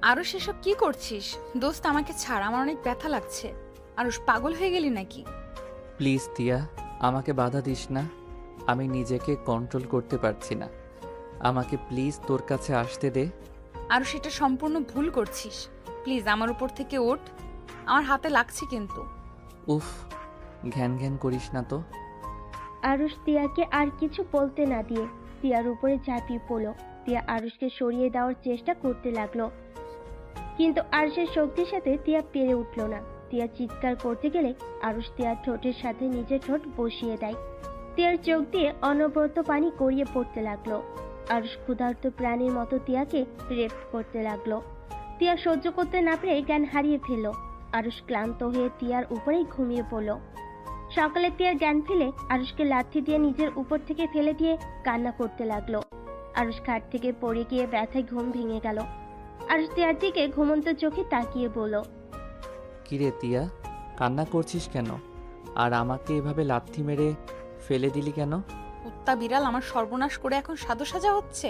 আরো সেসব কি করছিস? দোস্ত আমাকে ছাড়, আমার অনেক ব্যথা লাগছে। আরুষ পাগল হয়ে গেলি নাকি? প্লিজ তিয়া, আমাকে বাধা দিস না। আমি নিজেকে কন্ট্রোল করতে পারছি না। আমাকে প্লিজ তোর কাছে আসতে দে। আরো সেটা সম্পূর্ণ ভুল করছিস। প্লিজ আমার উপর থেকে ওঠ, আমার হাতে লাগছে কিন্তু। উফ, ঘ্যান ঘ্যান করিস না তো। আরুষ তিয়াকে আর কিছু বলতে না দিয়ে তিয়ার উপরে ঝাঁপিয়ে পড়লো। তিয়া আরুষকে সরিয়ে দেওয়ার চেষ্টা করতে লাগলো, কিন্তু আরুষের শক্তির সাথে তিয়া পেরে উঠলো না। তিয়া চিৎকার করতে গেলে আরুষ তিয়ার ঠোঁটের সাথে নিজের ঠোঁট বসিয়ে দেয়। তিয়ার চোখ দিয়ে অনবরত পানি গড়িয়ে পড়তে লাগলো। আরুষ ক্ষুধার্ত প্রাণীর মতো তিয়াকে রেপ করতে লাগলো। তিয়া সহ্য করতে না পেরে জ্ঞান হারিয়ে ফেললো। আরুষ ক্লান্ত হয়ে তিয়ার উপরেই ঘুমিয়ে পড়লো। সকালে তিয়ার জ্ঞান ফেলে আরুষকে লাথি দিয়ে নিজের উপর থেকে ফেলে দিয়ে কান্না করতে লাগলো। আরুষ খাট থেকে পড়ে গিয়ে ব্যথায় ঘুম ভেঙে গেল। আরুষ তিয়ার দিকে ঘুমন্ত চোখে তাকিয়ে বলল, কিরে তিয়া, কান্না করছিস কেন? আর আমাকে এভাবে লাথি মেরে ফেলে দিলি কেন? কুত্তা বিড়াল আমার সর্বনাশ করে এখন সাধু সাজা হচ্ছে।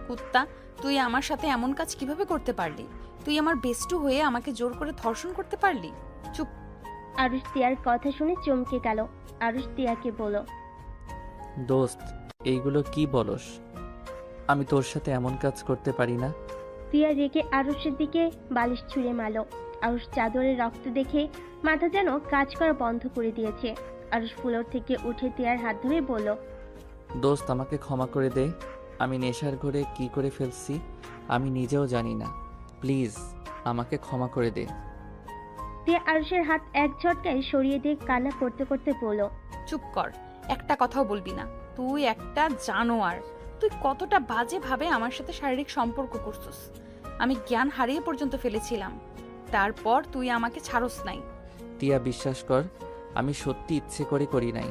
কুত্তা, তুই আমার সাথে এমন কাজ কিভাবে করতে পারলি? তুই আমার বেস্টু হয়ে আমাকে জোর করে ধর্ষণ করতে পারলি? চুপ। আরুষ তিয়ার কথা শুনে চমকে গেল। আরুষ তিয়াকে বলল, দোস্ত, এইগুলো কি বলস? আমি তোর সাথে এমন কাজ করতে পারি না। তিয়া রেগে আরুষের দিকে বালিশ ছুঁড়ে মারল। আরুষ চাদরের রক্ত দেখে মাথা যেন কাজ করা বন্ধ করে দিয়েছে। আরুষ ফ্লোর থেকে উঠে তিয়ার হাত ধরে বলল, দোস্ত, আমাকে ক্ষমা করে দে। আমি নেশার ঘরে কি করে ফেলছি আমি নিজেও জানি না। প্লিজ আমাকে ক্ষমা করে দে। তিয়া আরুষের হাত এক ঝটকায় সরিয়ে দিয়ে কান্না করতে করতে বলল, চুপ কর, একটা কথাও বলবি না। তুই একটা জানোয়ার। তুই কতটা বাজে ভাবে আমার সাথে শারীরিক সম্পর্ক করছিস। আমি জ্ঞান হারিয়ে পর্যন্ত ফেলেছিলাম, তারপর তুই আমাকে ছাড়স নাই। টিয়া, বিশ্বাস কর, আমি সত্যি ইচ্ছে করে করি নাই।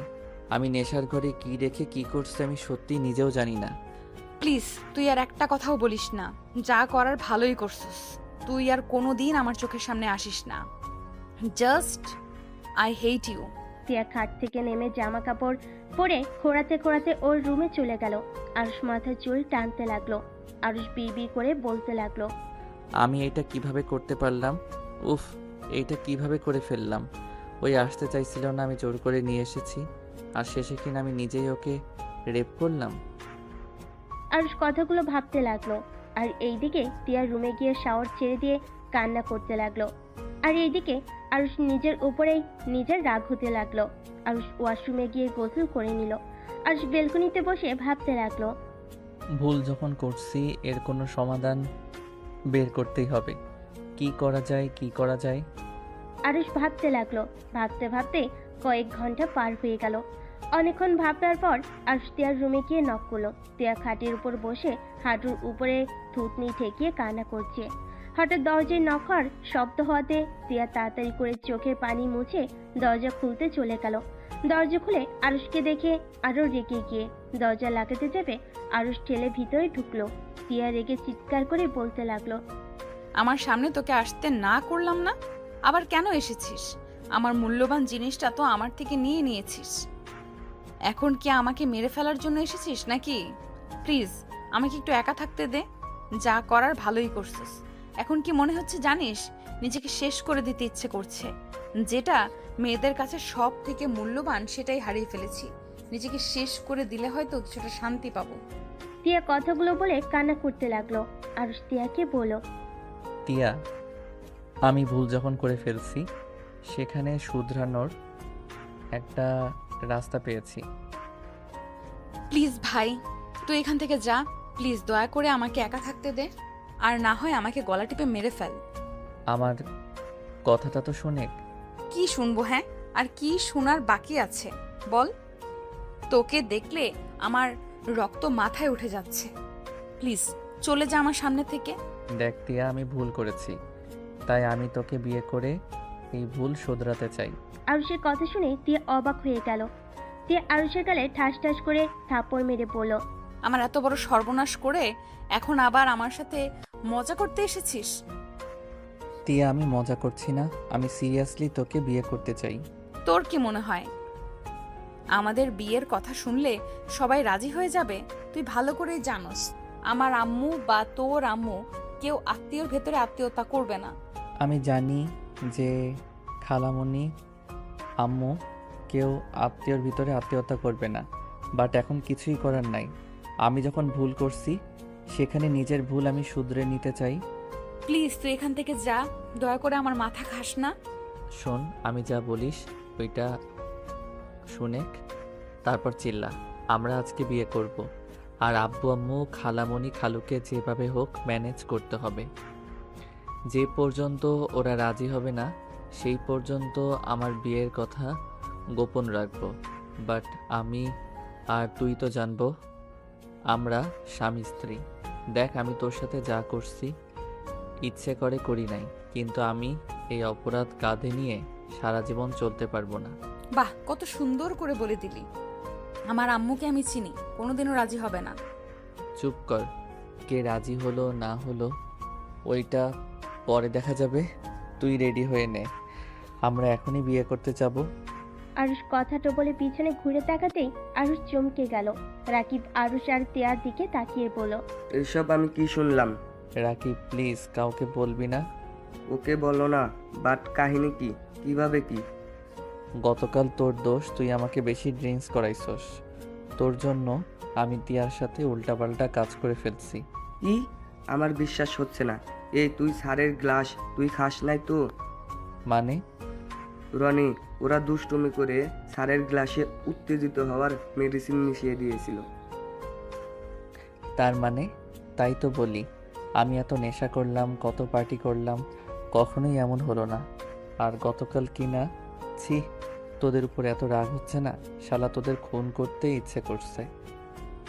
আমি নেশার ঘরে কি রেখে কি করছে আমি সত্যি নিজেও জানি না। প্লিজ তুই আর একটা কথাও বলিস না। যা করার ভালোই করছিস। তুই আর কোনোদিন আমার চোখের সামনে আসিস না। Just I hate you. তিয়া খাট থেকে নেমে জামা কাপড় পরে খোঁড়াতে খোঁড়াতে ওর রুমে চলে গেল। আরুষ মাথার চুল টানতে লাগলো। আরুষ বিড়বিড় করে বলতে লাগলো, আমি এটা কিভাবে করতে পারলাম? উফ, এইটা কিভাবে করে ফেললাম? ওই আসতে চাইছিল না, আমি জোর করে নিয়ে এসেছি। আর শেষে কিনা আমি নিজেই ওকে রেপ করলাম। আরুষ কথাগুলো ভাবতে লাগলো। আর এইদিকে তিয়ার রুমে গিয়ে শাওয়ার ছেড়ে দিয়ে কান্না করতে লাগলো। আর এইদিকে আরুষ নিজের উপরেই নিজের রাগ হতে লাগলো। আরুষ ওয়াশরুমে গিয়ে গোসল করে নিল। আরুষ বেলকনিতে বসে ভাবতে লাগলো, ভুল যখন করছি এর কোনো সমাধান বের করতেই হবে। কি করা যায়, কি করা যায়? আরুষ ভাবতে লাগলো। ভাবতে ভাবতে কয়েক ঘন্টা পার হয়ে গেল। অনেকক্ষণ ভাববার পর আরুষ তিয়ার রুমে গিয়ে নক করলো। তিয়া খাটের উপর বসে হাঁটুর উপরে থুতনি ঠেকিয়ে কান্না করছে। হঠাৎ দরজায় নক হওয়ার শব্দ হওয়াতে তিয়া তাড়াতাড়ি করে চোখের পানি মুছে দরজা খুলতে চলে গেল। দরজা খুলে আরুষকে দেখে আরো রেগে গিয়ে দরজা লাগাতে যাবে, আরুষ ঠেলে ভিতরে ঢুকলো। তিয়া রেগে চিৎকার করে বলতে লাগলো, আমার সামনে তোকে আসতে না করলাম না, আবার কেন এসেছিস? আমার মূল্যবান জিনিসটা তো আমার থেকে নিয়ে নিয়েছিস। এখন কি আমাকে মেরে ফেলার জন্য এসেছিস নাকি? প্লিজ আমাকে একটু একা থাকতে দে। যা করার ভালোই করছিস। এখন কি মনে হচ্ছে জানিস, নিজেকে শেষ করে দিতে ইচ্ছে করছে। যেটা মেয়েদের কাছে সব থেকে মূল্যবান সেটাই হারিয়ে ফেলেছি। নিজেকে শেষ করে দিলে হয়তো কিছুটা শান্তি পাবো। তিয়া কথাগুলো বলে কান্না করতে লাগলো। আরুষ তিয়াকে বলল, টিয়া, আমি ভুল যখন করে ফেলছি সেখানে শুধরানোর একটা রাস্তা পেয়েছি। প্লিজ ভাই, তুই এখান থেকে যা। প্লিজ দয়া করে আমাকে একা থাকতে দে। আর না হয় আমাকে গলা টিপে মেরে ফেল। আমার কথাটা তো শোনে। কি শুনবো? হ্যাঁ, আর কি শোনার বাকি আছে বল? তোকে দেখলে আমার রক্ত মাথায় উঠে যাচ্ছে। প্লিজ চলে যা আমার সামনে থেকে। দেখ টিয়া, আমি ভুল করেছি, তাই আমি তোকে বিয়ে করে এই ভুল শোধরাতে চাই। আরুষের কথা শুনে তিয়া অবাক হয়ে গেল। তিয়া আরুষের গালে ঠাস ঠাস করে থাপ্পড় মেরে বলল, আমার এত বড় সর্বনাশ করে এখন আবার আমার সাথে মজা করতে এসেছিস? টিয়া, আমি মজা করছি না, আমি সিরিয়াসলি তোকে বিয়ে করতে চাই। তোর কি মনে হয় আমাদের বিয়ের কথা শুনলে সবাই রাজি হয়ে যাবে? তুই ভালো করেই জানোস আমার আম্মু বা তোর আম্মু কেউ আত্মীয়র ভেতরে আত্মীয়তা করবে না। আমি জানি যে খালামণি, আম্মু কেউ আত্মীয়র ভিতরে আত্মীয়তা করবে না, বাট এখন কিছুই করার নাই। আমি যখন ভুল করছি সেখানে নিজের ভুল আমি শুধরে নিতে চাই। প্লিজ তুই এখান থেকে যা, দয়া করে আমার মাথা খাস না। শোন, আমি যা বলিস ওইটা শুনেক, তারপর চিল্লা। আমরা আজকে বিয়ে করব, আর আব্বু আম্মু খালামণি খালুকে যেভাবে হোক ম্যানেজ করতে হবে। যে পর্যন্ত ওরা রাজি হবে না সেই পর্যন্ত আমার বিয়ের কথা গোপন রাখবো। বাট আমি আর তুই তো জানবো আমরা স্বামী স্ত্রী। দেখ, আমি তোর সাথে যা করছি ইচ্ছে করে করি নাই, কিন্তু আমি এই অপরাধ কাঁধে নিয়ে সারা জীবন চলতে পারবো না। বাহ, কত সুন্দর করে বলে দিলি। আমার আম্মুকে আমি চিনি, কোনোদিনও রাজি হবে না। চুপ কর, কে রাজি হলো না হলো ওইটা পরে দেখা যাবে। তুই রেডি হয়ে নে, আমরা এখনই বিয়ে করতে যাব। আরুষ কথাটা বলে পিছনে ঘুরে তাকাতেই আরুষ চমকে গেল। রাকিব আরুষ আর তিয়ার দিকে তাকিয়ে বলল, এসব আমি কি শুনলাম? রাকিব প্লিজ কাউকে বলবি না। ওকে বলো না, বাট কাহিনী কি, কিভাবে কি? গতকাল তোর দোষ, তুই আমাকে বেশি ড্রিঙ্কস করাইছস। তোর জন্য আমি তিয়ার সাথে উল্টাপাল্টা কাজ করে ফেলছি। কি? আমার বিশ্বাস হচ্ছে না। এই তুই সারের গ্লাস তুই খাস নাই তো? মানে? রনি, ওরা দুষ্টুমি করে সারের গ্লাসে উত্তেজিত হওয়ার মেডিসিন মিশিয়ে দিয়েছিল। তার মানে? তাই তো বলি, আমি এত নেশা করলাম, কত পার্টি করলাম, কখনোই এমন হলো না। আর গতকাল কি না, ছি, তোদের উপর এত রাগ হচ্ছে না? শালা তোদের খুন করতে ইচ্ছে করছে।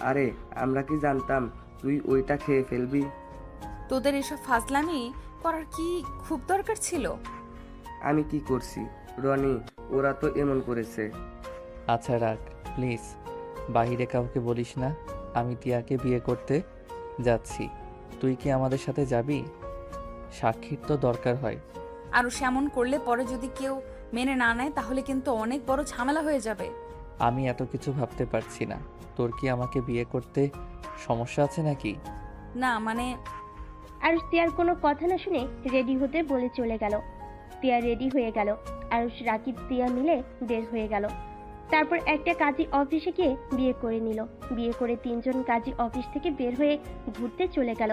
আরে আমরা কি জানতাম তুই ওইটা খেয়ে ফেলবি? তোদের এসব ফাজলামি করার কি খুব দরকার ছিল? আমি কি করছি রনি? ওরা তো এমন করেছে। আচ্ছা রাখ প্লিজ, বাহিরে কাউকে বলিস না। আমি টিয়াকে বিয়ে করতে যাচ্ছি, তুই কি আমাদের সাথে যাবি? সাক্ষীর তো দরকার হয়। আর সেমন করলে পরে যদি কেউ মেনে না নেয় তাহলে কিন্তু অনেক বড় ঝামেলা হয়ে যাবে। আমি এত কিছু ভাবতে পারছি না। তোর কি আমাকে বিয়ে করতে সমস্যা আছে নাকি? না মানে আরুষ তিয়ার কোনো কথা না শুনে রেডি হতে বলে চলে গেল। তিয়া রেডি হয়ে গেল। আরুষ রাকিব তিয়া মিলে বের হয়ে গেল। তারপর একটা কাজী অফিসে গিয়ে বিয়ে করে নিল। বিয়ে করে তিনজন কাজী অফিস থেকে বের হয়ে ঘুরতে চলে গেল।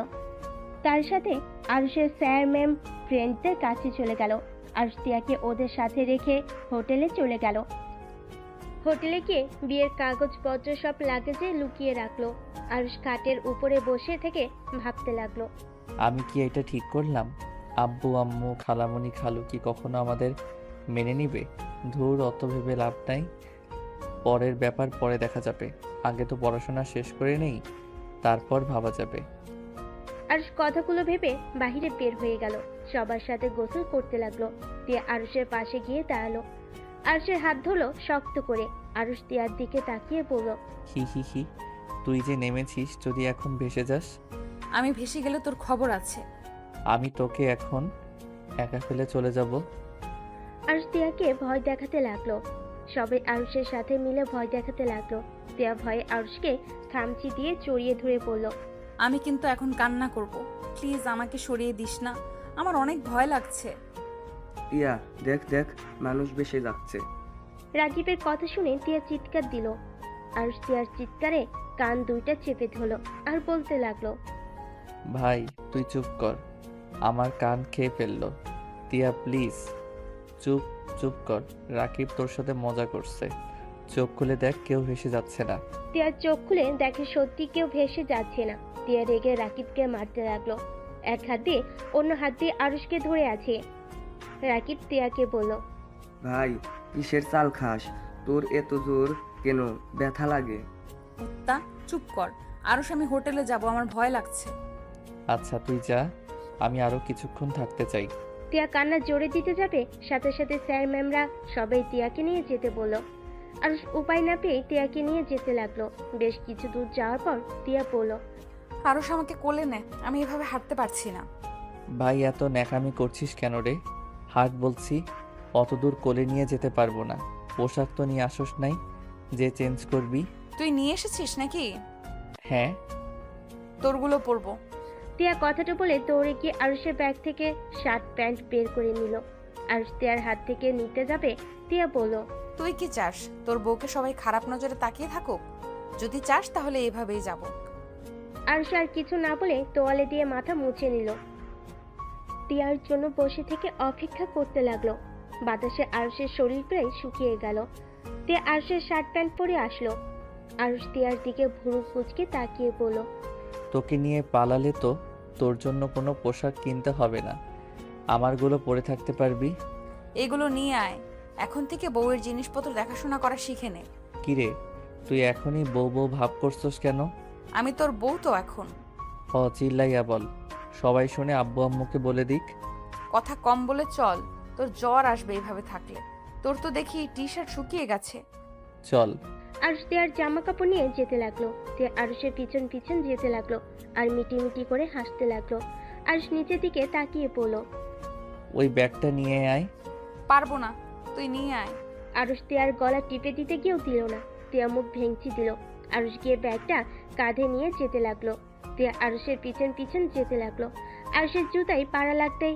তার সাথে আরুষের স্যার ম্যাম ফ্রেন্ডদের কাছে চলে গেল। আরুষ তিয়াকে ওদের সাথে রেখে হোটেলে চলে গেল। হোটেলে গিয়ে বিয়ের কাগজপত্র সব লাগেজে লুকিয়ে রাখলো। আরুষ খাটের উপরে বসে থেকে ভাবতে লাগলো, আমি কি এটা ঠিক করলাম? আব্বু আম্মু খালামণি খালু কি কখনো আমাদের মেনে নিবে? ধুর, অত ভেবে লাভ নাই। পরের ব্যাপার পরে দেখা যাবে, আগে তো পড়াশোনা শেষ করে নেই, তারপর ভাবা যাবে। আরুষ কথাগুলো ভেবে বাহিরে বের হয়ে গেল। সবার সাথে গোসল করতে লাগলো। তিয়া আরুষের পাশে গিয়ে দাঁড়ালো। আরুষের হাত ধরলো শক্ত করে। আরুষ তিয়ার দিকে তাকিয়ে বলল, হি হি হি, তুই যে নেমেছিস, যদি এখন ভেসে যাস? আমি ভেসে গেলে তোর খবর আছে। আমি তোকে এখন একা ফেলে চলে যাব। আরুষ তিয়াকে ভয় দেখাতে লাগলো। সবাই আরুষের সাথে মিলে ভয় দেখাতে লাগলো। তিয়া ভয়ে আরুষকে খামচি দিয়ে জড়িয়ে ধরে বলল, আমি কিন্তু এখন কান্না করব, প্লিজ আমাকে সরিয়ে দিস না, আমার অনেক ভয় লাগছে। টিয়া দেখ দেখ, মানুষ বেশি যাচ্ছে। রাকিবের কথা শুনে তিয়া চিৎকার দিল। আরুষ তিয়ার চিৎকারে কান দুইটা চেপে ধরলো আর বলতে লাগলো, ভাই তুই চুপ কর, আমার কান খেয়ে ফেললো। তিয়া প্লিজ চুপ চুপ কর, রাকিব তোর সাথে মজা করছে। চোখ খুলে দেখ, কেউ ভেসে যাচ্ছে না। তিয়ার চোখ খুলে দেখে সত্যি কেউ ভেসে যাচ্ছে না। তিয়া রেগে রাকিবকে মারতে লাগলো। এক হাত দিয়ে অন্য হাত দিয়ে আরুষকে ধরে আছে। রাকিব তিয়াকে বলল, ভাই কিসের চাল খাস? তোর এত জোর কেন? ব্যথা লাগে? কুত্তা, চুপ কর। আরো আমি হোটেলে যাব, আমার ভয় লাগছে। আচ্ছা তুই যা, আমি আরো কিছুক্ষণ থাকতে চাই। তিয়া কান্না জোরে দিতে যাবে, সাথে সাথে স্যার ম্যামরা সবাই তিয়াকে নিয়ে যেতে বলল। আরুষ উপায় না পেয়ে তিয়াকে নিয়ে যেতে লাগলো। বেশ কিছু দূর যাওয়ার পর তিয়া বলল, আরো আমাকে কোলে নে, আমি এভাবে হাঁটতে পারছি না। ভাই এত ন্যাকামি করছিস কেন রে? হাট বলছি, অত দূর কোলে নিয়ে যেতে পারবো না। পোশাক তো নিয়ে আসোস নাই যে চেঞ্জ করবি? তুই নিয়ে এসেছিস নাকি? হ্যাঁ। তোরগুলো পরবো। টিয়া কথাটা বলে দৌড়ে গিয়ে আরুষের ব্যাগ থেকে শার্ট প্যান্ট বের করে নিল। আরুষ টিয়ার হাত থেকে নিতে যাবে, টিয়া বলল, তুই কি চাস তোর বউকে সবাই খারাপ নজরে তাকিয়ে থাকুক? যদি চাস তাহলে এভাবেই যাব। আরুষ আর কিছু না বলে তোয়ালে দিয়ে মাথা মুছে নিল। টিয়ার জন্য বসে থেকে অপেক্ষা করতে লাগলো। বাতাসে আরুষের শরীর প্রায় শুকিয়ে গেল। টিয়া আরুষের শার্ট প্যান্ট পরে আসলো। আরুষ টিয়ার দিকে ভুরু কুঁচকে তাকিয়ে বলল, তোকে নিয়ে পালালে তো তোর জন্য কোনো পোশাক কিনতে হবে না, আমারগুলো পরে থাকতে পারবি। এগুলো নিয়ে আয়, এখন থেকে বউয়ের জিনিসপত্র দেখাশোনা করা শিখে নে। কিরে, তুই এখনই বউ বউ ভাব করছস কেন? আমি তোর বউ তো এখন। চিল্লাইয়া বল, সবাই শুনে আব্বু আম্মুকে বলে দিক। কথা কম বলে চল, তোর জ্বর আসবে এইভাবে থাকলে। তোর তো দেখি টি শার্ট শুকিয়ে গেছে। চল। আরুষ টিয়ার জামা কাপড় নিয়ে যেতে লাগলো। টিয়া আরুষের পিছন পিছন যেতে লাগলো আর মিটি করে হাসতে লাগলো। আরুষ নিচের দিকে তাকিয়ে পড়ল। ওই ব্যাগটা নিয়ে আয়। পারবো না, তুই নিয়ে আয়। আরুষ টিয়ার গলা টিপে দিতে গিয়েও দিল না। টিয়া মুখ ভেঙচি দিল। আরুষ গিয়ে ব্যাগটা কাঁধে নিয়ে যেতে লাগলো। টিয়া আরুষের পিছন পিছন যেতে লাগলো। আরুষের জুতায় পাড়া লাগতেই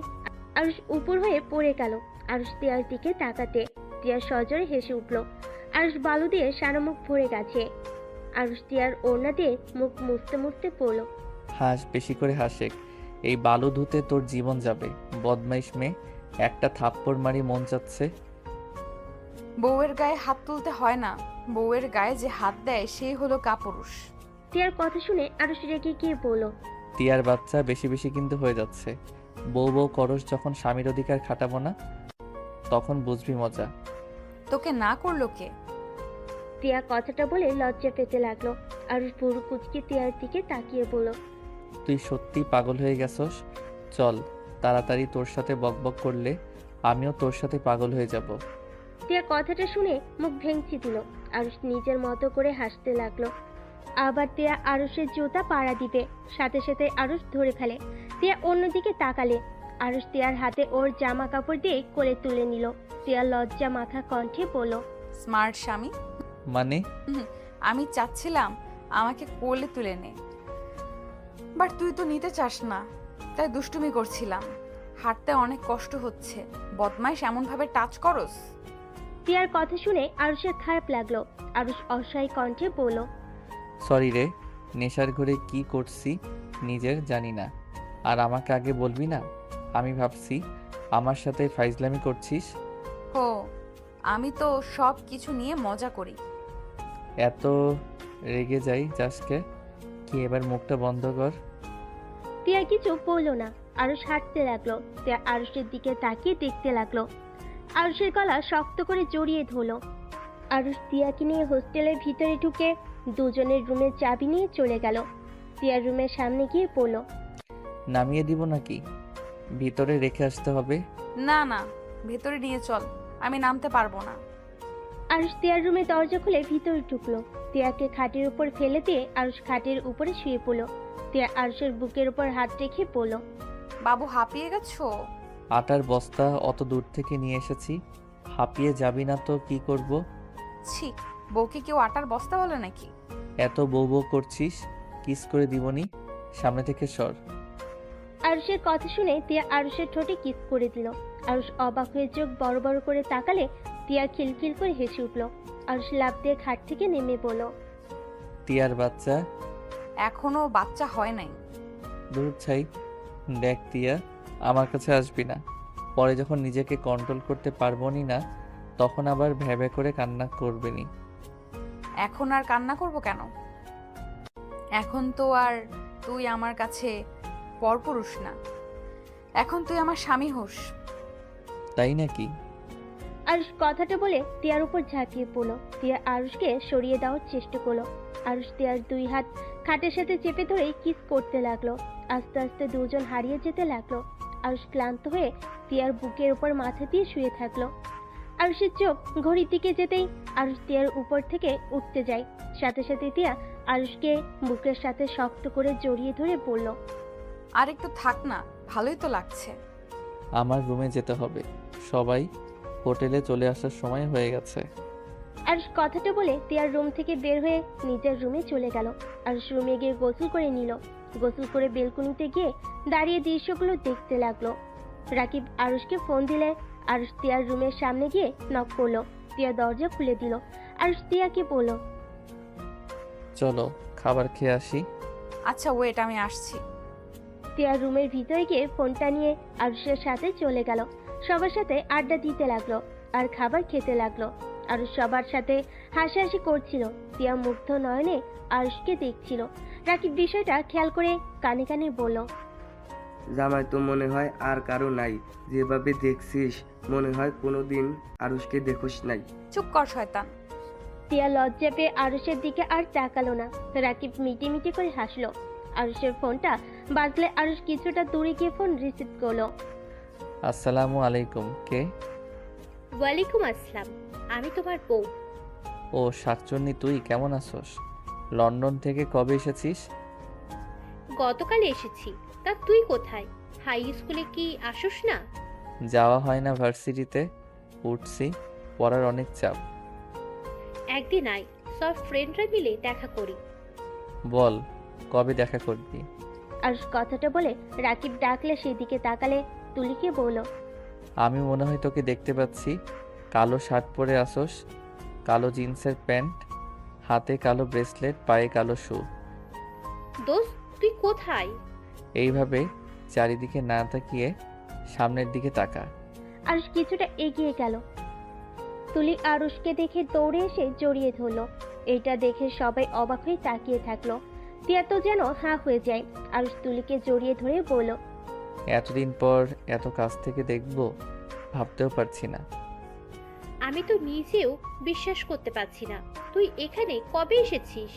আরুষ উপর হয়ে পড়ে গেল। আরুষ টিয়ার দিকে তাকাতে টিয়া সজোরে হেসে উঠল। আরুষ বালু দিয়ে সারা মুখ ভরে গেছে। আরুষ টিয়ার ওড়না দিয়ে মুখ মুছতে মুছতে পড়ল। হাস, বেশি করে হাসেক, এই বালু ধুতে তোর জীবন যাবে। বদমাইশ মেয়ে, একটা থাপ্পড় মারি মন চাচ্ছে। বউয়ের গায়ে হাত তুলতে হয় না, বউয়ের গায়ে যে হাত দেয় সেই হলো কাপুরুষ। টিয়ার কথা শুনে আরুষ রেগে গিয়ে বলল, টিয়ার বাচ্চা, বেশি বেশি কিন্তু হয়ে যাচ্ছে। বউ বউ করস যখন স্বামীর অধিকার খাটাবো না, তখন বুঝবি মজা। তোকে না করলো কে? টিয়া কথাটা বলে লজ্জা পেতে লাগলো। আরুষ ভুরু কুচকে টিয়ার দিকে তাকিয়ে বলল, তুই সত্যি পাগল হয়ে গেছস। চল তাড়াতাড়ি, তোর সাথে বকবক করলে আমিও তোর সাথে পাগল হয়ে যাব। টিয়া কথাটা শুনে মুখ ভেঙচি দিল। আরুষ নিজের মতো করে হাসতে লাগলো। আবার টিয়া আরুষের জুতা পাড়া দিবে, সাথে সাথে আরুষ ধরে ফেলে। টিয়া অন্যদিকে তাকালে আরুষ টিয়ার হাতে ওর জামা কাপড় দিয়ে কোলে তুলে নিল। টিয়া লজ্জা মাখা কণ্ঠে বলল, স্মার্ট স্বামী। মানে? আমি চাচ্ছিলাম আমাকে কোলে তুলে নে, বাট তুই তো নিতে চাস না, তাই দুষ্টুমি করছিলাম। হাঁটতে অনেক কষ্ট হচ্ছে, বদমাইশ এমন ভাবে টাচ করস। টিয়ার কথা শুনে আরুষের খারাপ লাগলো। আরুষ অসহায় কণ্ঠে বলল, সরি রে, নেশার ঘরে কি করছি নিজের জানি না, আর আমাকে আগে বলবি না? আমি ভাবছি আমার সাথে ফাইজলামি করছিস। হো, আমি তো সব কিছু নিয়ে মজা করি। এত রেগে যাই জাসকে কি, এবার মুখটা বন্ধ কর। টিয়া কিছু বলল না। আরুষ হাঁটতে লাগলো। টিয়া আরুষের দিকে তাকিয়ে দেখতে লাগলো। আরুষের গলা শক্ত করে জড়িয়ে ধরল। আরুষ টিয়াকে নিয়ে হোস্টেলের ভিতরে ঢুকে দুজনের রুমের চাবি নিয়ে চলে গেল। টিয়ার রুমের সামনে গিয়ে পড়ল। নামিয়ে দিব নাকি? ভিতরে রেখে আসতে হবে। না না, ভেতরে নিয়ে চল, আমি নামতে পারবো না। আরুষ টিয়ার রুমে দরজা খুলে ভিতরে ঢুকলো। টিয়াকে খাটের উপর ফেলে দিয়ে আরুষ খাটের উপরে শুয়ে পড়ল। টিয়া আরুষের বুকের উপর হাত রেখে পড়ল, বাবু হাঁপিয়ে গেছো? আটার বস্তা অত দূর থেকে নিয়ে এসেছি, হাঁপিয়ে যাবি না তো কি করব? ছি, বউকে কেউ আটার বস্তা বলে নাকি? এত বউ বউ করছিস, কিস করে দিবনি, সামনে থেকে সর। আরুষের কথা শুনে টিয়া আরুষের ঠোঁটে কিস করে দিল। আরুষ অবাক হয়ে চোখ বড় বড় করে তাকালে টিয়া খিলখিল করে হেসে উঠল। আরুষ লাফ দিয়ে খাট থেকে নেমে পড়ল। টিয়ার বাচ্চা, এখনো বাচ্চা হয় নাই। দূর ছাই। দেখ টিয়া, আমার কাছে আসবি না। পরে যখন নিজেকে কন্ট্রোল করতে পারবনি না, তখন আবার ভ্যাবে করে কান্না করবেনি। এখন আর কান্না করব কেন? এখন তো আর তুই আমার কাছে পরপুরুষ না, এখন তুই আমার স্বামী হোস। তাই নাকি? আরুষ কথাটা বলে টিয়ার উপর ঝাঁপিয়ে পড়ল। টিয়া আরুষকে সরিয়ে দেওয়ার চেষ্টা করলো। আরুষ টিয়ার দুই হাত খাটের সাথে চেপে ধরেই কিস করতে লাগলো। আস্তে আস্তে দুজন হারিয়ে যেতে লাগলো। আরুষ ক্লান্ত হয়ে টিয়ার বুকের উপর মাথা দিয়ে শুয়ে থাকলো। আরুষের চোখ ঘড়ির দিকে যেতেই আরুষ টিয়ার উপর থেকে উঠতে যায়। সাথে সাথে টিয়া আরুষকে বুকের সাথে শক্ত করে জড়িয়ে ধরে বলল, আর একটু থাক না, ভালোই তো লাগছে। আমার রুমে যেতে হবে, সবাই হোটেলে চলে আসার সময় হয়ে গেছে। আরুষ কথাটা বলে টিয়ার রুম থেকে বের হয়ে নিজের রুমে চলে গেল। আরুষ রুমে গিয়ে গোসল করে নিল। গোসল করে বেলকনিতে গিয়ে দাঁড়িয়ে দৃশ্যগুলো দেখতে লাগলো। রাকিব আরুষকে ফোন দিলে আরুষ তিয়ার রুমের সামনে গিয়ে নক করলো। তিয়া দরজা খুলে দিল। আরুষ তিয়াকে বলল, চলো খাবার খেয়ে আসি। আচ্ছা ওয়েট, আমি আসছি। তিয়ার রুমের ভিতরে গিয়ে ফোনটা নিয়ে আরুষের সাথে চলে গেল। সবার সাথে আড্ডা দিতে লাগলো আর খাবার খেতে লাগলো। আরুষ সবার সাথে হাসাহাসি করছিল। তিয়া মুগ্ধ নয়নে আরুষকে দেখছিল। রাকিব বিষয়টা খেয়াল করে কানে কানে বলল, জামাই তো মনে হয় আর কারো নাই, যেভাবে দেখছিস মনে হয় কোনোদিন আরুষকে দেখোস নাই। চুপ কর শয়তান। তিয়া লজ্জা পেয়ে আরুষের দিকে আর তাকালো না। রাকিব মিটি মিটি করে হাসলো। আরুষের ফোনটা বাজলে আরুষ কিছুটা দূরে গিয়ে ফোন রিসিভ করলো। আসসালামু আলাইকুম, কে? ওয়ালাইকুম আসসালাম, আমি তোমার বউ। ও শাকচুন্নি, তুই কেমন আছোস? লন্ডন থেকে কবে এসেছিস? গতকাল এসেছি। তা তুই কোথায়? হাই স্কুলে কি আসোস না? যাওয়া হয় না, ভার্সিটিতে উঠছি, পড়ার অনেক চাপ। একদিন আয়, সব ফ্রেন্ডরা মিলে দেখা করি। বল কবে দেখা করবি? আরুষ কথাটা বলে রাকিব ডাকলে সেদিকে তাকালে তুলিকে বলল, আমি মনে হয় তোকে দেখতে পাচ্ছি। কালো শার্ট পরে আসোস, কালো জিন্সের প্যান্ট, হাতে কালো ব্রেসলেট, পায়ে কালো শু। দোস্ত তুই কোথায়? এইভাবে চারিদিকে না তাকিয়ে সামনের দিকে তাকা। আরুষ কিছুটা এগিয়ে গেল। তুলি আরুষকে দেখে দৌড়ে এসে জড়িয়ে ধরলো। এটা দেখে সবাই অবাক হয়ে তাকিয়ে থাকলো। তিয়া তো যেন হাঁ হয়ে যায়। আরুষ তুলিকে জড়িয়ে ধরে বলল, এতদিন পর এত কাছ থেকে দেখবো ভাবতেও পারছি না। আমি তো নিজেও বিশ্বাস করতে পারছি না। তুই এখানে কবে এসেছিস?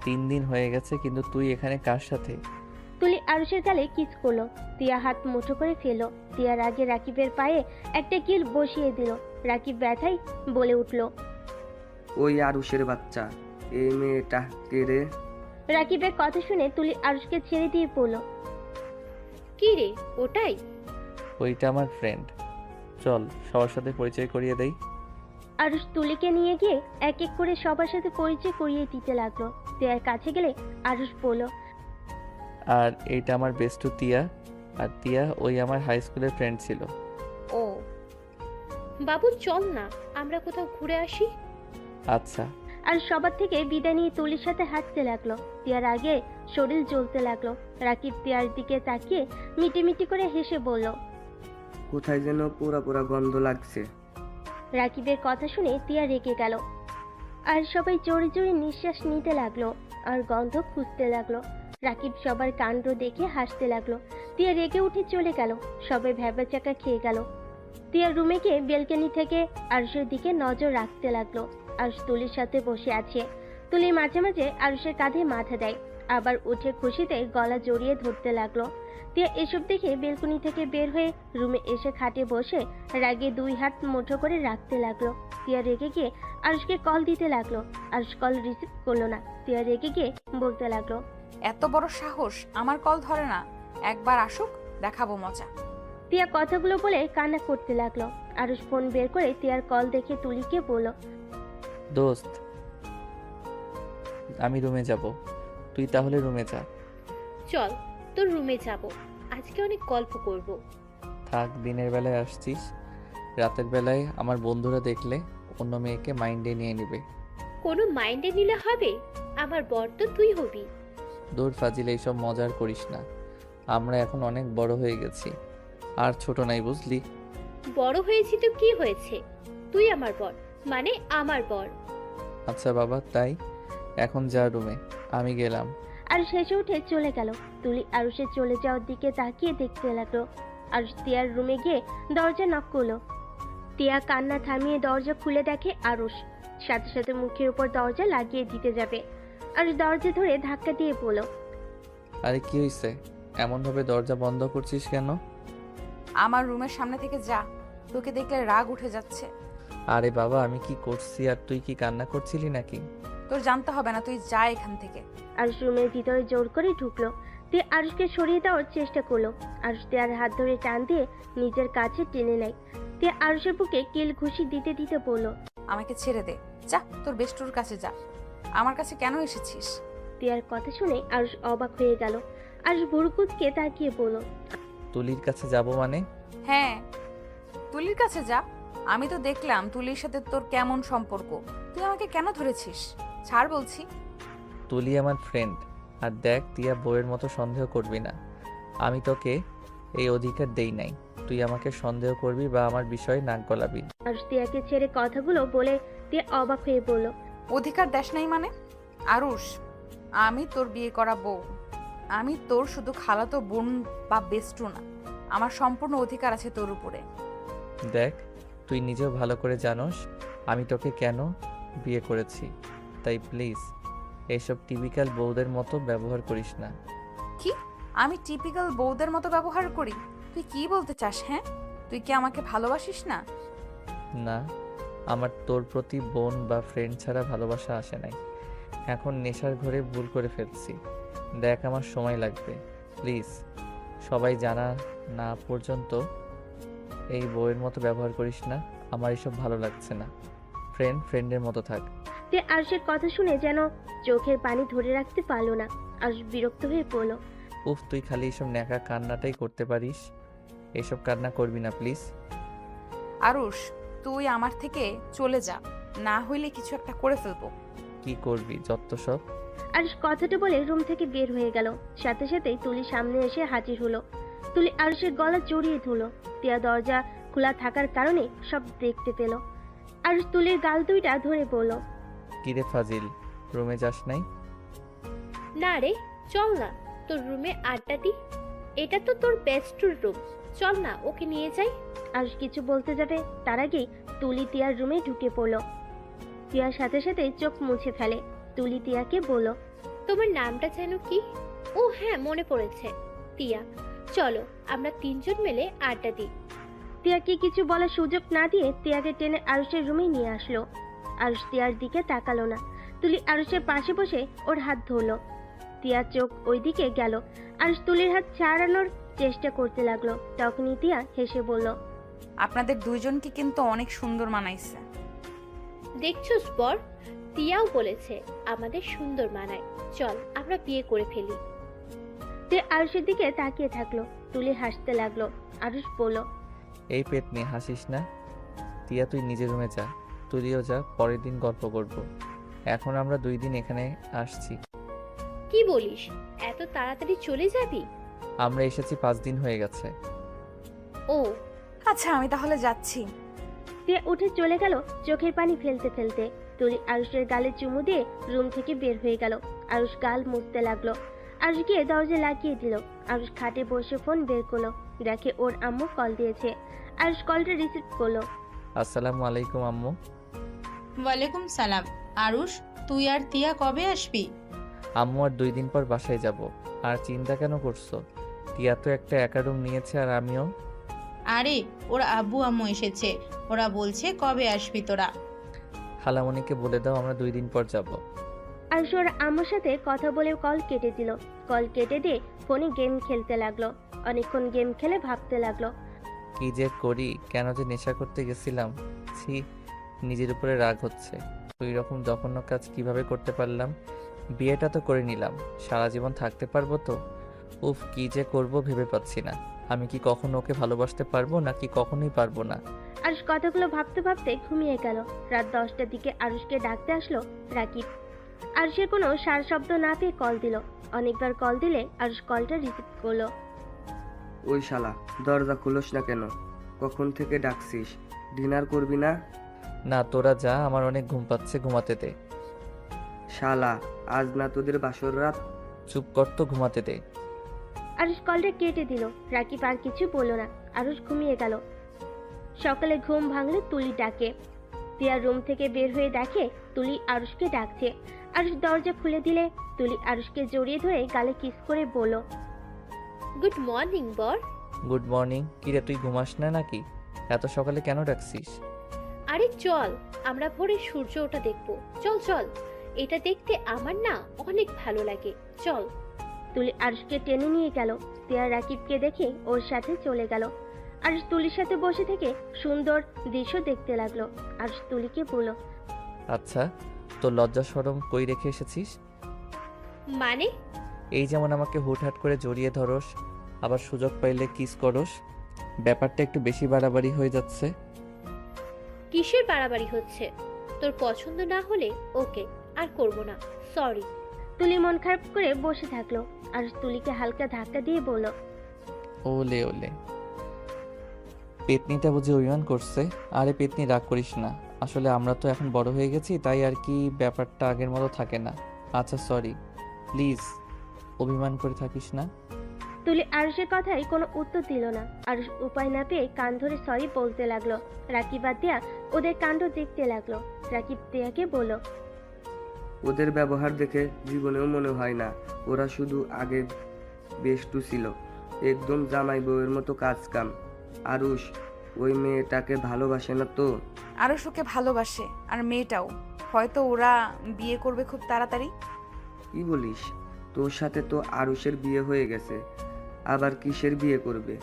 3 দিন হয়ে গেছে, কিন্তু তুই এখানে কার সাথে? তুলি আরুষের গালে কিস করলো। তিয়া হাত মুঠো করে ফেললো। তিয়ার আগে রাকিবের পায়ে একটা কিল বসিয়ে দিল। রাকিব ব্যথায় বলে উঠল, ওই আরুষের বাচ্চা, এই মেয়েটা কে রে? রাকিবের কথা শুনে তুলি আরুষকে ছেড়ে দিয়ে পড়ল। কি রে ওটাই? ওইটা আমার ফ্রেন্ড, চল সবার সাথে পরিচয় করিয়ে দেই। আরুষ তুলিকে নিয়ে গিয়ে এক এক করে সবার সাথে পরিচয় করিয়ে দিতে লাগলো। তিয়ার কাছে গেলে আরুষ বলল, আর এইটা আমার বেস্টু তিয়া, আর তিয়া ওই আমার হাই স্কুলের ফ্রেন্ড ছিল। ও বাবু চল না, আমরা কোথাও ঘুরে আসি। আচ্ছা। আর সবার থেকে বিদায় নিয়ে তুলির সাথে হাঁটতে লাগলো। তিয়ার আগে শরীর জ্বলতে লাগলো। রাকিব তিয়ার দিকে তাকিয়ে মিটি মিটি করে হেসে বলল, কোথায় যেন পোড়া পোড়া গন্ধ লাগছে। রাকিবের কথা শুনে তিয়া রেগে গেল। আর সবাই জোরে জোরে নিঃশ্বাস নিতে লাগলো আর গন্ধ খুঁজতে লাগলো। রাকিব সবার কাণ্ড দেখে হাসতে লাগলো। তিয়া রেগে উঠে চলে গেল। সবাই ভ্যাবাচাকা খেয়ে গেল। তিয়ার রুমে গিয়ে বেলকনি থেকে আরুষের দিকে নজর রাখতে লাগলো। আরুষ তুলির সাথে বসে আছে। তুলি মাঝে মাঝে আরুষের কাঁধে মাথা দেয়, আবার উঠে খুশিতে গলা জড়িয়ে ধরতে লাগলো। তিয়া এসব দেখে বেলকনি থেকে বের হয়ে রুমে এসে খাটে বসে রাগে 2 হাত মুঠো করে রাখতে লাগলো। তিয়া রেগে গিয়ে আরুষকে কল দিতে লাগলো। আরুষ কল রিসিভ করলো না। তিয়া রেগে গিয়ে বলতে লাগলো, এত বড় সাহস, আমার কল ধরে না। একবার আসুক, দেখাবো মজা। তিয়া কথাগুলো বলে কান্না করতে লাগলো। আরুষ ফোন বের করে তিয়ার কল দেখে তুলিকে বলল, দোস্ত আমি রুমে যাব, তুই তাহলে রুমে যা। চল তোর রুমে যাব, আজকে অনেক গল্প করব। থাক, দিনের বেলায় আসছিস, রাতের বেলায় আমার বন্ধুরা দেখলে অন্য মেয়েকে মাইন্ডে নিয়ে নিবে। কোনো মাইন্ডে নিলে হবে? আমার বর তো তুই হবি। দূর ফাজিল, এইসব মজার করিস না। আমরা এখন অনেক বড় হয়ে গেছি, আর ছোট নাই, বুঝলি? বড় হয়েছি তো কি হয়েছে, তুই আমার বর, মানে আমার বর। আচ্ছা বাবা, তাই এখন যা রুমে, আমি গেলাম। আরুষ হেসে উঠে চলে গেল। তুলি আরুষের চলে যাওয়ার দিকে তাকিয়ে দেখতে লাগলো। আরুষ তিয়ার রুমে গিয়ে দরজা নক করলো। তিয়া কান্না থামিয়ে দরজা খুলে দেখে আরুষ। সাথে সাথে মুখের উপর দরজা লাগিয়ে দিতে যাবে। আরুষ দরজা ধরে ধাক্কা দিয়ে বলল, আরে কি হয়েছে, এমনভাবে দরজা বন্ধ করছিস কেন? আমার রুমের সামনে থেকে যা, তোকে দেখলে রাগ উঠে যাচ্ছে। আরে বাবা, আমি কি করছি আর তুই কি কান্না করছিলি নাকি? তোর জানতে হবে না, তুই যা এখান থেকে। আরুষ রুমের ভিতরে জোর করে ঢুকলো। তিয়া আরুষকে সরিয়ে দেওয়ার চেষ্টা করলো। আরুষ তিয়ার হাত ধরে টান দিয়ে নিজের কাছে টেনে নেয়। তিয়া আরুষের বুকে কিল ঘুষি দিতে দিতে বলল, আমাকে ছেড়ে দে, যা তোর বেষ্টুর কাছে যা। আমার কাছে কেন এসেছিস? তিয়ার কথা শুনে আরুষ অবাক হয়ে গেল। আরুষ ভুরুকুচকে তাকিয়ে বলল, তুলির কাছে যাব মানে? হ্যাঁ, তুলির কাছে যা। আমি তো দেখলাম তুলির সাথে তোর কেমন সম্পর্ক। তুই আমাকে কেন ধরেছিস? ছাড় বলছি। তুলি আমার ফ্রেন্ড। আর দেখ, তিয়া বউয়ের মতো সন্দেহ করবি না। আমি তোকে এই অধিকার দেই নাই তুই আমাকে সন্দেহ করবি বা আমার বিষয়ে নাক গলাবি। আরুষ তিয়াকে ছেড়ে কথাগুলো বলে তিয়া অবাক হয়ে বলল, অধিকার দেশ নাই মানে? আরুষ, আমি তোর বিয়ে করা বউ। আমি তোর শুধু খালাতো বোন বা বেস্টু না। আমার সম্পূর্ণ অধিকার আছে তোর উপরে। দেখ, তুই নিজেও ভালো করে জানোস আমি তোকে কেন বিয়ে করেছি। তাই প্লিজ এইসব টিপিক্যাল বউদের মতো ব্যবহার করিস না। কি? আমি টিপিক্যাল বউদের মতো ব্যবহার করি? তুই কি বলতে চাস? হ্যাঁ, তুই কি আমাকে ভালোবাসিস না? না, আমার তোর প্রতি বোন বা ফ্রেন্ড ছাড়া ভালোবাসা আসে নাই। এখন নেশার ঘরে ভুল করে ফেলছি। দেখ, আমার সময় লাগবে। প্লিজ, সবাই জানা না পর্যন্ত এই বউয়ের মতো ব্যবহার করিস না। আমার এসব ভালো লাগছে না। ফ্রেন্ডের মতো থাক। তিয়া আরুষের কথা শুনে যেন চোখের পানি ধরে রাখতে পারলো না। আরুষ বিরক্ত হয়ে বলল, উফ, তুই খালি এসব ন্যাকা কান্নাটাই করতে পারিস। এইসব কান্না করবি না প্লিজ। আরুষ, তুই আমার থেকে চলে যা, না হইলে কিছু একটা করে ফেলবো। কি করবি যত সব? আরুষ কথাটা বলে রুম থেকে বের হয়ে গেল। সাথে সাথেই তুলি সামনে এসে হাজির হলো। তুলি আরুষের গলা জড়িয়ে ধরল। তিয়া দরজা খোলা থাকার কারণে সব দেখতে পেল। আরুষ তুলির গাল দুইটা ধরে বলল, কিরে ফাজিল, রুমে যাস নাই? না রে, চল না তোর রুমে আড্ডা দি। এটা তো তোর বেস্টুর রুম, চল না ওকে নিয়ে যাই। আরুষ কিছু বলতে যাবে তার আগেই তুলি তিয়ার রুমে ঢুকে পড়ল। তিয়ার সাথে সাথে চোখ মুছে ফেলে। তুলি তিয়াকে বলল, তোমার নামটা যেন কি? ও হ্যাঁ, মনে পড়েছে, তিয়া। চলো আমরা তিনজন মিলে আড্ডা দিই। তিয়াকে কিছু বলার সুযোগ না দিয়ে তিয়াকে টেনে আরুষের রুমে নিয়ে আসলো। আরুষ তিয়ার দিকে তাকালো না। তুলি আরুষের পাশে বসে ওর হাত ধরলো। তিয়ার চোখ ওইদিকে গেল। আরুষ তুলির হাত ছাড়ানোর চেষ্টা করতে লাগলো। তখনই তিয়া হেসে বলল, আপনাদের দুইজনকে কিন্তু অনেক সুন্দর মানাইছে। দেখছোস বর, তিয়াও বলেছে আমাদের সুন্দর মানায়। চল আমরা বিয়ে করে ফেলি। তিয়া আরুষের দিকে তাকিয়ে থাকলো। তুলি হাসতে লাগলো। আরুষ বলল, এই পেট নিয়ে হাসিস না। তিয়া, তুই নিজের রুমে যা। তুলিও যা, পরের দিন গল্প করব। এখন আমরা 2 দিন এখানে আসছি। কি বলিস, এত তাড়াতাড়ি চলে যাবি? আমরা এসেছি 5 দিন হয়ে গেছে। ও আচ্ছা, আমি তাহলে যাচ্ছি। তিয়া উঠে চলে গেল চোখের পানি ফেলতে ফেলতে। তুলি আরুষের গালে চুমু দিয়ে রুম থেকে বের হয়ে গেল। আরুষ গাল মুছতে লাগলো। আরুষ গিয়ে দরজা লাগিয়ে দিল। আরুষ খাটে বসে ফোন বের করলো। দেখে ওর আম্মু কল দিয়েছে। আরুষ কলটা রিসিভ করলো। আসসালামু আলাইকুম আম্মু। ওয়ালাইকুম সালাম। আরুষ, তুই আর তিয়া কবে আসবি? আম্মু আর 2 দিন পর বাসায় যাব। আর চিন্তা কেন করছো? তিয়া তো একটা একা রুম নিয়েছে আর আমিও। আরে, ওর আব্বু আম্মু এসেছে, ওরা বলছে কবে আসবি তোরা। খালামণিকে বলে দাও আমরা 2 দিন পর যাব। আরুষ ওর আম্মুর সাথে কথা বলে কল কেটে দিল। কল কেটে দিয়ে ফোনে গেম খেলতে লাগলো। অনেকক্ষণ গেম খেলে ভাবতে লাগলো। কি যে করি, কেন যে নেশা করতে গেছিলাম। ছি, নিজের উপরে রাগ হচ্ছে। ওই রকম জঘন্য কাজ কিভাবে করতে পারলাম। বিয়েটা তো করে নিলাম, সারা জীবন থাকতে পারবো তো? উফ, কি যে করব ভেবে পাচ্ছি না। আমি কি কখনো ওকে ভালোবাসতে পারবো নাকি কখনোই পারবো না? আরুষ কথাগুলো ভাবতে ভাবতে ঘুমিয়ে গেল। রাত 10টার দিকে আরুষকে ডাকতে আসলো রাকিব। আরুষের কোনো সার শব্দ না পেয়ে কল দিল। অনেকবার কল দিলে আরুষ কলটা রিসিভ করলো। ওই শালা, দরজা খুলোস না কেন? কখন থেকে ডাকছিস? ডিনার করবি না? না, তোরা যা, আমার অনেক ঘুম পাচ্ছে, ঘুমাতে দে। শালা, আজ না তোদের বাসর রাত? চুপ কর তো, ঘুমাতে দে। আরুষ কলটা কেটে দিল। রাকিব আর কিছু বলল না। আরুষ ঘুমিয়ে গেল। সকালে ঘুম ভাঙলে তুলি ডাকে। তিয়া রুম থেকে বের হয়ে দেখে তুলি আরুষকে ডাকছে। আরুষ দরজা খুলে দিলে তুলি আরুষকে জড়িয়ে ধরে গালে কিস করে বলল, গুড মর্নিং বর। Good morning. কিরে, তুই ঘুমাস না নাকি? এত সকালে কেন ডাকছিস? আরে চল, আমরা ভোরে সূর্য ওঠা দেখবো। চল চল, এটা দেখতে আমার না অনেক ভালো লাগে, চল। তুলি আরুষকে টেনে নিয়ে গেল। তিয়া রাকিবকে দেখে ওর সাথে চলে গেল। আরুষ তুলির সাথে বসে থেকে সুন্দর দৃশ্য দেখতে লাগলো। আরুষ তুলিকে বলল, আচ্ছা, তোর লজ্জা শরম কই রেখে এসেছিস? মানে? এই যেমন আমাকে হুটহাট করে জড়িয়ে ধরস, আবার সুযোগ পাইলে কিস করস। ব্যাপারটা একটু বেশি বাড়াবাড়ি হয়ে যাচ্ছে। কিসের বাড়াবাড়ি হচ্ছে? তোর পছন্দ না হলে ওকে, আর করব না, সরি। তুলি মন খারাপ করে বসে থাকলো। আরুষ তুলিকে হালকা ধাক্কা দিয়ে বলল, ওলে ওলে, পেতনিটা বুঝে অভিমান করছে। আরে পেতনি, রাগ করিস না, আসলে আমরা তো এখন বড় হয়ে গেছি, তাই আর কি ব্যাপারটা আগের মতো থাকে না। আচ্ছা সরি, প্লিজ অভিমান করে থাকিস না। তুলি আরুষের কথায় কোনো উত্তর দিল না। আরুষ উপায় না পেয়ে কান ধরে সরি বলতে লাগলো। রাকিব আর তিয়া ওদের কাণ্ড দেখতে লাগলো। রাকিব তিয়াকে বলল, ওদের ব্যবহার দেখে জীবনেও মনে হয় না ওরা শুধু আগে বেষ্টু ছিল, একদম জামাই বউয়ের মতো কাজ কাম। আরুষ ওই মেয়েটাকে ভালোবাসে না তো? আরশ ওকে ভালোবাসে, আর মেয়েটাও। হয়তো ওরা বিয়ে করবে খুব তাড়াতাড়ি। কি বলিস? তোর সাথে তো আরুষের বিয়ে হয়ে গেছে, আবার কিসের বিয়ে করবে?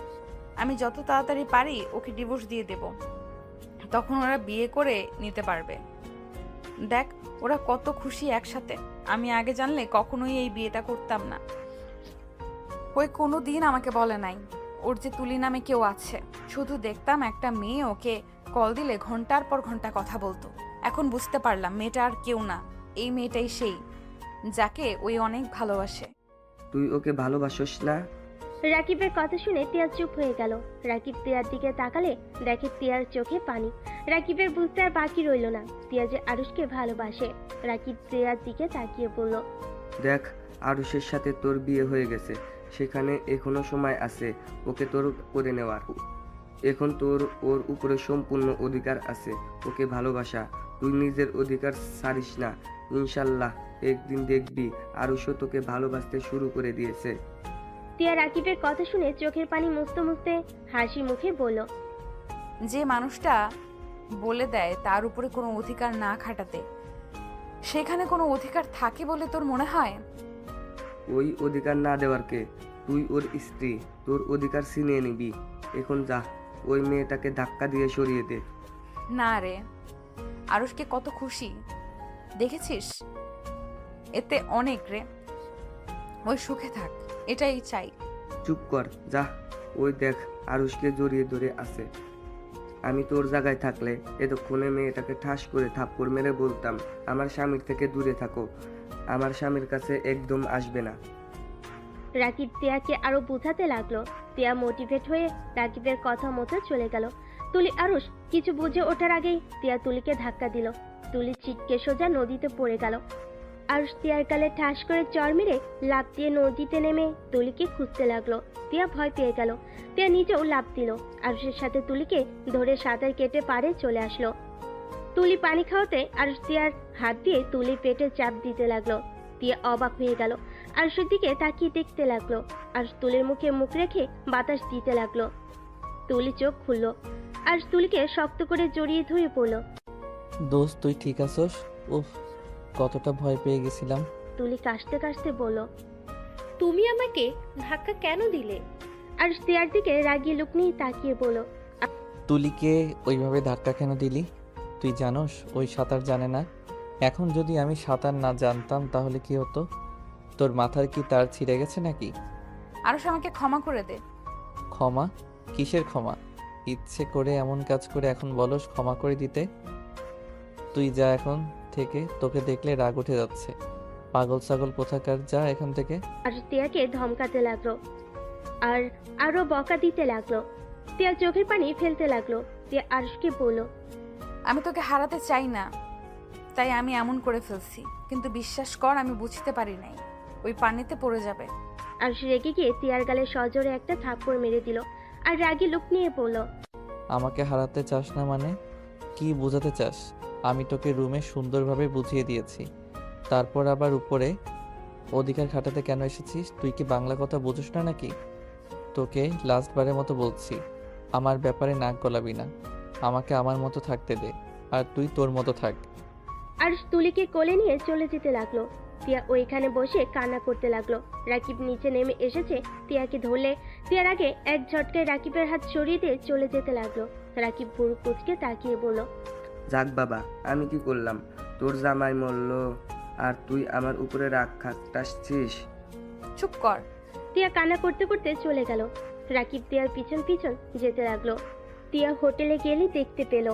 আমি যত তাড়াতাড়ি পারি ওকে ডিভোর্স দিয়ে দেব, তখন ওরা বিয়ে করে নিতে পারবে। দেখ ওরা কত খুশি একসাথে। আমি আগে জানলে কখনোই এই বিয়েটা করতাম না। ওই কোনো দিন আমাকে বলে নাই ওর যে তুলি নামে কেউ আছে। শুধু দেখতাম একটা মেয়ে ওকে কল দিলে ঘন্টার পর ঘন্টা কথা বলতো। এখন বুঝতে পারলাম মেয়েটা আর কেউ না, এই মেয়েটাই সেই যাকে ওই অনেক ভালোবাসে। তুই ওকে ভালোবাসোস না? রাকিবের কথা শুনে তিয়া চুপ হয়ে গেল। রাকিব তিয়ার দিকে তাকালে দেখে তিয়ার চোখে পানি। রাকিবের বুঝতে আর বাকি রইল না তিয়া যে আরুষকে ভালোবাসে। রাকিব তিয়ার দিকে তাকিয়ে বলল, দেখ, আরুষের সাথে তোর বিয়ে হয়ে গেছে, সেখানে এখনো সময় আছে ওকে তোর করে নেওয়ার। এখন তোর ওর উপরে সম্পূর্ণ অধিকার আছে ওকে ভালোবাসা। তুই নিজের অধিকার ছাড়িস না। ইনশাল্লাহ একদিন দেখবি আরুষও তোকে ভালোবাসতে শুরু করে দিয়েছে। তিয়া রাকিবের কথা শুনে চোখের পানি মুছতে মুছতে হাসি মুখে বলল, যে মানুষটা বলে দেয় তার উপরে কোনো অধিকার না খাটাতে, সেখানে কোনো অধিকার থাকে বলে তোর মনে হয়? ওই অধিকার না দেওয়ার কে? তুই ওর স্ত্রী, তোর অধিকার ছিনিয়ে নিবি। এখন যা, ওই মেয়েটাকে ধাক্কা দিয়ে সরিয়ে দে। না রে, আরুষকে কত খুশি দেখেছিস? এতে অনেক রে, ওই সুখে থাক, এটাই চাই। চুপ কর, যা। ওই দেখ, আরুষকে জড়িয়ে ধরে আছে। আমি তোর জায়গায় থাকলে এতক্ষণে মেয়েটাকে ঠাস করে থাপ্পড় মেরে বলতাম, আমার স্বামীর থেকে দূরে থাকো, আমার স্বামীর কাছে একদম আসবে না। রাকিব তিয়াকে আরো বোঝাতে লাগলো। তিয়া মোটিভেট হয়ে রাকিবের কথা মতো চলে গেল। তুলি আরুষ কিছু বুঝে ওঠার আগেই তিয়া তুলিকে ধাক্কা দিল। তুলি ছিটকে সোজা নদীতে পড়ে গেল। আরুষ তিয়ার গালে ঠাস করে চড় মেরে লাফ দিয়ে নদীতে নেমে তুলিকে খুঁজতে লাগলো। তিয়া ভয় পেয়ে গেল। তিয়া নিজেও লাফ দিল। আরুষের সাথে তুলিকে ধরে সাঁতার কেটে পাড়ে চলে আসলো। তুলি পানি খাওয়াতে আরুষ তিয়ার হাত দিয়ে তুলির পেটে চাপ দিতে লাগলো। তিয়া অবাক হয়ে গেল। আরুষের দিকে তাকিয়ে দেখতে লাগলো। আরুষ তুলির মুখে মুখ রেখে বাতাস দিতে লাগলো। তুলি চোখ খুললো। আরুষ তুলিকে শক্ত করে জড়িয়ে ধরে পড়ল। দোস্ত, তুই ঠিক আছোস? উফ, কতটা ভয় পেয়ে গেছিলাম। তুলি কাশতে কাশতে বলল, তুমি আমাকে ধাক্কা কেন দিলে? আরুষ তিয়ার দিকে রাগিয়ে লুক নিয়ে তাকিয়ে বলল, তুলিকে ওইভাবে ধাক্কা কেন দিলি? তুই জানোস ওই সাঁতার জানে না। এখন যদি আমি সাঁতার না জানতাম তাহলে কি হতো? তোর মাথার কি তার ছিঁড়ে গেছে নাকি? আরশ আমাকে ক্ষমা করে দে। ক্ষমা? কিসের ক্ষমা? ইচ্ছে করে এমন কাজ করে এখন বলস ক্ষমা করে দিতে? তুই যা এখন থেকে, তোকে দেখলে রাগ উঠে যাচ্ছে। পাগল ছাগল কোথাকার, যা এখান থেকে। আরুষ তিয়াকে ধমকাতে লাগলো আর আরো বকা দিতে লাগলো। তিয়া চোখের পানি ফেলতে লাগলো। তিয়া আরুষকে বলল, আমি তোকে হারাতে চাই না, তাই আমি এমন করে ফেলছি, কিন্তু বিশ্বাস কর আমি বুঝতে পারি নাই ওই পানিতে পড়ে যাবে। আরুষ রেগে গিয়ে তিয়ার গালে সজোরে একটা থাপ্পড় মেরে দিল আর রাগী লুক নিয়ে বলল, আমাকে হারাতে চাস না মানে? কি বোঝাতে চাস? আমি তোকে রুমে সুন্দরভাবে বুঝিয়ে দিয়েছি, তারপর আবার উপরে অধিকার খাটাতে কেন এসেছিস? তুই কি বাংলা কথা বুঝিস না নাকি? তোকে লাস্টবারের মতো বলছি, আমার ব্যাপারে নাক গলাবি না। আমাকে আমার মতো থাকতে দে, আর তুই তোর মতো থাক। আরুষ তুলিকে কোলে নিয়ে চলে যেতে লাগলো। তিয়া ওইখানে বসে কান্না করতে লাগলো। রাকিব নিচে নেমে এসেছে, তিয়াকে ধরলে তিয়ার আগে এক ঝটকায় রাকিবের হাত সরিয়ে দিয়ে চলে যেতে লাগলো। রাকিব বুড়ো কুচকে তাকিয়ে বলল, যাক বাবা, আমি কি করলাম? তোর জামাই মরল আর তুই আমার উপরে রাগ খাটাচ্ছিস? চুপ কর। তিয়া কান্না করতে করতে চলে গেল। রাকিব তিয়ার পিছন পিছন যেতে লাগলো। তিয়া হোটেলে গেলেই দেখতে পেল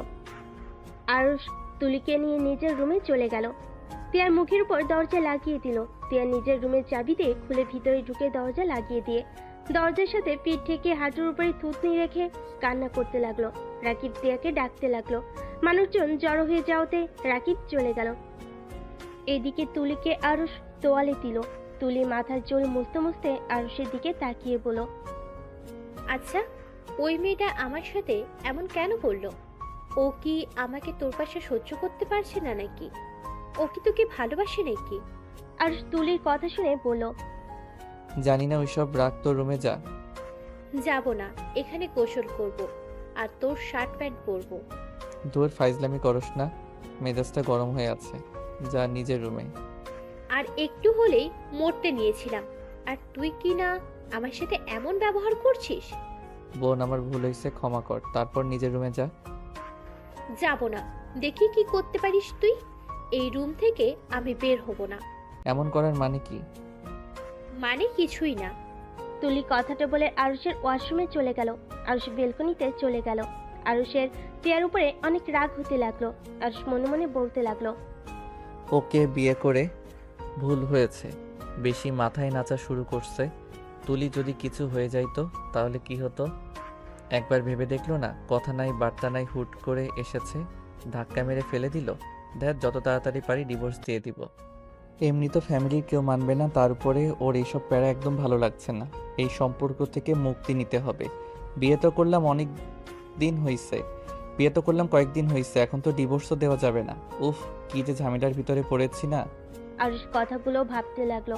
আরুষ তুলিকে নিয়ে নিজের রুমে চলে গেল। তিয়ার মুখের উপর দরজা লাগিয়ে দিল। তিয়া নিজের রুমের চাবি দিয়ে খুলে ভিতরে ঢুকে দরজা লাগিয়ে দিয়ে দরজার সাথে পিঠ ঠেকে হাঁটুর উপরে থুতনি রেখে কান্না করতে লাগলো। রাকিব তিয়াকে ডাকতে লাগলো। মানুষজন জড়ো হয়ে যাওয়াতে রাকিব চলে গেল। এদিকে তুলিকে আরুষ তোয়ালে দিল। তুলি মাথার চুল মুছতে মুছতে আরুষের দিকে তাকিয়ে বলল, আচ্ছা, ওই মেয়েটা আমার সাথে এমন কেন করলো? ও কি আমাকে তোর পাশে সহ্য করতে পারছে না নাকি? ও কি তোকে ভালোবাসে নাকি? আরুষ তুলির কথা শুনে বলল, জানি না, ওইসব রাখ, তোর রুমে যা। যাব না, এখানে গোসল করব আর তোর শার্ট প্যান্ট পরবো। দূর ফাইজলামি করস না, মেজাজটা গরম হয়ে আছে। যা নিজের রুমে। আর একটু হলেই মরতে নিয়েছিলাম, আর তুই কি না আমার সাথে এমন ব্যবহার করছিস? বোন, আমার ভুল হয়েছে, ক্ষমা কর। তারপর নিজের রুমে যা। যাব না, দেখি কি করতে পারিস তুই। এই রুম থেকে আমি বের হব না। এমন করার মানে কি? মানে কিছুই না। তুলি কথাটা বলে আরুষের ওয়াশরুমে চলে গেল। আরুষ বেলকনিতে চলে গেল। আরুষের তিয়ার উপরে অনেক রাগ হতে লাগলো। আরুষ মনে মনে বলতে লাগলো, ওকে বিয়ে করে ভুল হয়েছে, বেশি মাথায় নাচা শুরু করছে। তুলি যদি কিছু হয়ে যাইতো তাহলে কি হতো? একবার ভেবে দেখলো না, কথা নাই বার্তা নাই, হুট করে এসেছে, ধাক্কা মেরে ফেলে দিল। দেখ, যত তাড়াতাড়ি পারি ডিভোর্স দিয়ে দিব। এমনি তো ফ্যামিলির কেউ মানবে না, তার উপরে ওর এইসব প্যারা একদম ভালো লাগছে না। এই সম্পর্ক থেকে মুক্তি নিতে হবে। বিয়ে তো করলাম কয়েকদিন হয়েছে, এখন তো ডিভোর্সও দেওয়া যাবে না। উফ, কি যে ঝামেলার ভিতরে পড়েছি না। আরুষ কথাগুলো ভাবতে লাগলো।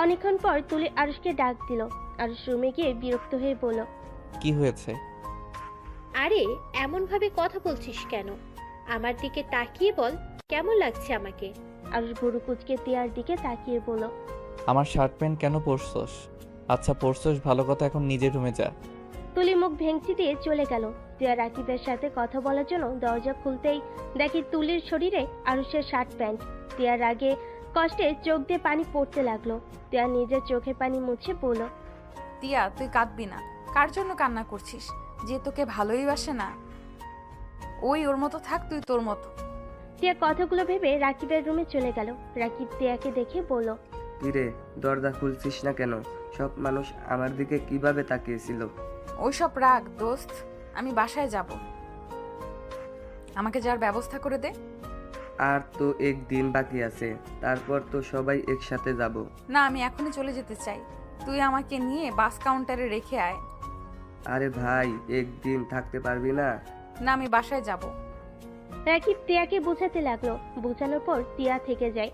অনেকক্ষণ পর তুলি আরুষকে ডাক দিল। আরুষ রুমে গিয়ে বিরক্ত হয়ে বলল, কি হয়েছে? আরে এমন ভাবে কথা বলছিস কেন? আমার দিকে তাকিয়ে বল, কেমন লাগছে আমাকে? আরুষ ভুরু কুচকে তিয়ার দিকে তাকিয়ে বলল, আমার শার্ট প্যান্ট কেন পরছস? আচ্ছা পরছস, ভালো কথা, এখন নিজের রুমে যা। তুলি মুখ ভেঙচি দিয়ে চলে গেল। তিয়া রাকিবের সাথে কথা বলার জন্য দরজা খুলতেই দেখি তুলির শরীরে আরুষের শার্ট প্যান্ট। তিয়ার আগে কষ্টে চোখ দিয়ে পানি পড়তে লাগলো। তিয়া নিজের চোখের পানি মুছে বলল, তিয়া, তুই কাঁদবি না। কার জন্য কান্না করছিস? যে তোকে ভালোই বাসে না। ওই ওর মতো থাক, তুই তোর মতো। তিয়া কথাগুলো ভেবে রাকিবের রুমে চলে গেল। রাকিব তিয়াকে দেখে বলল, কিরে, দরজা খুলছিস না কেন? সব মানুষ আমার দিকে কিভাবে তাকিয়েছিল? ওইসব রাগ দোস্ত, আমি বাসায় যাব। আমাকে যার ব্যবস্থা করে দে। আর তো একদিন বাকি আছে, তারপর তো সবাই একসাথে যাব। না, আমি এখনই চলে যেতে চাই। তুই আমাকে নিয়ে বাস কাউন্টারে রেখে আয়। আরে ভাই, একদিন থাকতে পারবি না? না, আমি বাসায় যাব। রাকিব তিয়াকে বোঝাতে লাগলো। বোঝানোর পর তিয়া থেকে যায়।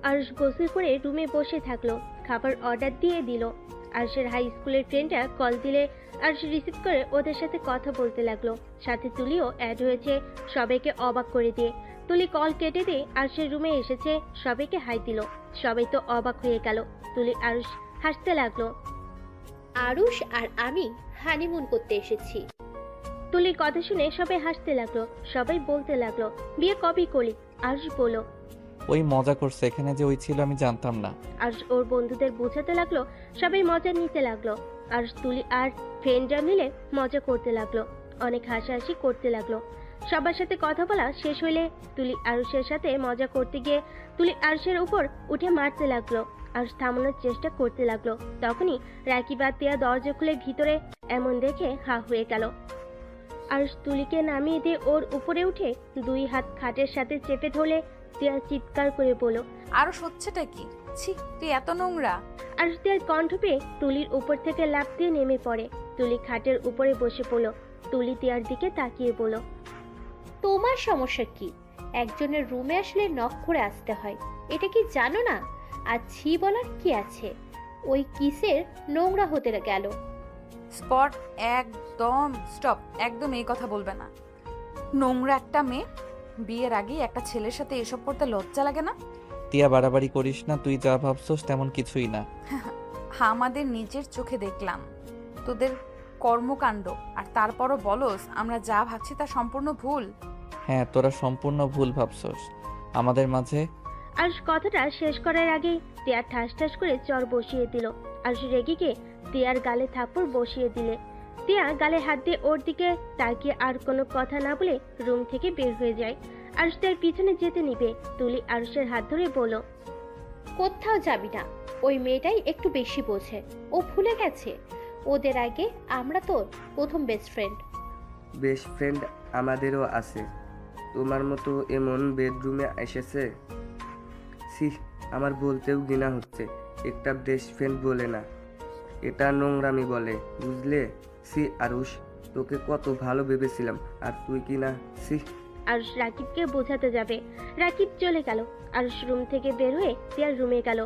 আরুষ গোসল করে রুমে বসে থাকলো। খাবার অর্ডার দিয়ে দিল। আরুষের হাই স্কুলের ফ্রেন্ডরা কল দিলে আরুষ রিসিভ করে ওদের সাথে কথা বলতে লাগলো। সাথে তুলিও অ্যাড হয়েছে, সবাইকে অবাক করে দিয়ে। তুলি কল কেটে দিয়ে আরুষের রুমে এসেছে, সবাইকে হাই দিল। সবাই তো অবাক হয়ে গেল। তুলি আরুষ হাসতে লাগলো। আরুষ আর আমি হানিমুন করতে এসেছি। তুলির কথা শুনে সবাই হাসতে লাগলো। সবাই বলতে লাগলো, বিয়ে কবে করলি? আরুষ বলল, ওই মজা করছে, এখানে যে ওই ছিল আমি জানতাম না। আরুষ ওর বন্ধুদের বোঝাতে লাগলো। সবাই মজা নিতে লাগলো। আরুষ তুলি আর ফ্রেন্ডরা মিলে মজা করতে লাগলো। অনেক হাসাহাসি করতে লাগলো। সবার সাথে কথা বলা শেষ হইলে তুলি আরুষের সাথে মজা করতে গিয়ে তুলি আরুষের উপর উঠে মারতে লাগলো। আরুষ থামানোর চেষ্টা করতে লাগলো। তখনই রাকিব আর তিয়া দরজা খুলে ভিতরে এমন দেখে হা হয়ে গেল। আরুষ তুলিকে নামিয়ে দিয়ে ওর উপরে উঠে দুই হাত খাটের সাথে চেপে ধরলে তিয়া চিৎকার করে বলল, আরো হচ্ছেটা কি? ছি, তুই এত নোংরা। আরুষ তিয়ার কণ্ঠ পেয়ে তুলির উপর থেকে লাফ দিয়ে নেমে পড়ে। তুলি খাটের উপরে বসে পড়ল। তুলি তিয়ার দিকে তাকিয়ে বলল, তোমার সমস্যা কি? একজনের রুমে আসলে নক করে আসতে হয়, এটা কি জানো না? আর ছি বলার কি আছে? ওই কিসের নোংরা হতে গেল। স্পট, একদম স্টপ। একদম এই কথা বলবে না। নোংরা একটা মেয়ে। বিয়ের আগেই একটা ছেলের সাথে এসব করতে লজ্জা লাগে না? তিয়া, বাড়াবাড়ি করিস না, তুই যা ভাবছস তেমন কিছুই না। আমাদের নিজের চোখে দেখলাম তোদের কর্মকাণ্ড, আর তারপরও বলস আমরা যা ভাবছি তা সম্পূর্ণ ভুল। হ্যাঁ, তোরা সম্পূর্ণ ভুল ভাবছস। আমাদের মাঝে আরুষ কথাটা শেষ করার আগেই তিয়া ঠাস ঠাস করে চর বসিয়ে দিল। আরুষ রেগে গিয়ে তিয়ার গালে থাপ্পড় বসিয়ে দিলে। তিয়া গালে হাত দিয়ে ওর দিকে তাকিয়ে আর কোনো কথা না বলে রুম থেকে বের হয়ে যায়। আরুষ তার পিছনে যেতে নিবে, তুলি আরুষের হাত ধরে বলল, কোথাও যাবি না। ওই মেয়েটাই একটু বেশি বোঝে। ও ভুলে গেছে ওদের আগে আমরা তোর প্রথম বেস্ট ফ্রেন্ড। বেস্ট ফ্রেন্ড আমাদেরও আছে, তোমার মতো এমন বেডরুমে এসেছে। সি, আমার বলতেও ঘৃণা হচ্ছে। একটা বেস্ট ফ্রেন্ড বলে না, এটা নোংরামি বলে, বুঝলে? সি আরুষ, তোকে কত ভালো ভেবেছিলাম, আর তুই কি না। সি। আরুষ রাকিবকে বোঝাতে যাবে, রাকিব চলে গেল। আরুষ রুম থেকে বের হয়ে তিয়ার রুমে গেল।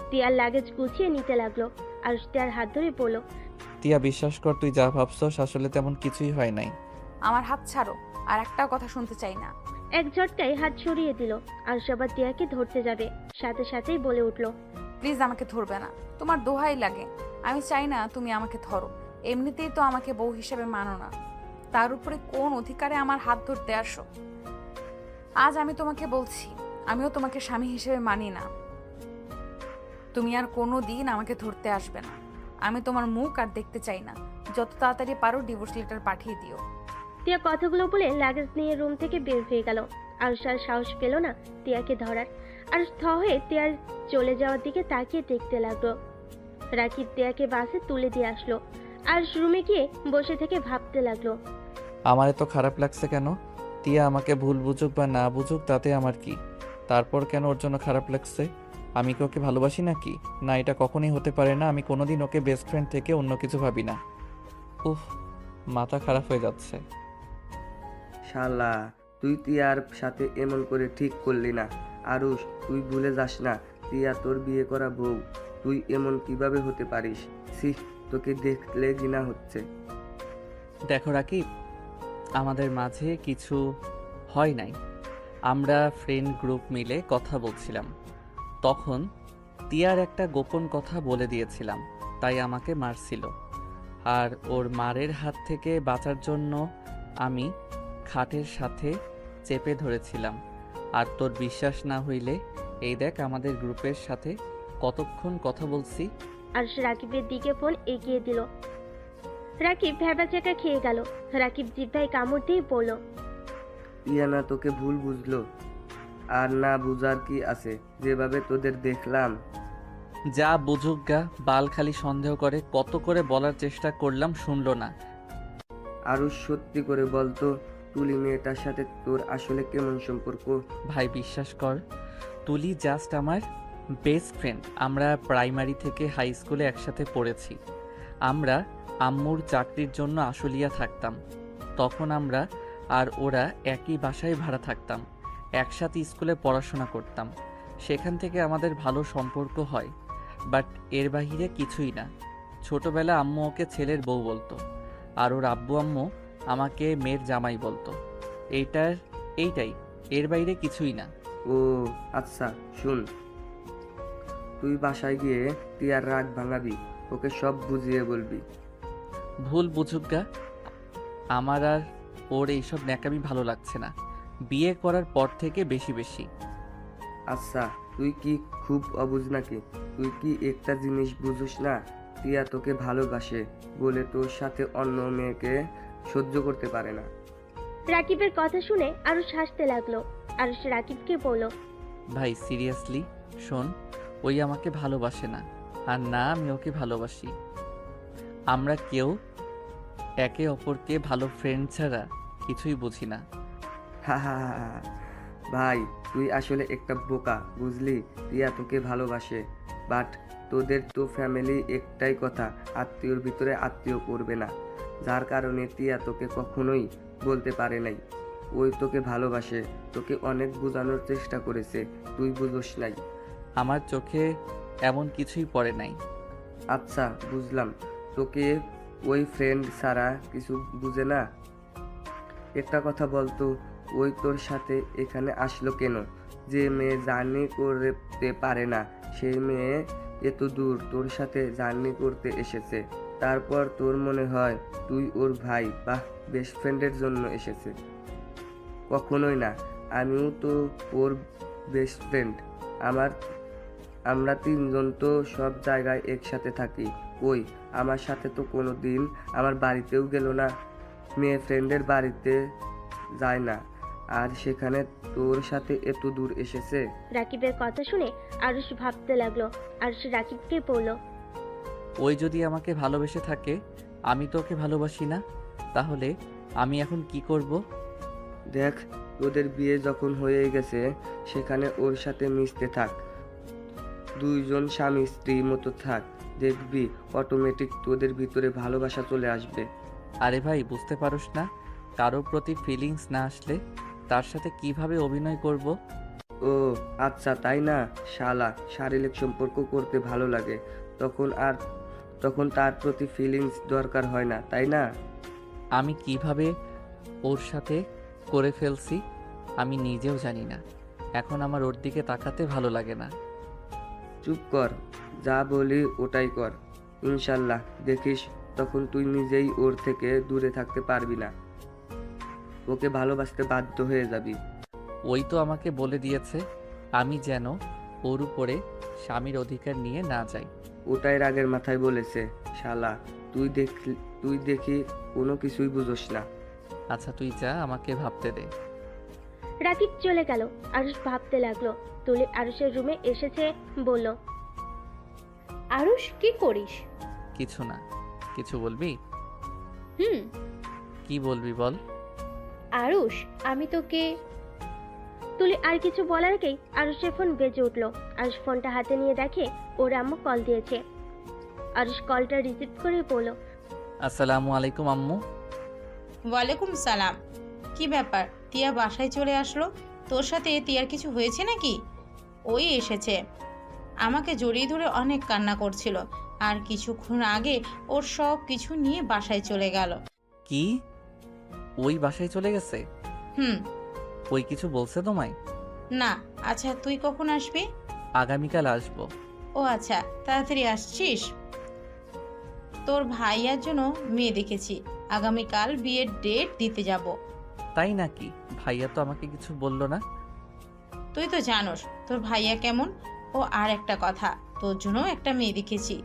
তিয়ার লাগেজ গুছিয়ে নিতে লাগলো। আরুষ তিয়ার হাত ধরে বলল, টিয়া বিশ্বাস কর, তুই যা ভাবছস আসলে তেমন কিছুই হয় নাই। আমার হাত ছাড়ো, আর একটাও কথা শুনতে চাই না। এক ঝটকায় হাত সরিয়ে দিল। আরুষ আবার তিয়াকে ধরতে যাবে, সাথে সাথেই বলে উঠল, প্লিজ আমাকে ধরবে না, তোমার দোহাই লাগে। আমি চাই না তুমি আমাকে ধরো। এমনিতেই তো আমাকে বউ হিসেবে মানো না, তার উপরে কোন অধিকারে আমার হাত ধরতে আসো? আজ আমি তোমাকে বলছি, আমিও তোমাকে স্বামী হিসেবে মানি না। তুমি আর কোনো দিন আমাকে ধরতে আসবে না। আমি তোমার মুখ আর দেখতে চাই না। যত তাড়াতাড়ি পারো ডিভোর্স লেটার পাঠিয়ে দিও। তিয়া কথাগুলো বলে লাগেজ নিয়ে রুম থেকে বের হয়ে গেল। আরুষ আর সাহস পেল না তিয়াকে ধরার। আরুষ থ হয়ে তিয়ার চলে যাওয়ার দিকে তাকিয়ে দেখতে লাগলো। রাকিব তিয়াকে বাসে তুলে দিয়ে আসলো। আরুষ রুমে গিয়ে বসে থেকে ভাবতে লাগলো, আমার এত খারাপ লাগছে কেন? টিয়া আমাকে ভুল বুঝুক বা না বুঝুক তাতে আমার কি? তারপর কেন ওর জন্য খারাপ লাগছে? আমি কি ওকে ভালোবাসি নাকি? না, এটা কখনোই হতে পারে না। আমি কোনোদিন ওকে বেস্ট ফ্রেন্ড থেকে অন্য কিছু ভাবি না। উফ, মাথা খারাপ হয়ে যাচ্ছে। শালা, তুই তিয়ার সাথে এমন করে ঠিক করলি না। আরুষ, তুই ভুলে যাস না, তিয়া তোর বিয়ে করা বউ। তুই এমন কিভাবে হতে পারিস? সি, তোকে দেখলে ঘৃণা হচ্ছে। দেখো রাকিব, আমাদের মাঝে কিছু হয় নাই। আমরা ফ্রেন্ড গ্রুপ মিলে কথা বলছিলাম, তখন তিয়ার একটা গোপন কথা বলে দিয়েছিলাম, তাই আমাকে মারছিল। আর ওর মারের হাত থেকে বাঁচার জন্য আমি খাটের সাথে চেপে ধরেছিলাম। আর তোর বিশ্বাস না হইলে এই দেখ আমাদের গ্রুপের সাথে কতক্ষণ কথা বলছি। আরুষ রাকিবের দিকে ফোন এগিয়ে দিল। রাকিব ভ্যাবাচাকা খেয়ে গেল। রাকিব জিভ্ভায় কামড় দিয়ে বলল, তিয়া না তোকে ভুল বুঝলো, আর না বুঝার কি আছে, যেভাবে তোদের দেখলাম। যা বুঝুক গা, বাল খালি সন্দেহ করে। কত করে বলার চেষ্টা করলাম, শুনলো না। আরুষ, সত্যি করে বলতো, তুলি মেয়েটার সাথে তোর আসলে কেমন সম্পর্ক? ভাই বিশ্বাস কর, তুলি জাস্ট আমার বেস্ট ফ্রেন্ড। আমরা প্রাইমারি থেকে হাই স্কুলে একসাথে পড়েছি। আমরা আম্মুর চাকরির জন্য আশুলিয়া থাকতাম। তখন আমরা আর ওরা একই বাসায় ভাড়া থাকতাম, একসাথে স্কুলে পড়াশোনা করতাম। সেখান থেকে আমাদের ভালো সম্পর্ক হয়, বাট এর বাহিরে কিছুই না। ছোটবেলা আম্মু ওকে ছেলের বউ বলতো, আর ওর আব্বু আম্মু আমাকে মেয়ের জামাই বলতো। এইটাই, এর বাইরে কিছুই না। ও আচ্ছা, শুন, তুই বাসায় গিয়ে তিয়ার রাগ ভাঙাবি, ওকে সব বুঝিয়ে বলবি। ভুল বুঝুক গা, আমার আর ওর এইসব ন্যাকামি ভালো লাগছে না, বিয়ে করার পর থেকে বেশি বেশি। আচ্ছা, তুই কি খুব অবুঝ নাকি? তুই কি একটা জিনিস বুঝিস না? তিয়া তোকে ভালোবাসে বলে তোর সাথে অন্য মেয়েকে সহ্য করতে পারে না। রাকিবের কথা শুনে আরুষ হাসতে লাগলো। আরুষ রাকিবকে বলল, ভাই সিরিয়াসলি শোন, ওই আমাকে ভালোবাসে না, আর না আমি ওকে ভালোবাসি। আমরা কেউ একে অপরকে ভালো ফ্রেন্ড ছাড়া কিছুই বুঝি না। হা হা হা হা। ভাই, তুই আসলে একটা বোকা, বুঝলি? তিয়া তোকে ভালোবাসে, বাট তোদের তো ফ্যামিলি একটাই কথা, আত্মীয়র ভিতরে আত্মীয় করবে না, যার কারণে তিয়া তোকে কখনোই বলতে পারে নাই ওই তোকে ভালোবাসে। তোকে অনেক বোঝানোর চেষ্টা করেছে, তুই বুঝোস নাই। আমার চোখে এমন কিছুই পড়ে নাই। আচ্ছা বুঝলাম, তোকে ওই ফ্রেন্ড ছাড়া কিছু বুঝে না। একটা কথা বলতো, ওই তোর সাথে এখানে আসলো কেন? যে মেয়ে জার্নি করতে পারে না, সেই মেয়ে এত দূর তোর সাথে জার্নি করতে এসেছে, তারপর তোর মনে হয় তুই ওর ভাই বা বেস্ট ফ্রেন্ডের জন্য এসেছে? কখনোই না, আমিও তো ওর বেস্ট ফ্রেন্ড। আমার আমরা তিনজন তো সব জায়গায় একসাথে থাকি। কই আমার সাথে তো কোনো দিন আমার বাড়িতেও গেল না, মেয়ে ফ্রেন্ডের বাড়িতে যায় না, আর সেখানে তোর সাথে এত দূর এসেছে। রাকিবের কথা শুনে আরুষ ভাবতে লাগলো। আরুষ রাকিবকে বলল, ওই যদি আমাকে ভালোবেসে থাকে, আমি তো ওকে ভালোবাসি না, তাহলে আমি এখন কি করব? দেখ, তোদের বিয়ে যখন হয়ে গেছে সেখানে ওর সাথে মিশতে থাক, দুইজন স্বামী স্ত্রীর মতো থাক, দেখবি অটোমেটিক তোদের ভিতরে ভালোবাসা চলে আসবে। আরে ভাই, বুঝতে পারোস না, কারোর প্রতি ফিলিংস না আসলে তার সাথে কিভাবে অভিনয় করব? ও আচ্ছা, তাই না? শালা, শারীরিক সম্পর্ক করতে ভালো লাগে, তখন তার প্রতি ফিলিংস দরকার হয় না, তাই না? আমি কিভাবে ওর সাথে করে ফেলছি আমি নিজেও জানি না। এখন আমার ওর দিকে তাকাতে ভালো লাগে না। চুপ কর, যা বলি ওটাই কর। ইনশাল্লাহ দেখিস তখন তুই নিজেই ওর থেকে দূরে থাকতে পারবি না, ওকে ভালোবাসতে বাধ্য হয়ে যাবি। ওই তো আমাকে বলে দিয়েছে আমি যেন ওর উপরে স্বামীর অধিকার নিয়ে না যাই। ওটাই রাগের মাথায় বলেছে। শালা, তুই দেখি কোনো কিছুই বুঝোস না। আচ্ছা তুই যা, আমাকে ভাবতে দে। রাকিব চলে গেল। আরুষ ভাবতে লাগলো। তুলি আরুষের রুমে এসেছে, বলল, আরুষ কি করিস? কিছু না। কিছু বলবি? হুম। কি বলবি বল। আরুষ, আমি তোকে। তুলি আর কিছু বলার আগেই আরুষের ফোন বেজে উঠলো। আরুষ ফোনটা হাতে নিয়ে দেখে ওর আম্মু কল দিয়েছে। আরুষ কলটা রিসিভ করে বলল, আসসালামু আলাইকুম আম্মু। ওয়ালাইকুম সালাম। কি ব্যাপার, তিয়া বাসায় চলে আসলো? তোর সাথে তিয়ার কিছু হয়েছে নাকি? ওই এসেছে, আমাকে জড়িয়ে ধরে অনেক কান্না করছিল, আর কিছুক্ষণ আগে ওর সব কিছু নিয়ে বাসায় চলে গেল। কি? ওই বাসায় চলে গেছে? হুম। ওই কিছু বলছে তোমায়? না। আচ্ছা তুই কখন আসবি? আগামীকাল আসবো। ও আচ্ছা, তাড়াতাড়ি আসছিস? তোর ভাইয়ার জন্য মেয়ে দেখেছি, আগামীকাল বিয়ের ডেট দিতে যাব। তাই নাকি? ভাইয়া তো আমাকে কিছু বললো না। তুই তো জানোস তোর ভাইয়া কেমন। ও আর একটা কথা, তোর জন্য একটা মেয়ে দেখেছি।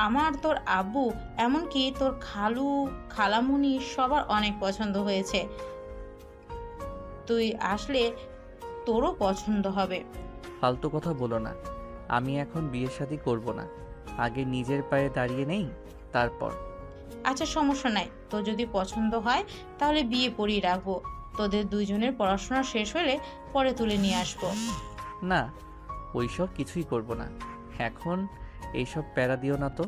আমার, তোর আব্বু, এমনকি তোর খালু খালামুনি সবার অনেক পছন্দ হয়েছে। তুই আসলে তোরও পছন্দ হবে। ফালতু কথা বলো না, আমি এখন বিয়ে শাদী করব না, আগে নিজের পায়ে দাঁড়িয়ে নেই তারপর। আচ্ছা সমস্যা নাই, তোর যদি পছন্দ হয় তাহলে বিয়ে পড়িয়ে রাখবো। তোদের দুইজনের পড়াশোনা শেষ হলে পরে তুলে নিয়ে আসবো। না, ওইসব কিছুই করব না, এখন এইসব প্যারা দিও না তো।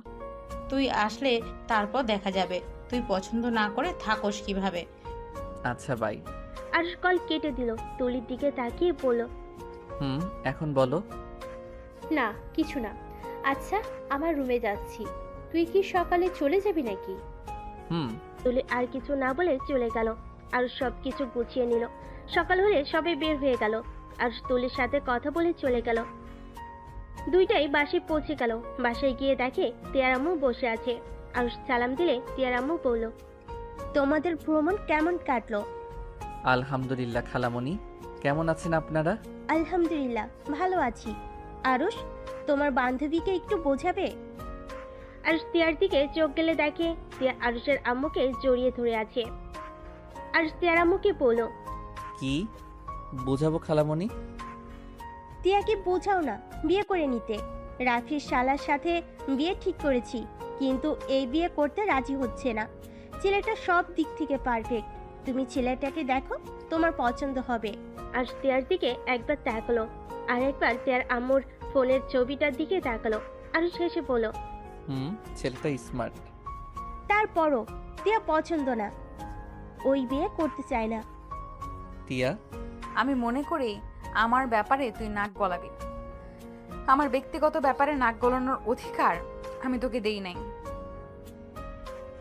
তুই আসলে তারপর দেখা যাবে তুই পছন্দ না করে থাকোস কিভাবে। আচ্ছা বাই। আরুষ কল কেটে দিল। তুলির দিকে তাকিয়ে বলল, এখন বলো। না, কিছু না। আচ্ছা, আমার রুমে যাচ্ছি, তুই কি সকালে চলে যাবি নাকি? তুলি আর কিছু না বলে চলে গেল। আরুষ সব কিছু গুছিয়ে নিল। সকাল হলে সবাই বের হয়ে গেল। আরুষ তুলির সাথে কথা বলে চলে গেল। দুইটাই বাসায় পৌঁছে গেল। বাসায় গিয়ে দেখে তিয়ার আম্মু বসে আছে। আরুষ সালাম দিলে তিয়ার আম্মু বলল, তোমাদের ভ্রমণ কেমন কাটলো? আলহামদুলিল্লাহ খালামণি, কেমন আছেন আপনারা? আলহামদুলিল্লাহ ভালো আছি। আরুষ, তোমার বান্ধবীকে একটু বোঝাবে? আরুষ তিয়ার দিকে চোখ গেলে দেখে তিয়া আরুষের আম্মুকে জড়িয়ে ধরে আছে। আরুষ তিয়ার আম্মুকে বলল, কি বোঝাবো খালামণি? তিয়াকে বোঝাও না বিয়ে করে নিতে। রাফির শালার সাথে বিয়ে ঠিক করেছি, কিন্তু এই বিয়ে করতে রাজি হচ্ছে না। ছেলেটা সব দিক থেকে পারফেক্ট। তুমি ছেলেটাকে দেখো, তোমার পছন্দ হবে। আর তিয়ার দিকে একবার তাকালো, আর একবার তিয়ার আম্মুর ফোনের ছবিটার দিকে তাকালো। আর শেষে বলল, ছেলেটা স্মার্ট। তারপরও তিয়া পছন্দ না, ওই বিয়ে করতে চায় না। তিয়া, আমি মনে করি আমার ব্যাপারে তুই নাক গলাবি না। আমার ব্যক্তিগত ব্যাপারে নাক গলানোর অধিকার আমি তোকে দেই নাই।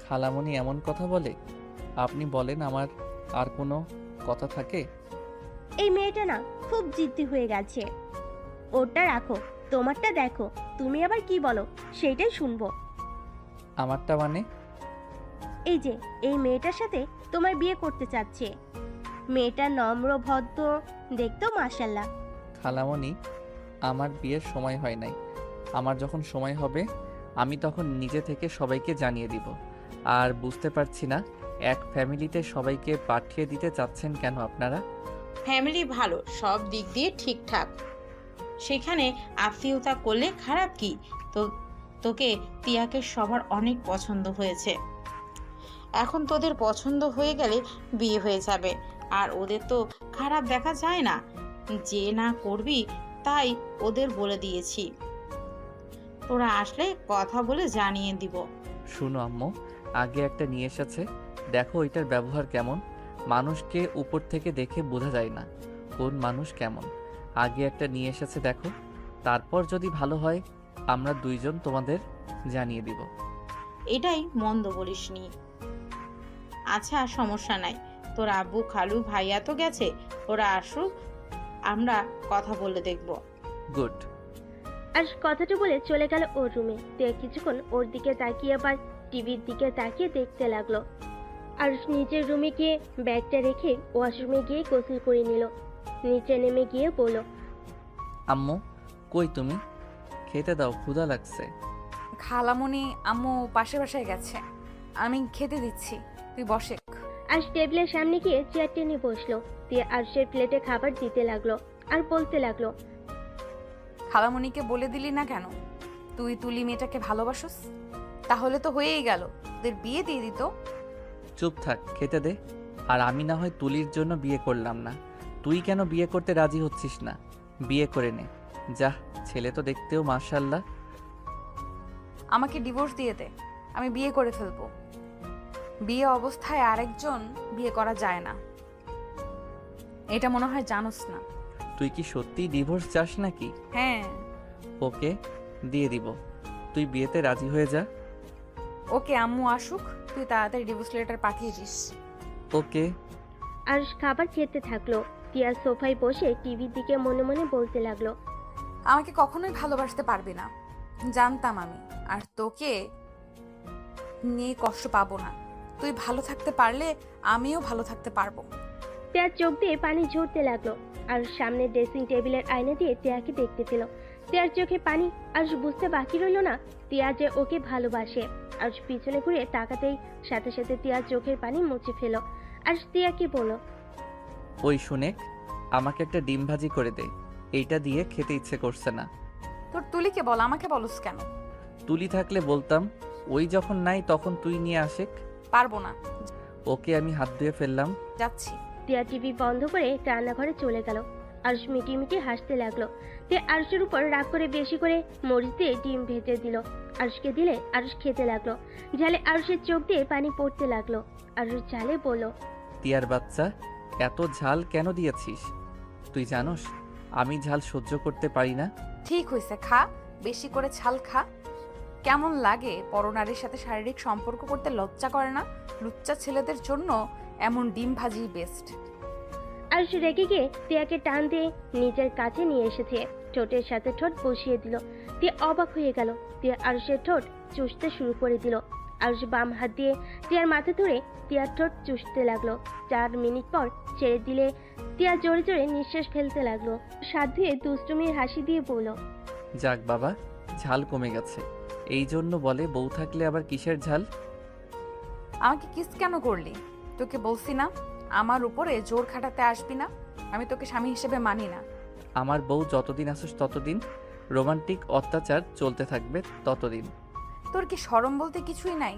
খালামণি এমন কথা বলে? আপনি বলেন, আমার আর কোনো কথা থাকে? এই মেয়েটা না খুব জিদ্দি হয়ে গেছে। ওটা রাখো, তোমারটা দেখো। তুমি আবার কি বলো সেটাই শুনবো। আমারটা মানে? এই যে এই মেয়েটার সাথে তোমার বিয়ে করতে চাচ্ছে। মেয়েটা নম্র ভদ্র, দেখতেও মাশাল্লাহ। খালামণি, আমার বিয়ের সময় হয় নাই। আমার যখন সময় হবে আমি তখন নিজে থেকে সবাইকে জানিয়ে দিব। আর বুঝতে পারছি না, এক ফ্যামিলিতে সবাইকে পাঠিয়ে দিতে চাচ্ছেন কেন আপনারা? ফ্যামিলি ভালো, সব দিক দিয়ে ঠিকঠাক, সেখানে আত্মীয়তা করলে খারাপ কি? তো তোকে তিয়াকে সবার অনেক পছন্দ হয়েছে। এখন তোদের পছন্দ হয়ে গেলে বিয়ে হয়ে যাবে। আর ওদের তো খারাপ দেখা যায় না, যে না করবি তাই ওদের বলে দিয়েছি। তোরা আসলে কথা বলে জানিয়ে দিব। শুনো আম্মু, আগে একটা নিয়ে এসেছে, দেখো ওইটার ব্যবহার কেমন। মানুষকে উপর থেকে দেখে বোঝা যায় না কোন মানুষ কেমন। আগে একটা নিয়ে এসেছে দেখো, তারপর যদি ভালো হয় আমরা দুইজন তোমাদের জানিয়ে দিব। এটাই মন্দ বলিসনি। আচ্ছা সমস্যা নাই, তোর আব্বু খালু ভাইয়া তো গেছে, ওরা আসুক, আমরা কথা বলে দেখব। গুড। আরুষ কথাটা বলে চলে গেল ওর রুমে। তিয়া কিছুক্ষণ ওর দিকে তাকিয়ে আবার টিভির দিকে তাকিয়ে দেখতে লাগলো। আরুষ নিজের রুমে গিয়ে ব্যাগটা রেখে ওয়াশরুমে গিয়ে গোসল করে নিল। নিচে নেমে গিয়ে বলল, আম্মু কই তুমি? খেতে দাও, ক্ষুধা লাগছে। খালামণি আম্মু পাশের বাসায় গেছে, আমি খেতে দিচ্ছি, তুই বসে। আরুষ টেবিলের সামনে গিয়ে চেয়ার টেনে বসলো। তিয়া আরুষের প্লেটে খাবার দিতে লাগলো আর বলতে লাগলো, খালামণিকে বলে দিলি না কেন তুই তুলি মেয়েটাকে ভালোবাসোস? তাহলে তো হয়েই গেল, তোদের বিয়ে দিয়ে দিত। চুপ থাক, খেতে দে। আর আমি না হয় তুলির জন্য বিয়ে করলাম না, তুই কেন বিয়ে করতে রাজি হচ্ছিস না? বিয়ে করে নে যা, ছেলে তো দেখতেও মাশাআল্লাহ। আমাকে ডিভোর্স দিয়ে দে, আমি বিয়ে করে ফেলবো। বিয়ে অবস্থায় আরেকজন বিয়ে করা যায় না, এটা মনে হয় জানোস না। তুই কি সত্যি ডিভোর্স চাস নাকি? হ্যাঁ। ওকে, দিয়ে দিব, তুই বিয়েতে রাজি হয়ে যা। ওকে, আম্মু আসুক, তুই তাড়াতাড়ি ডিভোর্স লেটার পাঠিয়ে দিস। ওকে। আরুষ খাবার খেতে থাকলো। টিয়া সোফায় বসে টিভির দিকে মনে মনে বলতে লাগলো, আমাকে কখনোই ভালোবাসতে পারবি না, জানতাম আমি। আর তোকে নিয়ে কষ্ট পাবো না, তুই ভালো থাকতে পারলে আমিও ভালো থাকতে পারবো। টিয়ার চোখ দিয়ে পানি ঝরতে লাগলো। আর সামনে ড্রেসিং টেবিলের আয়না দিয়ে টিয়াকে দেখতে পেল। টিয়ার চোখে পানি। আরুষ বুঝতে বাকি রইল না টিয়া যে ওকে ভালোবাসে। আরুষ পিছনে ঘুরে তাকাতেই সাথে সাথে টিয়ার চোখের পানি মুছে ফেল। আরুষ টিয়াকে বলল, ওই শুনে আমাকে একটা ডিম ভাজি করে দে, এইটা দিয়ে খেতে ইচ্ছে করছে না। তোর তুলিকে বল, আমাকে বলস কেন? তুলি থাকলে বলতাম, ওই যখন নাই তখন তুই নিয়ে আসিক। পারবো না। ওকে, আমি হাত ধুয়ে ফেললাম। যাচ্ছি। টিয়া টিভি বন্ধ করে রান্নাঘরে চলে গেল। আরুষ মিটি মিটি হাসতে লাগলো। টিয়া আরুষের উপর রাগ করে বেশি করে মরিচ দিয়ে ডিম ভেজে দিল। আরুষকে দিলে আরুষ খেতে লাগলো। ঝালে আরুষের চোখ দিয়ে পানি পড়তে লাগলো। আরুষ ঝালে বলল, টিয়ার বাচ্চা, এত ঝাল কেন দিয়েছিস? তুই জানোস আমি ঝাল সহ্য করতে পারি না। ঠিক হয়েছে, খা, বেশি করে ছাল খা। কেমন লাগে পরনারীর সাথে শারীরিক সম্পর্ক করতে? লজ্জা করে না? লুচ্চা ছেলেদের জন্য এমন ডিম ভাজি বেস্ট। আরুষ রেগে গিয়ে টিয়াকে টান দিয়ে নিজের কাছে নিয়ে এসেছে। ঠোঁটের সাথে ঠোঁট বসিয়ে দিল। টিয়া অবাক হয়ে গেল। টিয়া আরুষের ঠোঁট চুষতে শুরু করে দিল। আরুষ বাম হাত দিয়ে টিয়ার মাথা ধরে টিয়ার ঠোঁট চুষতে লাগলো। 4 মিনিট পর ছেড়ে দিলে টিয়া জোরে জোরে নিঃশ্বাস ফেলতে লাগলো। সাথ ধুয়ে দুষ্টুমির হাসি দিয়ে বলল, যাক বাবা, ঝাল কমে গেছে। এই জন্য বলে বউ থাকলে আবার কিসের ঝাল। আমাকে কিস কেন করলি? তোকে বলছি না আমার উপরে জোর খাটাতে আসবি না, আমি তোকে স্বামী হিসেবে মানি না। আমার বউ যতদিন আসুস ততদিন রোমান্টিক অত্যাচার চলতে থাকবে ততদিন। তোর কি শরম বলতে কিছুই নাই?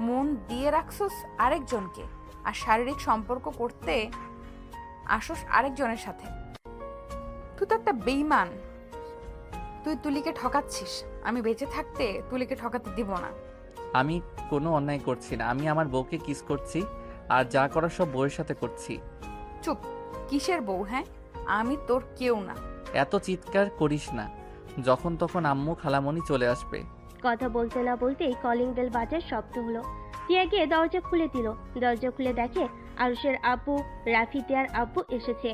মন দিয়ে রাখছস আরেকজনকে, আর শারীরিক সম্পর্ক করতে আসস আরেকজনের সাথে। তুই তো একটা বেঈমান। তুই তুলিকে ঠকাচ্ছিস, আমি বেঁচে থাকতে তুলিকে ঠকাতে দিব না। আমি কোনো অন্যায় করছি না, আমি আমার বউকে কিস করছি, আর যা করার সব বউয়ের সাথে করছি। চুপ, কিসের বউ? হ্যাঁ, আমি তোর কেউ না। এত চিৎকার করিস না, যখন তখন আম্মু খালামণি চলে আসবে। কথা বলতে না বলতেই কলিং বেল বাজার শব্দ হলো। টিয়া গিয়ে দরজা খুলে দিল। দরজা খুলে দেখে আরুষের আব্বু রাফি টিয়ার আব্বু এসেছে।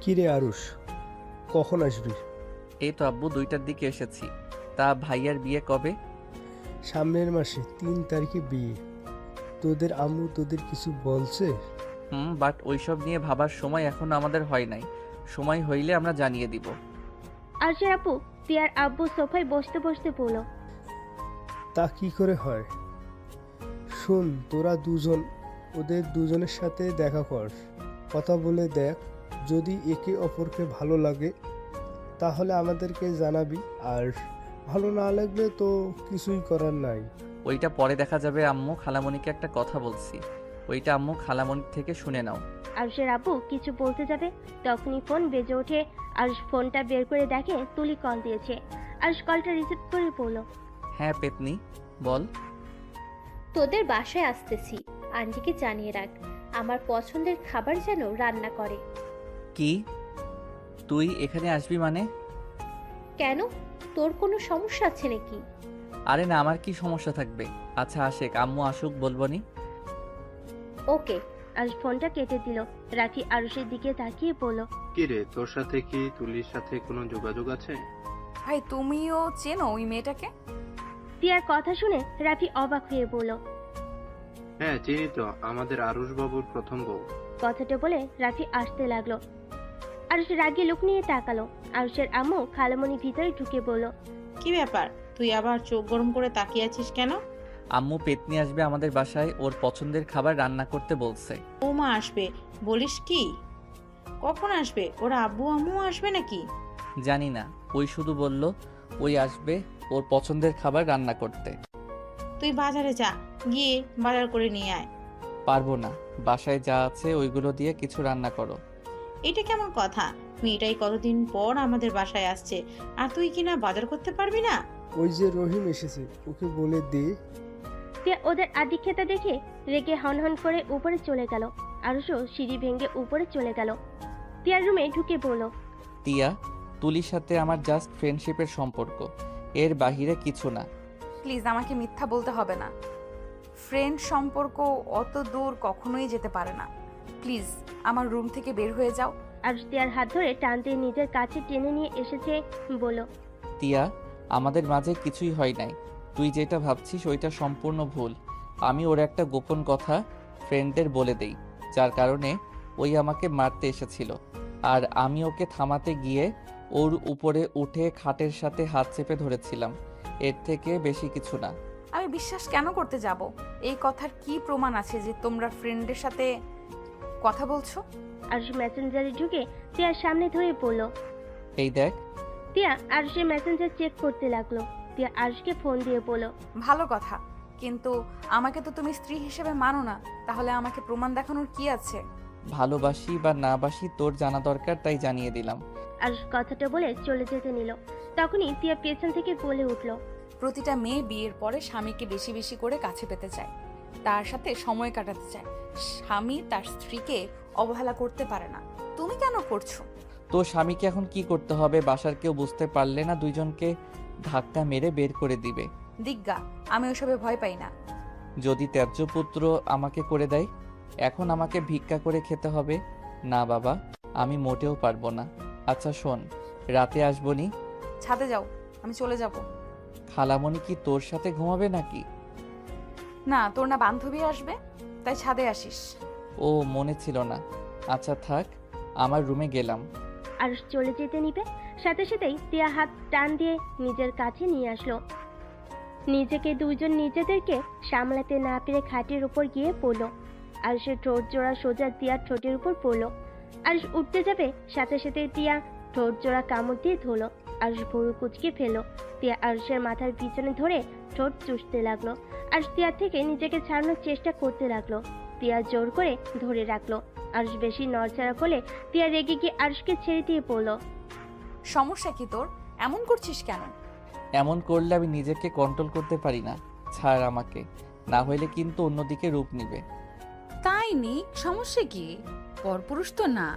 কি রে আরুষ, কখন আসবি? এই তো আব্বু 2টার দিকে এসেছি। তা ভাইয়ার বিয়ে কবে? সামনের মাসে 3 তারিখে বিয়ে। তোদের আম্মু তোদের কিছু বলছে? বাট ওইসব নিয়ে ভাবার সময় এখনো আমাদের হয় নাই, সময় হইলে আমরা জানিয়ে দিব। আরশের আপু তিয়ার আব্বু সোফায় বসতে বসতে বলল, তা কি করে হয়? শোন, তোরা দুজন ওদের দুজনের সাথে দেখা কর, কথা বলে দেখ। যদি একে অপরকে ভালো লাগে তাহলে আমাদেরকে জানাবি, আর ভালো না লাগলে তো কিছুই করার নাই। ওইটা পরে দেখা যাবে আম্মু। খালামণিকে একটা কথা বলছি, ওইটা আম্মু খালামণির থেকে শুনে নাও। আরশের আপু কিছু বলতে যাবে তখনই ফোন বেজে ওঠে। আরশ ফোনটা বের করে দেখে তুলি কল দিয়েছে। আরশ কলটা রিসিভ করে বলল, হ্যাঁ পেতনি, বল। তোদের বাসায় আসতেছি, আন্টিকে জানিয়ে রাখ আমার পছন্দের খাবার যেন রান্না করে। কি, তুই এখানে আসবি মানে? কেন, তোর কোনো সমস্যা আছে নাকি? আরে না, আমার কি সমস্যা থাকবে? আচ্ছা আশেক, আম্মু আসুক বলবনি। ওকে। আরশ ফোনটা কেটে দিল। রাফি আরশের দিকে তাকিয়ে বলল, কি রে, তোর সাথে কি তুলির সাথে কোনো যোগাযোগ আছে? ভাই তুমিও চেনো ওই মেয়েটাকে? তিয়ার কথা শুনে রাফি অবাক হয়ে বলল, হ্যাঁ চিনি তো, আমাদের আরুষ বাবুর প্রথম বউ। কথাটা বলে রাফি আসতে লাগলো। আরশ রাগে লোক নিয়ে তাকালো। আরশের আম্মু খালামণি ভিতরে ঢুকে বলল, কি ব্যাপার, তুই আবার চোখ গরম করে তাকিয়ে আছিস কেন? আম্মু পেতনি আসবে আমাদের বাসায়, ওর পছন্দের খাবার রান্না করতে বলছে। ও মা আসবে বলিস কি? কখন আসবে? ওরা আব্বু আম্মু আসবে নাকি? জানি না, ওই শুধু বলল ওই আসবে ওর পছন্দের খাবার রান্না করতে। তুই বাজারে যা, গিয়ে বাজার করে নিয়ে আয়। পারবো না, বাসায় যা আছে ওইগুলো দিয়ে কিছু রান্না করো। এটা কেমন কথা? মেয়েটাই কতদিন পর আমাদের বাসায় আসছে, আর তুই কিনা বাজার করতে পারবি না? ওই যে রহিম এসেছে, ওকে বলে দে। তিয়া ওদের আদি খেতে দেখে রেগে হনহন করে উপরে চলে গেল। আরশও সিঁড়ি ভেঙে উপরে চলে গেল। তিয়ার রুমে ঢুকে বলল, তিয়া, তুলির সাথে আমার জাস্ট ফ্রেন্ডশিপের সম্পর্ক, এর বাহিরে কিছু না। প্লিজ আমাকে মিথ্যা বলতে হবে না। ফ্রেন্ড সম্পর্ক অত দূর কখনোই যেতে পারে না। প্লিজ আমার রুম থেকে বের হয়ে যাও। আরশ তিয়ার হাত ধরে টানতে নিজের কাছে টেনে নিয়ে এসেছে। বলল, তিয়া, আমাদের মাঝে কিছুই হয় নাই, তুই যেটা ভাবছিস ওইটা সম্পূর্ণ ভুল। আমি ওর একটা গোপন কথা ফ্রেন্ডদের বলে দেই, যার কারণে ওই আমাকে মারতে এসেছিল, আর আমি ওকে থামাতে গিয়ে ওর উপরে উঠে খাটের সাথে হাত চেপে ধরেছিলাম। এর থেকে বেশি কিছু না। আমি বিশ্বাস কেন করতে যাব? এই কথার কি প্রমাণ আছে যে তোমরা ফ্রেন্ডের সাথে কথা বলছো? আরশ মেসেঞ্জারে ঢুকে তিয়ার সামনে ধরে বলল। এই দেখ। তিয়া আরশের মেসেঞ্জার চেক করতে লাগলো। তিয়া আরশকে ফোন দিয়ে বলল, ভালো কথা, কিন্তু আমাকে তো তুমি স্ত্রী হিসেবে মানো না, তাহলে আমাকে প্রমাণ দেখানোর কি আছে? ভালোবাসি বা না বাসি তোর জানা দরকার, তাই জানিয়ে দিলাম। আরশ কথাটা বলে চলে যেতে নিল। তখনই তিয়া পেছন থেকে বলে উঠল, প্রতিটা মেয়ে বিয়ের পরে স্বামীকে বেশি বেশি করে কাছে পেতে চায়, তার সাথে সময় কাটাতে চায়। স্বামী তার স্ত্রীকে অবহেলা করতে পারে না। তুমি কেন করছো? তো স্বামীকে এখন কি করতে হবে? বাসার কেউ বুঝতে পারলে না দুইজনকে ধাক্কা মেরে বের করে দিবে। দিগ্গা, আমি ওসবে ভয় পাই না। যদি ত্যায্য পুত্র আমাকে করে দেয়, এখন আমাকে ভিক্ষা করে খেতে হবে? না বাবা, আমি মোটেও পারবো না। আচ্ছা শোন, রাতে আসবনি। ছাদে যাও, আমি চলে যাব। খালামণি কি তোর সাথে ঘুমাবে নাকি? না, তোর না বান্ধবী আসবে, তাই ছাদে আসিস। ও মনে ছিল না। আচ্ছা থাক, আমার রুমে গেলাম। আরশ চলে যেতে নিবে সাথে সাথেই তিয়া হাত টান দিয়ে নিজের কাছে নিয়ে আসলো। নিজেকে দুইজন নিজেদেরকে সামলাতে না পেরে খাটের উপর গিয়ে পড়লো। আরশের ঠোঁট জোড়া সোজা তিয়ার ঠোঁটের উপর পড়লো। আরশ উঠতে যাবে, সাথে সাথে তিয়া ঠোঁট জোড়া কামড় দিয়ে ধরলো। আরশ ভুরু কুচকে ফেলো। তিয়া আরশের মাথার পিছনে ধরে ঠোঁট চুষতে লাগলো। আরশ তিয়ার থেকে নিজেকে ছাড়ানোর চেষ্টা করতে লাগলো। তিয়া জোর করে ধরে রাখলো। আরশ বেশি নড়চড়া করলে তিয়া রেগে গিয়ে আরশকে ছেড়ে দিয়ে পড়লো। সমস্যা কি তোর? এমন করছিস কেন? এমন করলে আমি নিজেকে কন্ট্রোল করতে পারি না। ছাড় আমাকে, না হইলে কিন্তু অন্যদিকে রূপ নিবে। তাই নি, সমস্যা কি? পরপুরুষ তো না,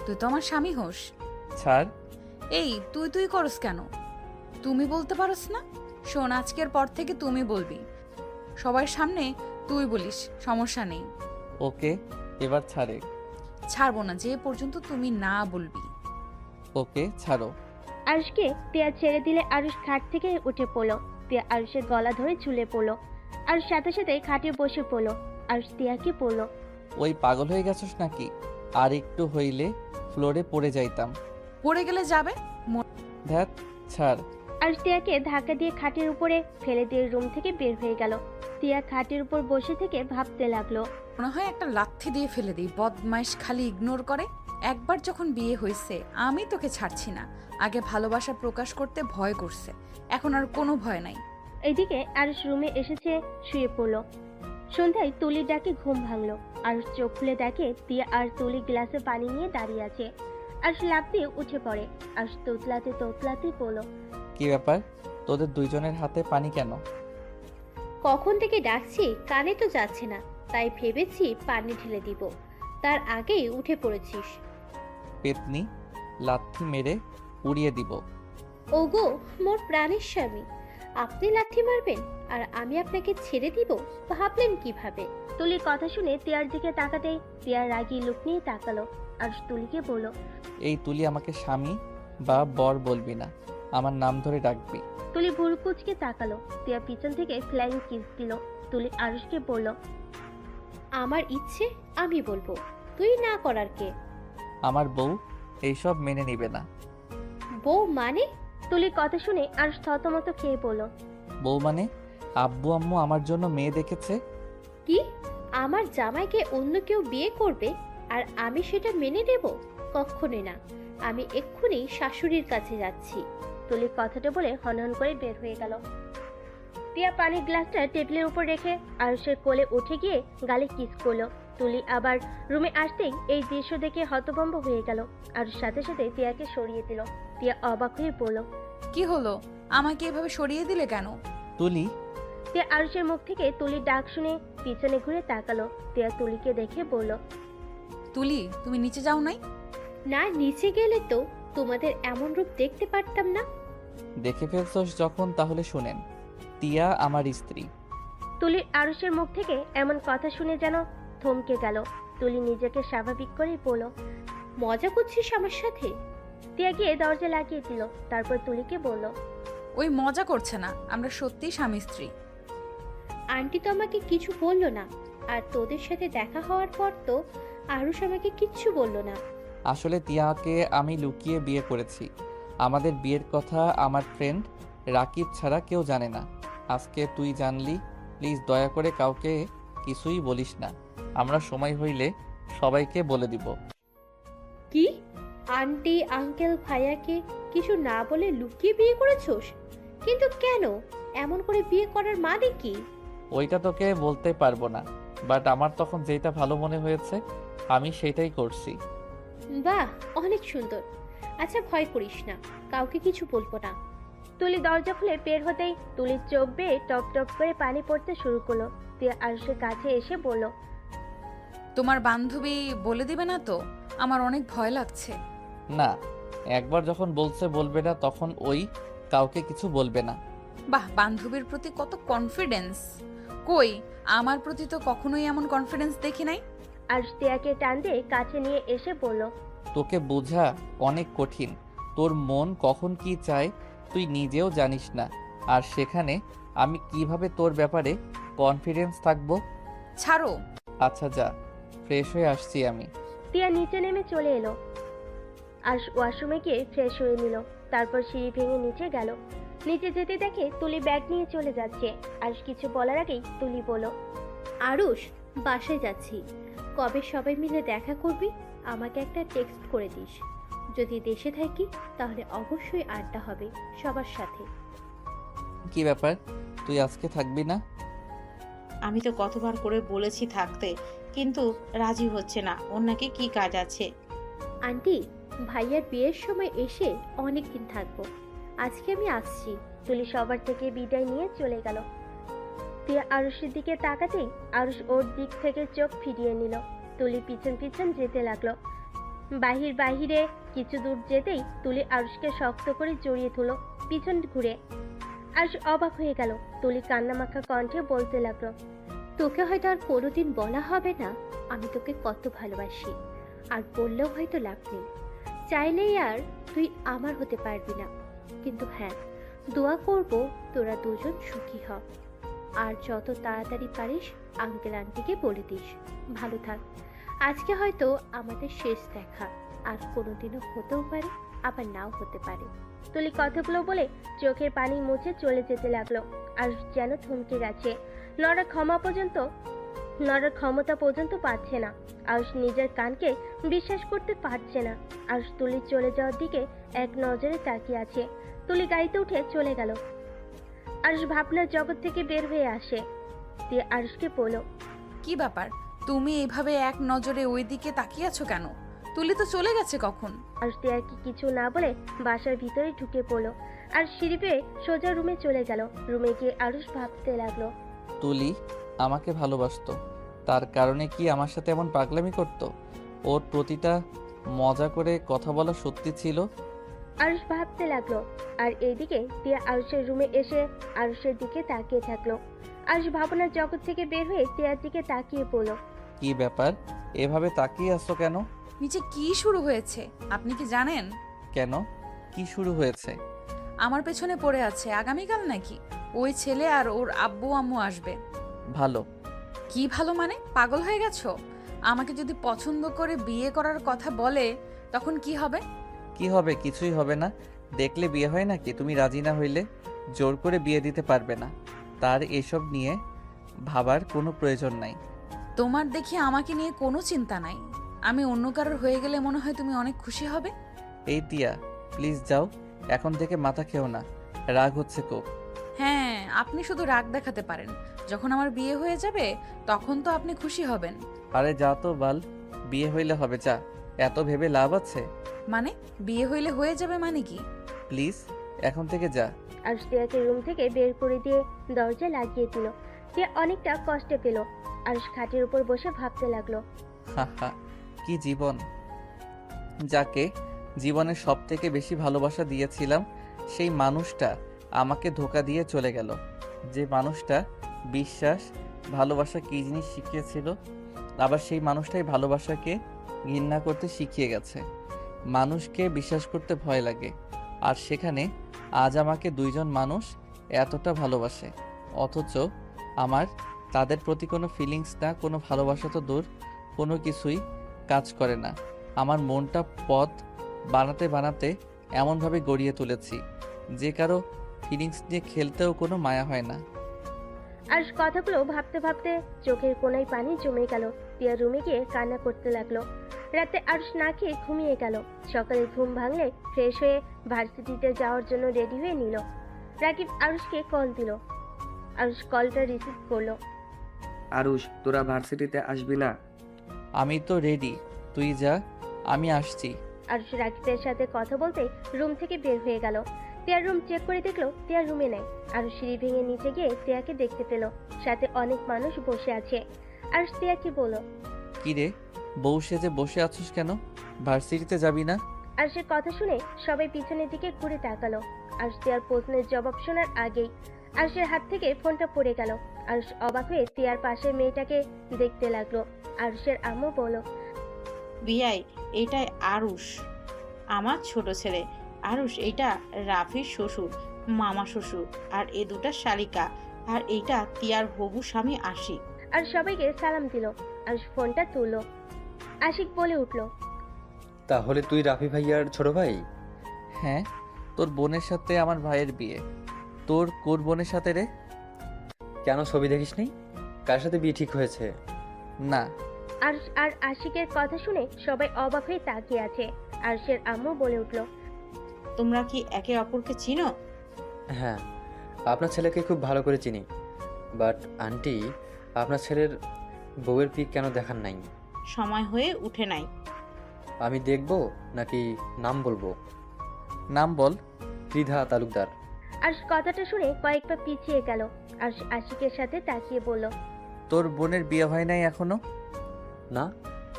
তুই তো আমার স্বামী হোস। ছাড়। এই তুই তুই করস কেন? তুমি বলতে পারস না? শোন, আজকের পর থেকে তুমি বলবি, সবার সামনে তুই বলিস, সমস্যা নেই। ওকে, এবার ছাড়ে। ছাড়বো না যে পর্যন্ত তুমি না বলবি। ওকে, ছাড়ো। আরশকে তিয়া ছেড়ে দিলে আরশ খাট থেকে উঠে পড়লো। তিয়া আরশের গলা ধরে ঝুলে পড়লো। আর সাথে সাথে খাটে বসে পড়লো। আরশ তিয়াকে পড়লো, ওই পাগল হয়ে গেছস নাকি? আর একটু হইলে ফ্লোরে পড়ে যাইতাম। পড়ে গেলে যাবে, ধ্যাত, ছাড়। আরুষ তিয়াকে ধাক্কা দিয়ে খাটের উপরে ফেলে দিয়ে রুম থেকে বের হয়ে গেল। তিয়া খাটের উপর বসে থেকে ভাবতে লাগলো। মনে হয় একটা লাথি দিয়ে ফেলে দিই, বদমাইশ খালি ইগনোর করে। একবার যখন বিয়ে হয়েছে আমি তোকে ছাড়ছি না। আগে ভালোবাসা প্রকাশ করতে ভয় করছে, এখন আর কোনো ভয় নাই। এদিকে আরুষ রুমে এসেছে, শুয়ে পড়লো। সন্ধ্যায় তুলির ডাকে ঘুম ভাঙলো। আরুষ চোখ খুলে দেখে তিয়া আর তুলি গ্লাসে পানি নিয়ে দাঁড়িয়ে আছে। আরুষ লাফ দিয়ে উঠে পড়ে। আরুষ তোতলাতে তোতলাতে পড়লো। কি ব্যাপার, তোদের দুইজনের হাতে পানি কেন? কখন থেকে ডাকছি, কানে তো যাচ্ছে না, তাই ভেবেছি পানি ঢেলে দিব, তার আগেই উঠে পড়েছিস। পেতনি, লাথি মেরে উড়িয়ে দিব। ওগো মোর প্রাণের স্বামী, আপনি লাথি মারবেন আর আমি আপনাকে ছেড়ে দিব, ভাবলেন কিভাবে? তুলির কথা শুনে তিয়ার দিকে তাকাতেই তিয়ার রাগী লুক নিয়ে তাকালো। আরুষ তুলিকে বলল। এই তুলি আমাকে স্বামী বা বর বলবি না, আমার নাম ধরে ডাকবি। তুলি ভুরু কুচকে তাকালো। তিয়া পিছন থেকে ফ্লাইং কিস দিল। তুলি আরুষকে বলল। আমার ইচ্ছে আমি বলবো, তুই না করার কে? আমার বউ এইসব মেনে নিবে না। বউ মানে? তুলির কথা শুনে আরুষ থতমত খেয়ে বলল। বউ মানে আব্বু আম্মু আমার জন্য মেয়ে দেখেছে। কি? আমার জামাইকে অন্য কেউ বিয়ে করবে আর আমি সেটা মেনে নেব? কখনোই না, আমি এক্ষুনি শাশুড়ির কাছে যাচ্ছি। তুলি কথাটা বলে হনহন করে বের হয়ে গেল। তিয়া পানির গ্লাসটা টেবিলের উপর রেখে আরুষের কোলে উঠে গিয়ে গালে কিস করলো। তুলি আবার রুমে আসতেই এই দৃশ্য দেখে হতভম্ব হয়ে গেল। আরুষ সাথে সাথে তিয়াকে সরিয়ে দিল। তিয়া অবাক হয়ে বলল। কি হলো, আমাকে এভাবে সরিয়ে দিলে কেন? তুলি, তিয়া আরুষের মুখ থেকে তুলির ডাক শুনে পিছনে ঘুরে তাকালো। তিয়া তুলিকে দেখে বলল। তুলি, তুমি নিচে যাও নাই? না, নিচে গেলে তো তোমাদের এমন রূপ দেখতে পারতাম না। দেখে ফেলছস যখন তাহলে শুনেন, তিয়া আমার স্ত্রী। তুলির আরুষের মুখ থেকে এমন কথা শুনে যেন থমকে গেল। তুলি নিজেকে স্বাভাবিক করেই বলল। মজা করছিস আমার সাথে? তিয়া গিয়ে দরজা লাগিয়ে দিল। তারপর তুলিকে বলল। ওই মজা করছে না, আমরা সত্যিই স্বামী স্ত্রী। আন্টি তো আমাকে কিছু বললো না, আর তোদের সাথে দেখা হওয়ার পর তো আরুষ আমাকে কিচ্ছু বললো না। আসলে তিয়াকে আমি লুকিয়ে বিয়ে করেছি। আমাদের বিয়ের কথা আমার ফ্রেন্ড রাকিব ছাড়া কেউ জানে না। আজকে তুই জানলি, প্লিজ দয়া করে কাউকে কিছুই বলিস না। আমরা সময় হইলে সবাইকে বলে দিব। কি? আন্টি আঙ্কেল ভাইয়াকে কিছু না বলে লুকিয়ে বিয়ে করেছোস? কিন্তু কেন? এমন করে বিয়ে করার মানে কি? ওইটা তোকে বলতে পারবো না, বাট আমার তখন যেটা ভালো মনে হয়েছে আমি সেটাই করছি। বাহ, অনেক সুন্দর। আচ্ছা ভয় করিস না, কাউকে কিছু বলবো না। তুলি দরজা খুলে বের হতেই তুলির চোখ বেয়ে টপ টপ করে পানি পড়তে শুরু করলো। তিয়া আরুষের কাছে এসে বলল। তোমার বান্ধবী বলে দিবে না তো? আমার অনেক ভয় লাগছে। না, একবার যখন বলছে বলবে না, তখন ওই কাউকে কিছু বলবে না। বাহ, বান্ধবীর প্রতি কত কনফিডেন্স! কই, আমার প্রতি তো কখনোই এমন কনফিডেন্স দেখি নাই। আরুষ তিয়াকে টান দিয়ে কাছে নিয়ে এসে বলল। তোকে বোঝা অনেক কঠিন। তোর মন কখন কি চায় তুই নিজেও জানিস না, আর সেখানে আমি কিভাবে তোর ব্যাপারে কনফিডেন্স থাকবো? ছাড়ো। আচ্ছা যা, ফ্রেশ হয়ে আসছি আমি। তিয়া নিচে নেমে চলে এলো। আরুষ ওয়াশরুমে গিয়ে ফ্রেশ হয়ে নিল। তারপর সিঁড়ি ভেঙে নিচে গেল। নিচে যেতে দেখে তুলি ব্যাগ নিয়ে চলে যাচ্ছে। আরুষ কিছু বলার আগেই তুলি বলল। আরুষ, বাসায় যাচ্ছি, কবে সবাই মিলে দেখা করবি আমাকে একটা টেক্সট করে দিস। যদি দেশে থাকি তাহলে অবশ্যই আড্ডা হবে সবার সাথে। কি ব্যাপার, তুই আজকে থাকবি না? আমি তো কতবার করে বলেছি থাকতে, কিন্তু রাজি হচ্ছে না। ওর নাকি কি কাজ আছে। আন্টি, ভাইয়ার বিয়ের সময় এসে অনেক দিন থাকবো, আজকে আমি আসছি। তুলি সবার থেকে বিদায় নিয়ে চলে গেল। তিয়া আরুষের দিকে তাকাতেই আরুষ ওর দিক থেকে চোখ ফিরিয়ে নিল। তুলি পিছন পিছন যেতে লাগলো। বাহিরে কিছু দূর যেতেই তুলি আরুষকে শক্ত করে জড়িয়ে তুলো পিছন ঘুরে। আরুষ অবাক হয়ে গেল। তুলি কান্নামাখা কণ্ঠে বলতে লাগলো। তোকে হয়তো আর কোনোদিন বলা হবে না আমি তোকে কত ভালোবাসি, আর বললেও হয়তো লাভ নেই। চাইলেই আর তুই আমার হতে পারবি না, কিন্তু হ্যাঁ, দোয়া করব তোরা দুজন সুখী হ। আর যত তাড়াতাড়ি পারিস আঙ্কেল আন্টিকে বলে দিস। ভালো থাক। আজকে হয়তো আমাদের শেষ দেখা, আর কোনোদিনও হতেও পারে আবার নাও হতে পারে। তুলি কথাগুলো বলে চোখের পানি মুছে চলে যেতে লাগলো। আরুষ যেন থমকে গেছে। নড়ার ক্ষমতা পর্যন্ত পাচ্ছে না। আরুষ নিজের কানকে বিশ্বাস করতে পারছে না। আরুষ তুলির চলে যাওয়ার দিকে এক নজরে তাকিয়ে আছে। তুলি গাড়িতে উঠে চলে গেল। আরুষ ভাবনার জগৎ থেকে বের হয়ে আসে। দিয়ে আরুষকে বলল, কি ব্যাপার, তুমি এইভাবে এক নজরে ওই দিকে তাকিয়ে আছো কেন? তুলি তো চলে গেছে কখন। আরুষ তিয়াকে কিছু না বলে বাসার ভিতরে ঢুকে পড়লো। আর সিঁড়ি পেয়ে সোজা রুমে চলে গেল। রুমে গিয়ে আরুষ ভাবতে লাগলো। তুলি আমাকে ভালোবাসতো, তার কারণে কি আমার সাথে এমন পাগলামি করতো? ওর প্রতিটা মজা করে কথা বলা সত্যি ছিল? আরুষ ভাবতে লাগলো। আর এইদিকে টিয়া আরুষের রুমে এসে আরুষের দিকে তাকিয়ে থাকলো। আরুষ ভাবনার জগৎ থেকে বের হয়ে টিয়ার দিকে তাকিয়ে পড়ল। কি ব্যাপার, এভাবে তাকিয়ে আসছো কেন? নিচে কি শুরু হয়েছে আপনি কি জানেন? কেন, কি শুরু হয়েছে? আমার পেছনে পড়ে আছে আগামীকাল নাকি ওই ছেলে আর ওর আব্বু আম্মু আসবে। ভালো। কি ভালো মানে, পাগল হয়ে গেছো? আমাকে যদি পছন্দ করে বিয়ে করার কথা বলে তখন কি হবে? কি হবে? কিছুই হবে না। দেখলে বিয়ে হয় নাকি? তুমি রাজি না হইলে জোর করে বিয়ে দিতে পারবে না। তার এসব নিয়ে ভাবার কোনো প্রয়োজন নাই। তোমার দেখি আমাকে নিয়ে কোনো চিন্তা নাই। আমি অন্য কারোর হয়ে গেলে মনে হয় তুমি অনেক খুশি হবে। এই টিয়া, প্লিজ যাও, এখন থেকে মাথা খেও না। রাগ হচ্ছে খুব। হ্যাঁ, আপনি শুধু রাগ দেখাতে পারেন। যখন আমার বিয়ে হয়ে যাবে তখন তো আপনি খুশি হবেন। আরে যা তো বাল, বিয়ে হইলে হবে, যা। এত ভেবে লাভ আছে? মানে বিয়ে হইলে হয়ে যাবে মানে কি? প্লিজ এখন থেকে যা। আরুষ টিয়াকে রুম থেকে বের করে দিয়ে দরজা লাগিয়ে দিল। টিয়া অনেকটা কষ্টে পেল। আরুষ খাটের উপর বসে ভাবতে লাগলো। হা, কি জীবন! যাকে জীবনের সব থেকে বেশি ভালোবাসা দিয়েছিলাম সেই মানুষটা আমাকে ধোঁকা দিয়ে চলে গেল। যে মানুষটা বিশ্বাস ভালোবাসা কী জিনিস শিখিয়েছিল, আবার সেই মানুষটাই ভালোবাসাকে ঘৃণা করতে শিখিয়ে গেছে। মানুষকে বিশ্বাস করতে ভয় লাগে, আর সেখানে আজ আমাকে দুইজন মানুষ এতটা ভালোবাসে, অথচ আমার তাদের প্রতি কোনো ফিলিংস না, কোনো ভালোবাসা তো দূর, কোনো কিছুই কাজ করে না। আমার মনটা পথ বানাতে বানাতে এমনভাবে গড়িয়ে তুলেছি যে কারো ফিলিংস নিয়ে খেলতেও কোনো মায়া হয় না। আরুষ কথাগুলো ভাবতে ভাবতে চোখের কোনায় পানি জমে গেল। টিয়া রুমে গিয়ে কান্না করতে লাগলো। রাতে আরুষ না খেয়ে ঘুমিয়ে গেল। সকালে ঘুম ভাঙলে ফ্রেশ হয়ে ভার্সিটিতে যাওয়ার জন্য রেডি হয়ে নিল। রাকিব আরুষকে কল দিল। আরুষ কলটা রিসিভ করলো। আরুষ, তোরা ভার্সিটিতে আসবি না? আমি তো রেডি, তুই যা, আমি আসছি। আরুষ রাকিবের সাথে কথা বলতে রুম থেকে বের হয়ে গেল। টিয়ার রুম চেক করে দেখলো টিয়ার রুমে নেই। আরুষ সিঁড়ি ভেঙে নিচে গিয়ে টিয়াকে দেখতে পেল। সাথে অনেক মানুষ বসে আছে। আরুষ টিয়াকে বলল, কি রে, বউ সেজে বসে আছিস কেন? ভার্সিটিতে যাবি না? আরুষের কথা শুনে সবাই পিছনের দিকে ঘুরে তাকালো। আরুষ টিয়ার প্রশ্নের জবাব শোনার আগেই আরুষের হাত থেকে ফোনটা পড়ে গেল। আরুষ অবাক হয়ে টিয়ার পাশের মেয়েটাকে দেখতে লাগলো। আরুষের আম্মু বলল, বিয়াই, এইটাই আরুষ, আমার ছোট ছেলে। আরুষ, এইটা রাফির শ্বশুর, মামা শ্বশুর, আর এ দুটা শালিকা, আর এইটা তিয়ার হবু স্বামী আশিক। আর সবাইকে সালাম দিল। আরুষ ফোনটা তুললো। আশিক বলে উঠল, তাহলে তুই রাফি ভাইয়ার ছোট ভাই? হ্যাঁ, তোর বোনের সাথে আমার ভাইয়ের বিয়ে। তোর কোন বোনের সাথে রে? কেন ছবি দেখিসনি? কার সাথে বিয়ে ঠিক হয়েছে? না। আরুষ আর আশিকের কথা শুনে সবাই অবাক হয়ে তাকিয়ে আছে। আরুষের আম্মু বলে উঠল, তোমরা কি একে অপরকে চিনো? হ্যাঁ, আপনার ছেলেকে খুব ভালো করে চিনি। বাট আন্টি, আপনার ছেলের বউয়ের পিক কেন দেখান নাই? সময় হয়ে উঠে নাই। আমি দেখব নাকি নাম বলবো? নাম বল। ত্রিধা তালুকদার। আরুষ কথাটা শুনে কয়েক পা পিছিয়ে গেল। আরুষ আশিকের সাথে তাকিয়ে বলল, তোর বোনের বিয়ে হয় নাই এখনো? না,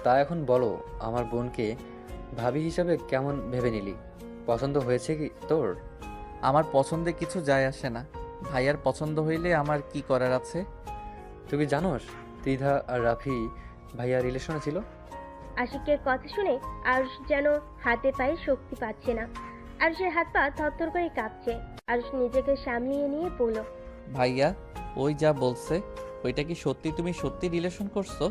তা এখন বলো, আমার বোনকে ভাবি হিসাবে কেমন ভেবে নিলি? পছন্দ হয়েছে কি তোর? আমার পছন্দে কিছু যায় আসে না। ভাইয়ার পছন্দ হইলে আমার কি করার আছে? তুই কি জানোস ত্রিধা আর রাফি ভাইয়া রিলেশনে ছিল? আশিকের কথা শুনে আরুষ যেন হাতে পায়ে শক্তি পাচ্ছে না। আরুষের হাত পা থরথর করে কাঁপছে। আরুষ নিজেকে সামলিয়ে নিয়ে বলল, ভাইয়া ওই যা বলছে ওইটা কি সত্যি? তুমি সত্যি রিলেশন করছো?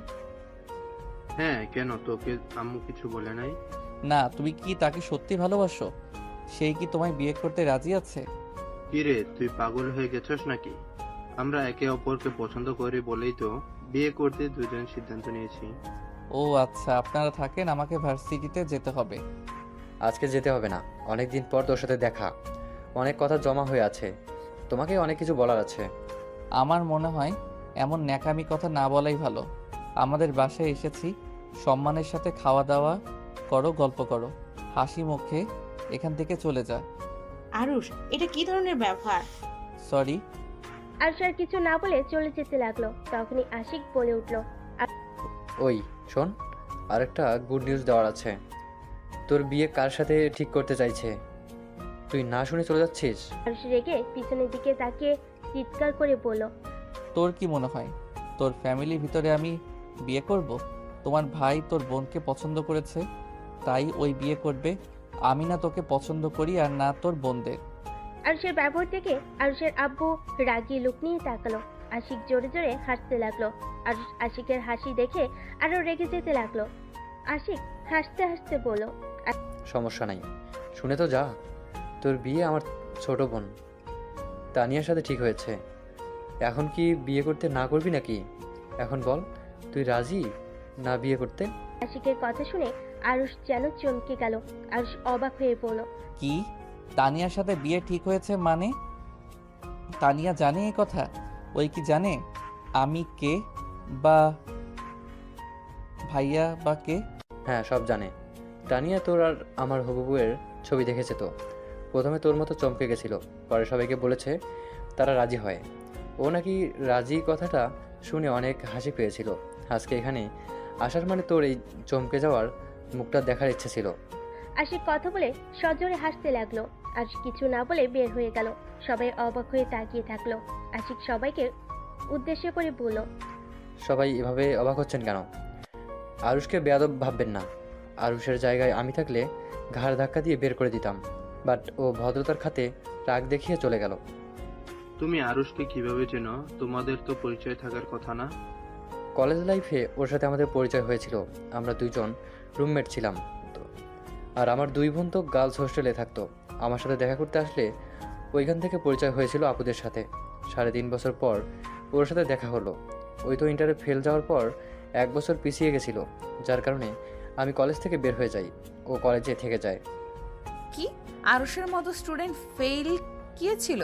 হ্যাঁ, কেন, তোকে আম্মু কিছু বলে নাই? না, তুমি কি তাকে সত্যি ভালোবাসো? সেই কি তোমায় বিয়ে করতে রাজি আছে? কিরে, তুই পাগল হয়ে গেছস নাকি? আমরা একে অপরকে পছন্দ করি বলেই তো বিয়ে করতে দুজন সিদ্ধান্ত নিয়েছি। ও আচ্ছা, আপনারা থাকেন, আমাকে ভার্সিটিতে যেতে হবে। আজকে যেতে হবে না, অনেক দিন পর তোর সাথে দেখা, অনেক কথা জমা হয়ে আছে, তোমাকে অনেক কিছু বলার আছে। আমার মনে হয় এমন ন্যাকামি কথা না বলাই ভালো। আমাদের বাসায় এসেছি, সম্মানের সাথে খাওয়া দাওয়া করো, গল্প করো, হাসি মুখে এখান থেকে চলে যা। আরুষ, এটা কি ধরনের ব্যবহার? সরি। আরুষ আর কিছু না বলে চলে যেতে লাগলো। তখনই আশিক বলে উঠল, ওই শোন, আরেকটা গুড নিউজ দেওয়ার আছে। তোর বিয়ে কার সাথে ঠিক করতে চাইছে, তুই না শুনে চলে যাচ্ছিস? আরুষ রেগে পিছনের দিকে তাকিয়ে চিৎকার করে বলল, তোর কি মনে হয় তোর ফ্যামিলির ভিতরে আমি বিয়ে করব? তোমার ভাই তোর বোনকে পছন্দ করেছে, তাই ওই বিয়ে করবে। আমি না তোকে পছন্দ করি আর না তোর বোনদের। আরুষের ব্যবহার দেখে আরুষের আব্বু রাগী লুক নিয়ে তাকালো। আশিক জোরে জোরে হাসতে লাগলো। আরুষ আশিকের হাসি দেখে আরো রেগে যেতে লাগলো। আশিক হাসতে হাসতে বলল, সমস্যা নাই, শুনে তো যা। তোর বিয়ে আমার ছোট বোন তানিয়ার সাথে ঠিক হয়েছে। এখন কি বিয়ে করতে না করবি নাকি? এখন বল, তুই রাজি না বিয়ে করতে? আশিকের কথা শুনে আরুষ যেন চমকে গেল। আরুষ অবাক হয়ে বলল, কি? তানিয়ার সাথে বিয়ে ঠিক হয়েছে মানে? তানিয়া জানে এই কথা? ওই কি জানে আমি কে বা ভাইয়া বা কে? হ্যাঁ, সব জানে। তানিয়া তোর আর আমার হবু বউয়ের ছবি দেখেছে তো, প্রথমে তোর মতো চমকে গেছিল, পরে সবাইকে বলেছে, তারা রাজি হয়। ও নাকি রাজি কথাটা শুনে অনেক হাসি পেয়েছিল। আজকে এখানে আসার মানে তোর এই চমকে যাওয়ার মুখটা দেখার ইচ্ছে ছিল। আশিক কথা বলে সজোরে হাসতে লাগলো। আরুষ কিছু না বলে বের হয়ে গেল। সবাই অবাক হয়ে তাকিয়ে থাকলো। আশিক সবাইকে উদ্দেশ্য করে বলল, সবাই এভাবে অবাক হচ্ছেন কেন? আরুষকে বেয়াদব ভাববেন না। আরুষের জায়গায় আমি থাকলে ঘাড় ধাক্কা দিয়ে বের করে দিতাম, বাট ও ভদ্রতার খাতে রাগ দেখিয়ে চলে গেল। তুমি আরুষকে কিভাবে চেনো? তোমাদের তো পরিচয় থাকার কথা না? কলেজ লাইফে ওর সাথে আমাদের পরিচয় হয়েছিল। আমরা দুজন রুমমেট ছিলাম তো। আর আমার দুই বোন তো গার্লস হোস্টেলে থাকতো। আমার সাথে দেখা করতে আসলে ওইখান থেকে পরিচয় হয়েছিল আপুদের সাথে। 3.5 বছর পর ওর সাথে দেখা হলো। ওই তো ইন্টারে ফেল যাওয়ার পর 1 বছর পিছিয়ে গেছিল, যার কারণে আমি কলেজ থেকে বের হয়ে যাই, ও কলেজে থেকে যায়। কি আরুষের মতো স্টুডেন্ট ফেল গিয়েছিল?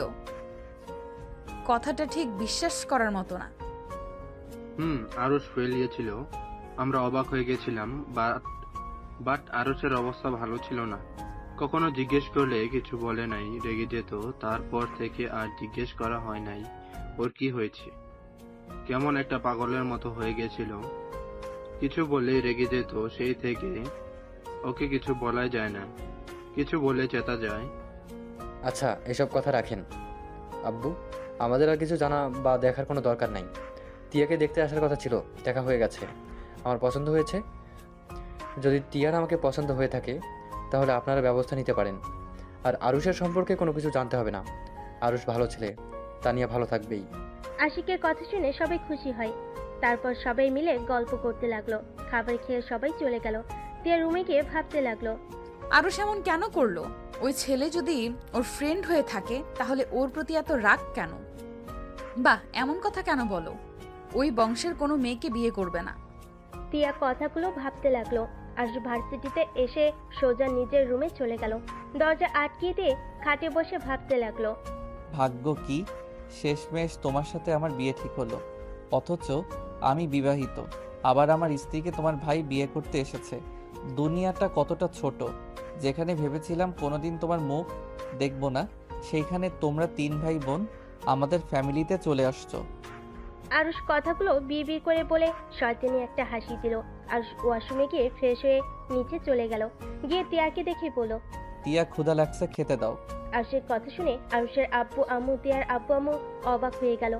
কথাটা ঠিক বিশ্বাস করার মতো না। আরুষ ফেল গিয়েছিল। আমরা অবাক হয়ে গেছিলাম, বাট আরুষের অবস্থা ভালো ছিল না। কখনো জিজ্ঞেস করলে কিছু বলে নাই, রেগে যেত। তারপর থেকে আর জিজ্ঞেস করা হয় নাই ওর কি হয়েছে। কেমন একটা পাগলের মতো হয়ে গেছিল, কিছু বললেই রেগে যেত। সেই থেকে ওকে কিছু বলাই যায় না, কিছু বলে চেতা যায়। আচ্ছা, এসব কথা রাখেন আব্বু, আমাদের আর কিছু জানা বা দেখার কোনো দরকার নাই। টিয়াকে দেখতে আসার কথা ছিল, দেখা হয়ে গেছে, আমার পছন্দ হয়েছে। যদি টিয়ার আমাকে পছন্দ হয়ে থাকে তাহলে আপনারা ব্যবস্থা নিতে পারেন। আর আরুষের সম্পর্কে কোনো কিছু জানতে হবে না। আরুষ ভালো ছেলে, তানিয়া ভালো থাকবেই। আশিকের কথা শুনে সবাই খুশি হয়। তারপর সবাই মিলে গল্প করতে লাগলো। খাবার খেয়ে সবাই চলে গেল। টিয়া রুমে গিয়ে ভাবতে লাগলো, আরুষ এমন কেন করলো? ওই ছেলে যদি ওর ফ্রেন্ড হয়ে থাকে তাহলে ওর প্রতি এত রাগ কেন? বাহ, এমন কথা কেন বলো? ওই বংশের কোনো মেয়েকে বিয়ে করবে না। টিয়া কথাগুলো ভাবতে লাগলো। আর ভার্সিটিতে এসে সোজা নিজের রুমে চলে গেল। দরজা আটকিয়ে দিয়ে খাটে বসে ভাবতে লাগলো, ভাগ্য কি, শেষমেশ তোমার সাথে আমার বিয়ে ঠিক হলো। অথচ আমি বিবাহিত, আবার আমার স্ত্রীকে তোমার ভাই বিয়ে করতে এসেছে। দুনিয়াটা কতটা ছোট। যেখানে ভেবেছিলাম কোনোদিন তোমার মুখ দেখব না, সেইখানে তোমরা 3 ভাই বোন আমাদের ফ্যামিলিতে চলে আসছো। আরুষ কথাগুলো বিড়বিড় করে বলে শয়তানি একটা হাসি দিল। আরুষ ওয়াশরুমে গিয়ে ফ্রেশ হয়ে নিচে চলে গেল। গিয়ে টিয়াকে দেখে বলল, টিয়া ক্ষুধা লাগছে, খেতে দাও। আরুষের কথা শুনে আরুষের আব্বু আম্মু, টিয়ার আব্বু আম্মু অবাক হয়ে গেল।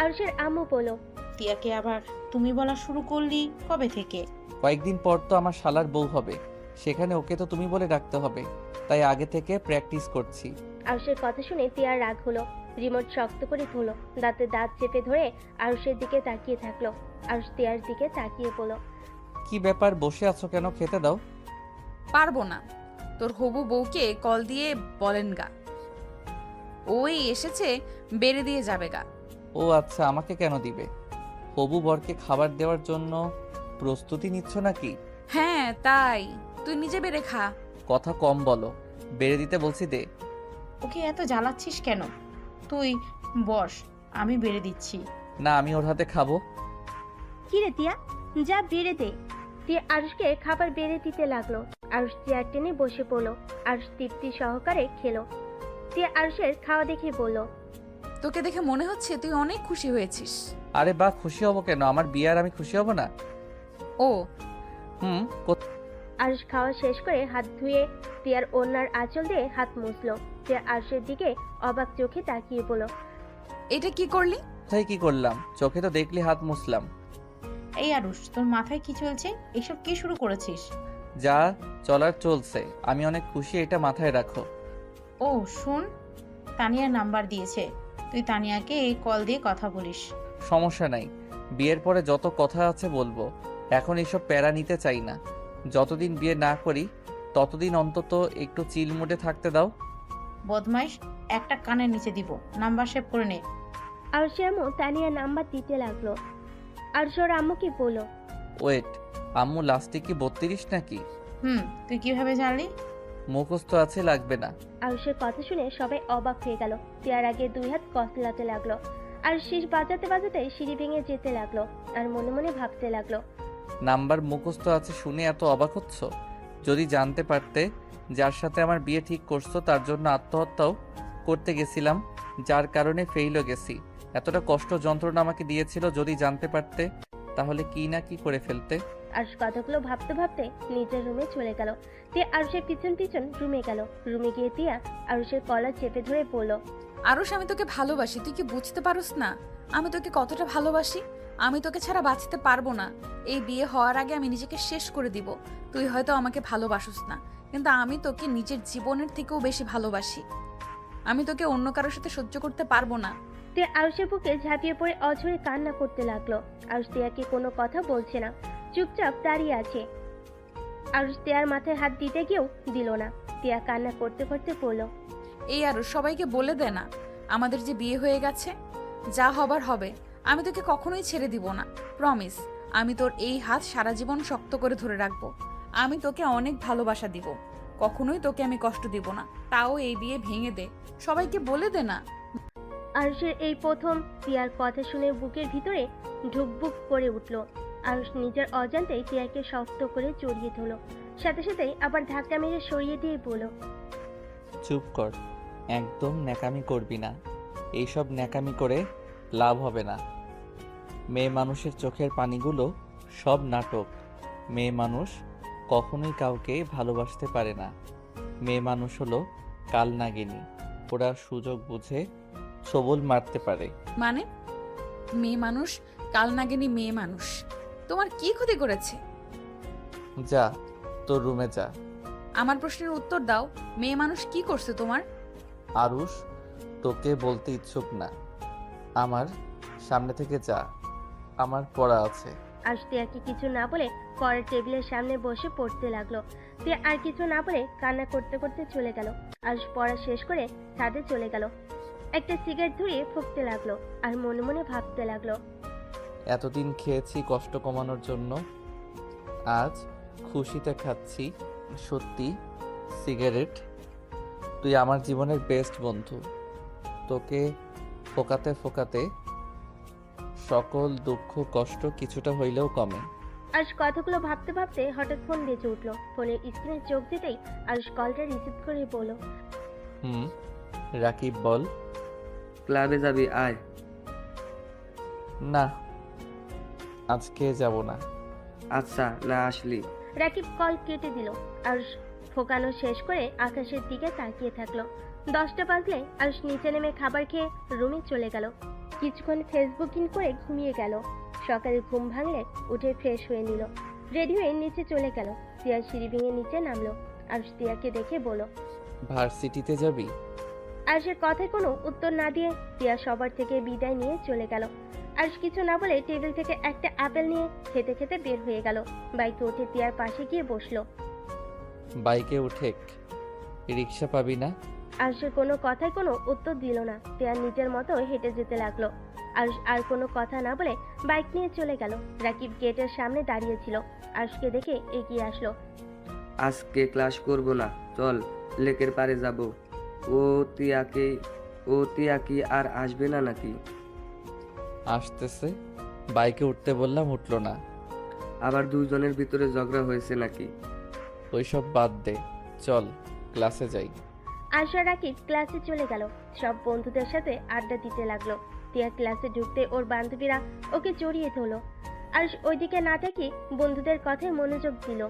আরুষের আম্মু বলল, টিয়াকে আবার তুমি বলা শুরু করলি কবে থেকে? কয়েকদিন পর তো আমার শালার বউ হবে, সেখানে ওকে তো তুমি বলে ডাকতে হবে, তাই আগে থেকে প্র্যাকটিস করছি। আরুষের কথা শুনে টিয়ার রাগ হলো। রিমোট শক্ত করে ধরল। দাঁতে দাঁত চেপে ধরে আরুষের দিকে তাকিয়ে থাকলো। আরুষ টিয়ার দিকে তাকিয়ে বলল, কি ব্যাপার, বসে আছো কেন? খেতে দাও। পারবো না। তোর হবু বউকে কল দিয়ে বলেন গা, ওই এসেছে, বেড়ে দিয়ে যাবে গা। ও আচ্ছা, আমাকে কেন দিবে? হবু বরকে খাবার দেওয়ার জন্য প্রস্তুতি নিচ্ছ নাকি? হ্যাঁ তাই, তুই নিজে বেড়ে খা। কথা কম বলো, বেড়ে দিতে বলছি দে। ওকে এত জ্বালাচ্ছিস কেন? তুই বস, আমি বেড়ে দিচ্ছি। না, আমি ওর হাতে খাবো। কিরে তিয়া, যা বেড়ে দে। তিয়া আরুষকে খাবার বেড়ে দিতে লাগলো। আরুষ চেয়ার টেনে বসে পড়লো। আরুষ তৃপ্তি সহকারে খেলো। তিয়া আরুষের খাওয়া দেখে বলল, তোকে দেখে মনে হচ্ছে তুই অনেক খুশি হয়েছিস। আরে বাহ, খুশি হব কেন? আমার বিয়ে আর আমি খুশি হব না? ও হুম। আরুষ খাওয়া শেষ করে হাত ধুয়ে তিয়ার ওড়নার আঁচল দিয়ে হাত মুছলো। তিয়া আরুষের দিকে অবাক চোখে তাকিয়ে বলল, এটা কি করলি? কোথায় কি করলাম? চোখে তো দেখলি হাত মুছলাম। এই আরুষ, তোর মাথায় কি চলছে? এসব কি শুরু করেছিস? যা চলার চলছে, আমি অনেক খুশি, এটা মাথায় রাখো। ও শোন, তানিয়ার নাম্বার দিয়েছে, তুই তানিয়াকে এই কল দিয়ে কথা বলিস। সমস্যা নাই, বিয়ের পরে যত কথা আছে বলবো। এখন এসব প্যারা নিতে চাই না। যতদিন বিয়ে না করি ততদিন অন্তত একটু চিল মুডে থাকতে দাও। বদমাইশ, একটা কানের নিচে দিব, নাম্বার সেভ করে নে। আরুষের আম্মু তানিয়ার নাম্বার দিতে লাগলো। আরুষ ওর আম্মুকে বলল, ওয়েট, আম্মু লাস্টে কি 32 নাকি? তুই কিভাবে জানলি? মুখস্থ আছে, লাগবে না। আরুষের কথা শুনে সবাই অবাক হয়ে গেল। তিয়ার আগে দুই হাত কসলাতে লাগলো। আর শীষ বাজাতে বাজাতে সিঁড়ি ভেঙে যেতে লাগলো। আর মনে মনে ভাবতে লাগলো, নাম্বার মুখস্থ আছে শুনে এত অবাক হচ্ছ? যদি জানতে পারতে যার সাথে আমার বিয়ে ঠিক করছো তার জন্য আত্মহত্যাও করতে গেছিলাম, যার কারণে ফেইলও গেছি, এতটা কষ্ট যন্ত্রণা আমাকে দিয়েছিল, যদি জানতে পারতে তাহলে কি না কি করে ফেলতে। আরুষ কথাগুলো ভাবতে ভাবতে নিজের রুমে চলে গেল। তিয়া আরুষের পিছন পিছন রুমে গেল। রুমে গিয়ে তিয়া আরুষের কলার চেপে ধরে বলল, আরুষ, আমি তোকে ভালোবাসি, তুই কি বুঝতে পারোস না আমি তোকে কতটা ভালোবাসি? আমি তোকে ছাড়া বাঁচতে পারবো না। এই বিয়ে হওয়ার আগে আমি নিজেকে শেষ করে দিব। তুই হয়তো আমাকে ভালোবাসিস না, কিন্তু আমি তোকে নিজের জীবনের থেকেও বেশি ভালোবাসি। আমি তোকে অন্য কারোর সাথে সহ্য করতে পারবো না। তিয়া আরুষের বুকে ঝাঁপিয়ে পড়ে অঝরে কান্না করতে লাগলো। আরুষ তিয়াকে কোনো কথা বলছে না, চুপচাপ দাঁড়িয়ে আছে। আরুষ তিয়ার মাথায় হাত দিতে গিয়েও দিল না। তিয়া কান্না করতে করতে বলল, এই আরুষ, সবাইকে বলে দে না আমাদের যে বিয়ে হয়ে গেছে। যা হবার হবে, আমি তোকে কখনোই ছেড়ে দিব না, প্রমিস। আমি তোর এই হাত সারা জীবন শক্ত করে ধরে রাখবো। আমি তোকে অনেক ভালোবাসা দিব, কখনোই তোকে আমি কষ্ট দিব না। তাও এই বিয়ে ভেঙে দে, সবাইকে বলে দে না। আরুষের এই প্রথম তিয়ার কথা শুনে বুকের ভিতরে ঢুকবুক করে উঠল। আরুষ নিজের অজান্তেই তিয়াকে শক্ত করে জড়িয়ে ধরল। সাথে সাথেই আবার ধাক্কা মেরে সরিয়ে দিয়ে বলল, চুপ কর, একদম ন্যাকামি করবি না। এইসব ন্যাকামি করে লাভ হবে না। মেয়ে মানুষের চোখের পানিগুলো সব নাটক। মেয়ে মানুষ কখনোই কাউকে ভালোবাসতে পারে না। মেয়ে মানুষ হলো কালনাগিনী, ওরা সুযোগ বুঝে সবল মারতে পারে। মানে মেয়ে মানুষ কালনাগিনী? মেয়ে মানুষ তোমার কি ক্ষতি করেছে? যা তোর রুমে যা। আমার প্রশ্নের উত্তর দাও, মেয়ে মানুষ কি করছে তোমার? আরুষ, তোকে বলতে ইচ্ছুক না, আমার সামনে থেকে যা, আমার পড়া আছে। আরুষ তিয়াকে কিছু না বলে পরের টেবিলের সামনে বসে পড়তে লাগলো। তিয়া আর কিছু না বলে কান্না করতে করতে চলে গেল। আরুষ পড়া শেষ করে ছাদে চলে গেল। একটা সিগারেট ধরিয়ে ফুঁকতে লাগলো আর মনে মনে ভাবতে লাগলো, এতদিন খেয়েছি কষ্ট কমানোর জন্য, আজ খুশিতে খাচ্ছি সত্যি সিগারেট। তুই আমার জীবনের বেস্ট বন্ধু। তোকে ফোকাতে ফোকাতে সকল দুঃখ কষ্ট কিছুটা হইলেও কমে। আরুষ কথাগুলো ভাবতে ভাবতে হঠাৎ ফোন বেজে উঠলো। ফোনের স্ক্রিনে চোখ দিতেই আরুষ কলটা রিসিভ করে বলল, রাকিব বল। ক্লাবে যাবি? আয়। না, আজকে যাব না। আচ্ছা, না আসলি? রাকিব কল কেটে দিল। আরুষ ফোকানো শেষ করে আকাশের দিকে তাকিয়ে থাকলো। 10টা বাজলে আরুষ নিচে নেমে খাবার খেয়ে রুমে চলে গেল। কিছুক্ষণ ফেসবুকিং করে ঘুমিয়ে গেল। সকালে ঘুম ভাঙলে উঠে ফ্রেশ হয়ে নিল, রেডি হয়ে নিচে চলে গেল। তিয়া সিঁড়ি ভেঙে নিচে নামলো। আরুষ তিয়াকে দেখে বলল, ভার্সিটিতে যাবি? আরুষের কথায় কোনো উত্তর না দিয়ে তিয়া সবার থেকে বিদায় নিয়ে চলে গেল। আরুষ কিছু না বলে টেবিল থেকে একটা আপেল নিয়ে খেতে খেতে বের হয়ে গেল। বাইকে উঠে তিয়ার পাশে গিয়ে বসলো। বাইকে উঠেক, রিক্সা পাবি না? আরুষের কোনো কথায় কোনো উত্তর দিল না। তিয়া নিজের মতো হেঁটে যেতে লাগলো। আরুষ আর কোনো কথা না বলে বাইক নিয়ে চলে গেল। রাকিব গেটের সামনে দাঁড়িয়েছিল। আরুষকে দেখে এগিয়ে আসলো। আজকে ক্লাস করব না, চল লেকের পাড়ে যাব। ও তিয়াকে ও তিয়া কি আর আসবে না নাকি? আসতেছে। বাইকে উঠতে বললাম, উঠলো না। আবার দুজনের ভিতরে ঝগড়া হয়েছে নাকি? ওইসব বাদ দে, চল ক্লাসে যাই। আরুষ আর রাকিব ক্লাসে চলে গেল। সব বন্ধুদের সাথে আড্ডা দিতে লাগলো। তিয়া ক্লাসে ঢুকতে ওর বান্ধবীরা ওকে জড়িয়ে ধরলো। আরুষ ওইদিকে না তাকিয়ে বন্ধুদের কথায় মনোযোগ দিল।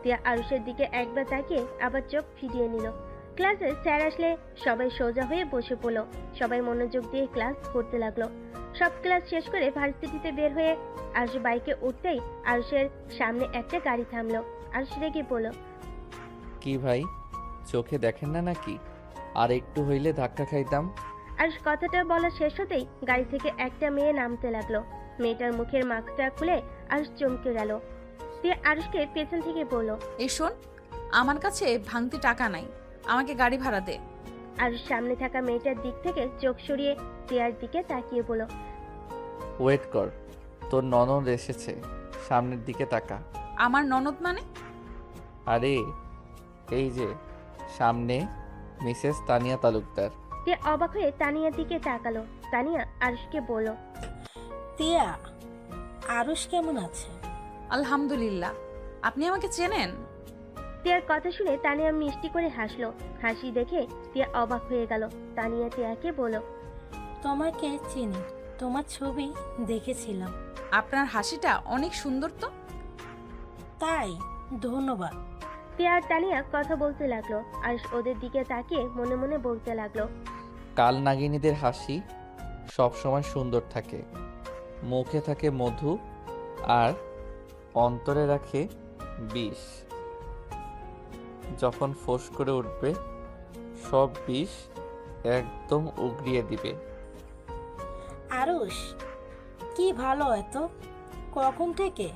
তিয়া আরুষের দিকে একবার তাকিয়ে আবার চোখ ফিরিয়ে নিল। ক্লাসে স্যার আসলে সবাই সোজা হয়ে বসে পড়লো। সবাই মনোযোগ দিয়ে ক্লাস করতে লাগলো। সব ক্লাস শেষ করে ভার্সিটিতে বের হয়ে আরুষ বাইকে উঠতেই আরুষের সামনে একটা গাড়ি থামলো। আরুষ রেগে বলল, কি ভাই, চোখে দেখেন না নাকি? আর একটু হইলে ধাক্কা খাইতাম। আরুষ কথাটা বলা শেষ হতেই গাড়ি থেকে একটা মেয়ে নামতে লাগলো। মেয়েটার মুখের মাস্কটা খুলে আরুষ চমকে গেল। তিয়া আরুষকে পেছন থেকে বলল, এই শোন, আমার কাছে ভাঙতি টাকা নাই, আমাকে গাড়ি ভাড়া দে। আরুষ সামনে থাকা মেয়েটার দিক থেকে চোখ সরিয়ে তিয়ার দিকে তাকিয়ে বলল, ওয়েট কর, তোর ননদ এসেছে, সামনের দিকে তাকা। আমার ননদ মানে? আরে এই যে সামনে মিসেস তানিয়া তালুকদার। তিয়া অবাক হয়ে তানিয়ার দিকে তাকালো। তানিয়া আরুষকে বলল, তিয়া, আরুষ কেমন আছে? আলহামদুলিল্লাহ। আপনি আমাকে চেনেন? তিয়ার কথা শুনে তানিয়া মিষ্টি করে হাসলো। হাসি দেখে তিয়া অবাক হয়ে গেল। তানিয়া তিয়াকে বলল, তোমাকে চিনি, তোমার ছবি দেখেছিলাম। আপনার হাসিটা অনেক সুন্দর তো। তাই? ধন্যবাদ। তিয়া আর তানিয়া কথা বলতে লাগলো। আরুষ ওদের দিকে তাকিয়ে মনে মনে বলতে লাগলো, কাল নাগিনীদের হাসি সব সময় সুন্দর থাকে, মুখে থাকে মধু আর অন্তরে রাখে বিষ। যখন ফোঁস করে উঠবে সব বিষ একদম উগরিয়ে দিবে। আরুষ কি ভালো এত, কখন থেকে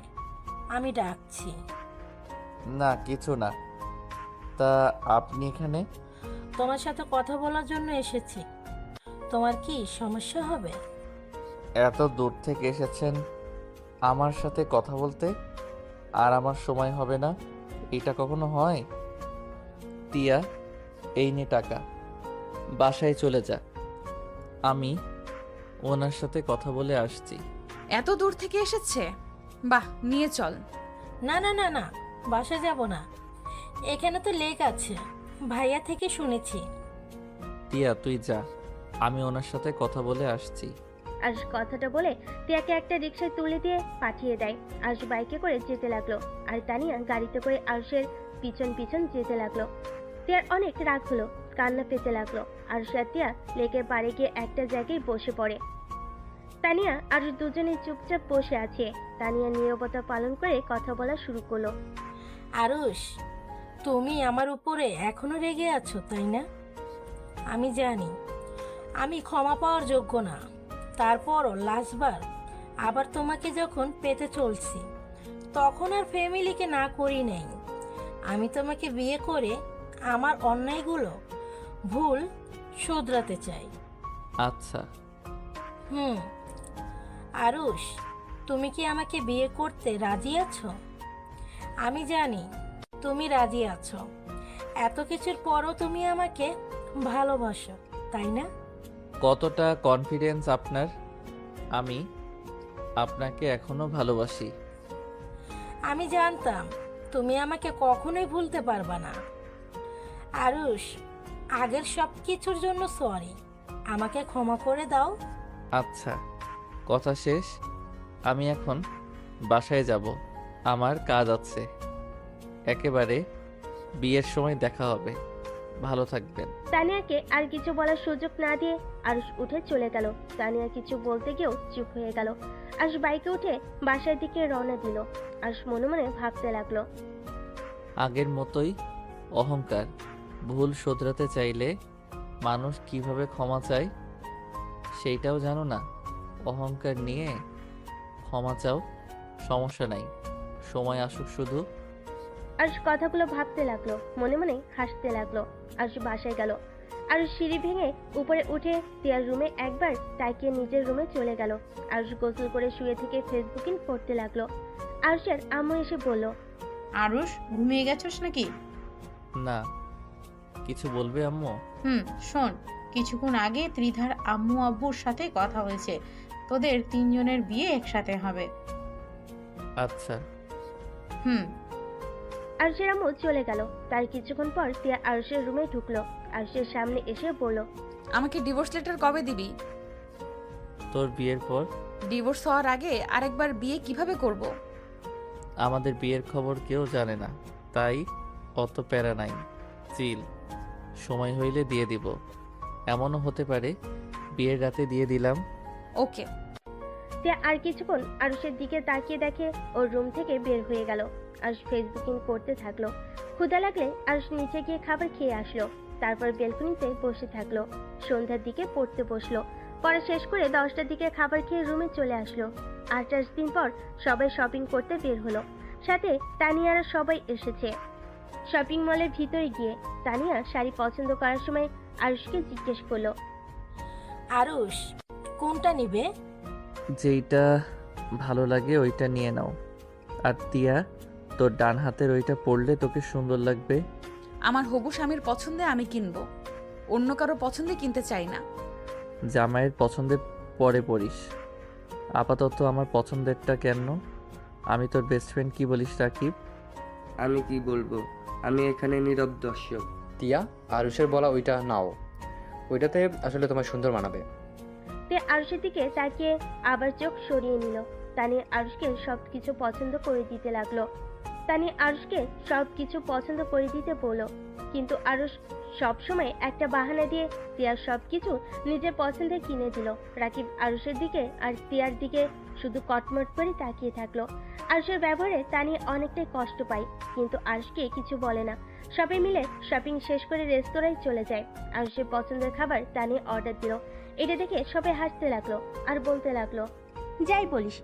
আমি ডাকছি। না কিছু না। তা আপনি এখানে? তোমার সাথে কথা বলার জন্য এসেছি। তোমার কি সমস্যা হবে? এত দূর থেকে এসেছেন আমার সাথে কথা বলতে, আর আমার সময় হবে না, এটা কখনো হয়? তিয়া, এই নে টাকা, বাসায় চলে যা, আমি ওনার সাথে কথা বলে আসছি। এত দূর থেকে এসেছে, বাহ, নিয়ে চল। না না না না, বাসা যাব না, এখানে তো লেক আছে, ভাইয়া থেকে শুনেছি। তিয়া তুই যা, আমি ওনার সাথে কথা বলে আসছি। আরুষ কথাটা বলে তিয়াকে একটা রিক্সায় তুলে দিয়ে পাঠিয়ে দেয়। আরুষ বাইকে করে যেতে লাগলো আর তানিয়া গাড়িতে করে আরুষের পিছন পিছন যেতে লাগলো। তিয়ার অনেক রাগ হলো, কান্না পেতে লাগলো। আরুষ আর তিয়া লেকের পাড়ে গিয়ে একটা জায়গায় বসে পড়ে। তানিয়া আরুষ দুজনে চুপচাপ বসে আছে। তানিয়া নীরবতা পালন করে কথা বলা শুরু করলো। আরুষ, তুমি আমার উপরে এখনো রেগে আছো তাই না? আমি জানি আমি ক্ষমা পাওয়ার যোগ্য না, তারপরও লাস্টবার আবার তোমাকে যখন পেতে চলছি তখন আর ফ্যামিলিকে না করি নাই। আমি তোমাকে বিয়ে করে আমার অন্যায়গুলো ভুল শুধরাতে চাই। আচ্ছা। আরুষ, তুমি কি আমাকে বিয়ে করতে রাজি আছো? আমি জানি তুমি রাজি আছো, এত কিছুর পরও তুমি আমাকে ভালোবাসো তাই না? কতটা কনফিডেন্স আপনার? আমি আপনাকে এখনো ভালোবাসি। আমি জানতাম তুমি আমাকে কখনোই ভুলতে পারবা না। আরুষ, আগের সব কিছুর জন্য সরি, আমাকে ক্ষমা করে দাও। আচ্ছা, কথা শেষ, আমি এখন বাসায় যাব, আমার কাজ আছে। একেবারে বিয়ের সময় দেখা হবে, ভালো থাকবেন। তানিয়াকে আর কিছু বলার সুযোগ না দিয়ে আরুষ উঠে চলে গেল। তানিয়া কিছু বলতে গিয়েও চুপ হয়ে গেল। আরুষ বাইকে উঠে বাসার দিকে রওনা দিল। আরুষ মনে মনে ভাবতে লাগলো, আগের মতোই অহংকার, ভুল শোধরাতে চাইলে মানুষ কিভাবে ক্ষমা চায় সেইটাও জানো না। অহংকার নিয়ে ক্ষমা চাও, সমস্যা নাই, সময় আসুক শুধু। আরুষ কথাগুলো ভাবতে লাগলো, মনে মনে হাসতে লাগলো। আরুষ বাসায় গেল। আরুষ সিঁড়ি ভেঙে উপরে উঠে তিয়ার রুমে একবার তাকিয়ে নিজের রুমে চলে গেল। আরুষ গোসল করে শুয়ে থেকে ফেসবুকিং করতে লাগলো। আরুষের আম্মু এসে বলল, আরুষ, ঘুমিয়ে গেছোস নাকি? না, কিছু বলবে আম্মু? শোন, কিছুক্ষণ আগে ত্রিধার আম্মু আব্বুর সাথে কথা হয়েছে, তোদের 3 জনের বিয়ে একসাথে হবে। আচ্ছা। আরুষের আম্মু চলে গেল। তার কিছুক্ষণ পর তিয়া আরুষের রুমে ঢুকলো। আরুষের সামনে এসে বলল, আমাকে ডিভোর্স লেটার কবে দিবি? তোর বিয়ের পর। ডিভোর্স হওয়ার আগে আরেকবার বিয়ে কিভাবে করব? আমাদের বিয়ের খবর কেউ জানে না, তাই অত প্যারা নাই। চিল, সময় হইলে দিয়ে দিব। এমনও হতে পারে বিয়ের রাতে দিয়ে দিলাম। ওকে। তিয়া আর কিছুক্ষণ আরুষের দিকে তাকিয়ে দেখে ওর রুম থেকে বের হয়ে গেল। আরুষ ফেসবুকিং করতে থাকলো। ক্ষুধা লাগলে আরুষ নিচে গিয়ে খাবার খেয়ে আসলো। তারপর বেলকনিতে বসে থাকলো। সন্ধ্যার দিকে পড়তে বসলো। পড়া শেষ করে 10টার দিকে খাবার খেয়ে রুমে চলে আসলো। 8 দিন পর সবাই শপিং করতে বের হলো। সাথে তানিয়ারা সবাই এসেছে। শপিং মলের ভিতরে গিয়ে তানিয়া শাড়ি পছন্দ করার সময় আরুষকে জিজ্ঞেস করলো, আরুষ, কোনটা নিবে? যেইটা ভালো লাগে ওইটা নিয়ে নাও। আর তিয়া, তোর ডান হাতের ওইটা পরলে তোকে সুন্দর লাগবে। আমার হবু স্বামীর পছন্দে আমি কিনবো, অন্য কারো পছন্দে কিনতে চাই না। জামাইয়ের পছন্দে পরে পড়িস। আপাতত আমার পছন্দেরটা কেন? আমি তোর বেস্ট ফ্রেন্ড, কি বলিস রাকিব? আমি কি বলবো, আমি এখানে নীরব দর্শক। তিয়া, আরুষের বলা ওইটা নাও, ওইটাতে আসলে তোমার সুন্দর মানাবে। তে আরুষের দিকে তাকিয়ে আবার চোখ সরিয়ে নিল। তানিয়া আরুষকে সবকিছু পছন্দ করে দিতে লাগলো। তানিয়া আরুষকে সবকিছু পছন্দ করে দিতে বলল, কিন্তু আরুষ সবসময় একটা বাহানা দিয়ে তিয়ার সবকিছু নিজের পছন্দে কিনে দিল। রাকিব আরুষের দিকে আর তিয়ার দিকে শুধু কটমট করে তাকিয়ে থাকলো। আরুষের ব্যবহারে তানিয়া অনেকটাই কষ্ট পায়, কিন্তু আরুষকে কিছু বলে না। সবাই মিলে শপিং শেষ করে রেস্তোরাঁয় চলে যায়। আরুষের পছন্দের খাবার তানিয়া অর্ডার দিল। এটা দেখে সবাই হাসতে লাগলো আর বলতে লাগলো, যাই বলিস,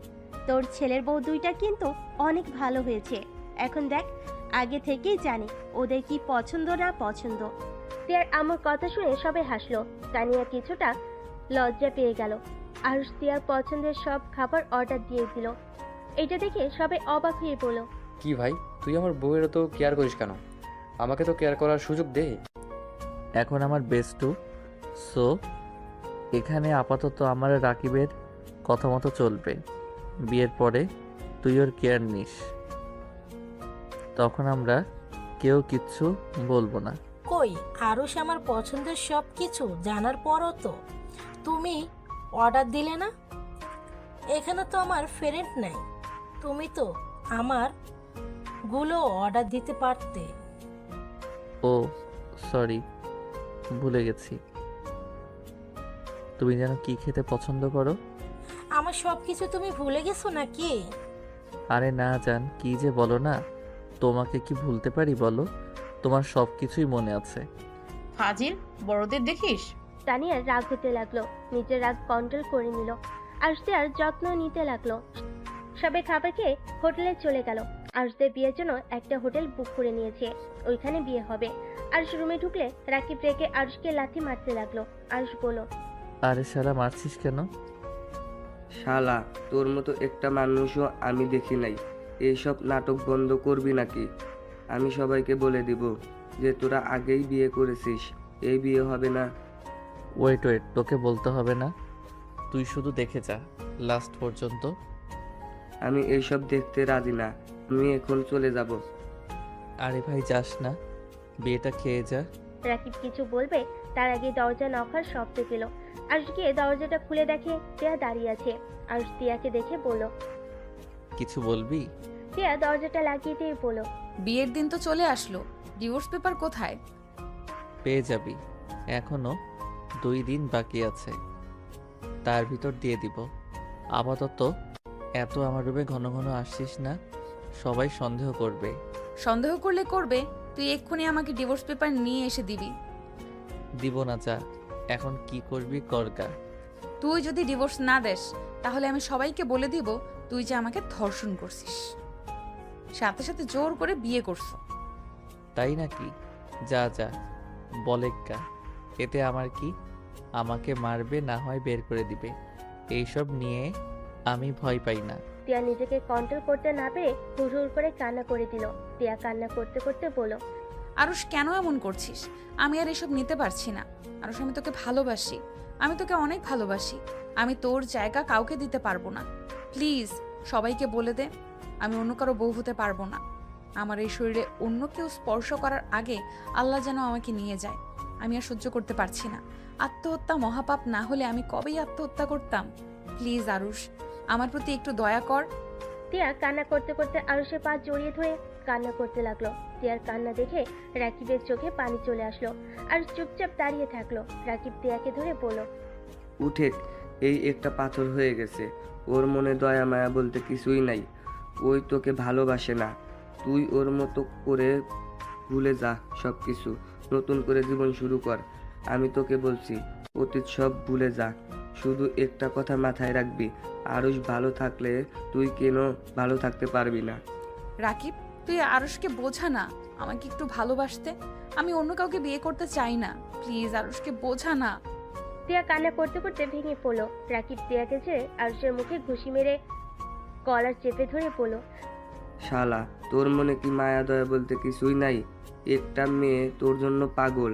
তোর ছেলের বউ দুইটা কিন্তু অনেক ভালো হয়েছে। এখন দেখ, আগে থেকেই জানি ওদের কি পছন্দ না পছন্দ। তিয়ার আমার কথা শুনে সবাই হাসলো। তানিয়া কিছুটা লজ্জা পেয়ে গেল। আরুষ তিয়ার পছন্দের সব খাবার অর্ডার দিয়ে দিল। এটা দেখে সবাই অবাক হয়ে বলল, কি ভাই, তুই আমার বউয়ের তো কেয়ার করিস কেন? আমাকে তো কেয়ার করার সুযোগ দে। এখন আমার বেস্টু, সো এখানে আপাতত আমার রাকিবের কথা মতো চলবে। বিয়ের পরে তুই ওর কেয়ার নিস, তখন আমরা কেউ কিচ্ছু বলবো না। কই, আরুষ আমার পছন্দের সব কিছু জানার পরও তো তুমি অর্ডার দিলে না। এখানে তো আমার ফ্রেন্ড নাই, তুমি তো আমার গুলো অর্ডার দিতে পারতে। ও সরি, ভুলে গেছি। তুমি যেন কি খেতে পছন্দ করো? আমার সব কিছু তুমি ভুলে গেছো নাকি? আরে না জান, কি যে বলো না, তোমাকে কি ভুলতে পারি বলো? তোমার সব কিছুই মনে আছে। ফাজিল, বড়দের দেখিস। তানিয়ার রাগ হতে লাগলো। নিজের রাগ কন্ট্রোল করে নিল। আরুষদের আর যত্ন নিতে লাগলো। সবাই খাবার খেয়ে হোটেলে চলে গেল। আরুষদের বিয়ের জন্য একটা হোটেল বুক করে নিয়েছে, ওইখানে বিয়ে হবে। আরুষ রুমে ঢুকলে রাকিব রেগে আরুষকে লাথি মারতে লাগলো। আরুষ বলল, আরে শালা, মারছিস কেন? শালা, তোর মতো একটা মানুষও আমি দেখি নাই। এইসব নাটক বন্ধ করবি নাকি? আমি সবাইকে বলে দিব যে তোরা আগেই বিয়ে করেছিস, এই বিয়ে হবে না। ওয়েট ওয়েট, তোকে বলতে হবে না, তুই শুধু দেখে যা লাস্ট পর্যন্ত। আমি এইসব দেখতে রাজি না, আমি এখন চলে যাব। আরে ভাই যাস না, বিয়েটা খেয়ে যা। রাকিব কিছু বলবে তার আগে দরজা নখার শব্দ পেল। আরুষ গিয়ে দরজাটা খুলে দেখে টিয়া দাঁড়িয়ে আছে। আরুষ টিয়াকে দেখে বলল, কিছু বলবি? টিয়া দরজাটা লাগিয়ে দিয়ে বলল, বিয়ের দিন তো চলে আসলো, ডিভোর্স পেপার কোথায়? পেয়ে যাবি, এখনো 2 দিন বাকি আছে, তার ভিতর দিয়ে দিব। আপাতত এত আমার রুমে ঘন ঘন আসছিস না, সবাই সন্দেহ করবে। সন্দেহ করলে করবে, তুই এক্ষুনি আমাকে ডিভোর্স পেপার নিয়ে এসে দিবি। দিব না, যা, এখন কি করবি করগা। তুই যদি ডিভোর্স না দেস তাহলে আমি সবাইকে বলে দিব তুই যে আমাকে ধর্ষণ করছিস। সাথে সাথে জোর করে বিয়ে করছো। তাই নাকি? যা যা বলেক্কা, এতে আমার কি? আমাকে মারবে, না হয় বের করে দিবে। এইসব নিয়ে আমি ভয় পাই না। টিয়া নিজেকে কন্ট্রোল করতে না পেরে হুড়হুড় করে কান্না করে দিল। টিয়া কান্না করতে করতে বলল, আরুষ কেন এমন করছিস? আমি আর এসব নিতে পারছি না। আরুষ, আমি তোকে ভালোবাসি, আমি তোকে অনেক ভালোবাসি। আমি তোর জায়গা কাউকে দিতে পারবো না। প্লিজ সবাইকে বলে দে আমি অন্য কারো বউ হতে পারবো না। আমার এই শরীরে অন্য কেউ স্পর্শ করার আগে আল্লাহ যেন আমাকে নিয়ে যায়। আমি আর সহ্য করতে পারছি না। আত্মহত্যা মহাপাপ না হলে আমি কবেই আত্মহত্যা করতাম। প্লিজ আরুষ, আমার প্রতি একটু দয়া কর। টিয়া কান্না করতে করতে আরুষের পা জড়িয়ে ধরে কান্না করতে লাগলো। টিয়ার কান্না দেখে রাকিবের চোখে পানি চলে আসলো আর চুপচাপ দাঁড়িয়ে থাকলো। রাকিব টিয়াকে ধরে বলল, উঠে, এই একটা পাথর হয়ে গেছে। ওর মনে দয়া মায়া বলতে কিছুই নাই। ওই তোকে ভালোবাসে না। তুই ওর মতো করে ভুলে যা সব কিছু, নতুন করে জীবন শুরু কর। আমি তোকে বলছি, অতীত সব ভুলে যা। শুধু একটা কথা মাথায় রাখবি, আরুষ ভালো থাকলে তুই কেন ভালো থাকতে পারবি না? রাকিব, তুই আরুষকে বোঝা না আমাকে একটু ভালোবাসতে। আমি অন্য কাউকে বিয়ে করতে চাই না। প্লিজ আরুষকে বোঝা না। টিয়া কান্না করতে করতে ভেঙে পড়লো। রাকিব টিয়াকে ছেড়ে আরুষের মুখে ঘুষি মেরে কলার চেপে ধরে বলল, শালা, তোর মনে কি মায়া দয়া বলতে কিছুই নাই? একটা মেয়ে তোর জন্য পাগল,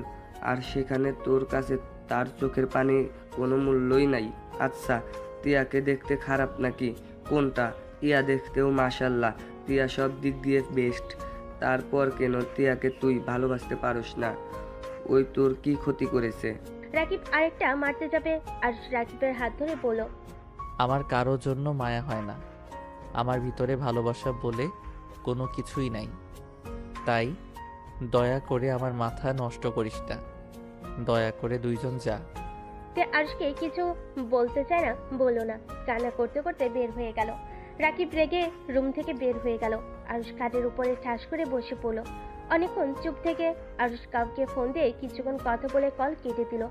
আর সেখানে তোর কাছে তার চোখের পানি কোনো মূল্যই নাই। আচ্ছা, টিয়াকে দেখতে খারাপ নাকি? কোনটা? টিয়া দেখতেও মাশাল্লাহ, টিয়া সব দিক দিয়ে বেস্ট। তারপর কেন টিয়াকে তুই ভালোবাসতে পারস না? ওই তোর কি ক্ষতি করেছে? রাকিব আরেকটা মারতে যাবে আর রাকিবের হাত ধরে বলল, আমার কারোর জন্য মায়া হয় না। আমার ভিতরে ভালোবাসা বলে কোনো কিছুই নাই। তাই দয়া করে আমার মাথা নষ্ট করিস না। দয়া করে দুইজন যা। টিয়া আরুষকে কিছু বলতে চায় না, বলল না। কান্না করতে করতে বের হয়ে গেল। রাকিব রেগে রুম থেকে বের হয়ে গেল। আরুষ খাটের উপরে ঠাস করে বসে পড়ল। অনেকক্ষণ চুপ থেকে আরুষ কাউকে ফোন দিয়ে কিছুক্ষণ কথা বলে কল কেটে দিল।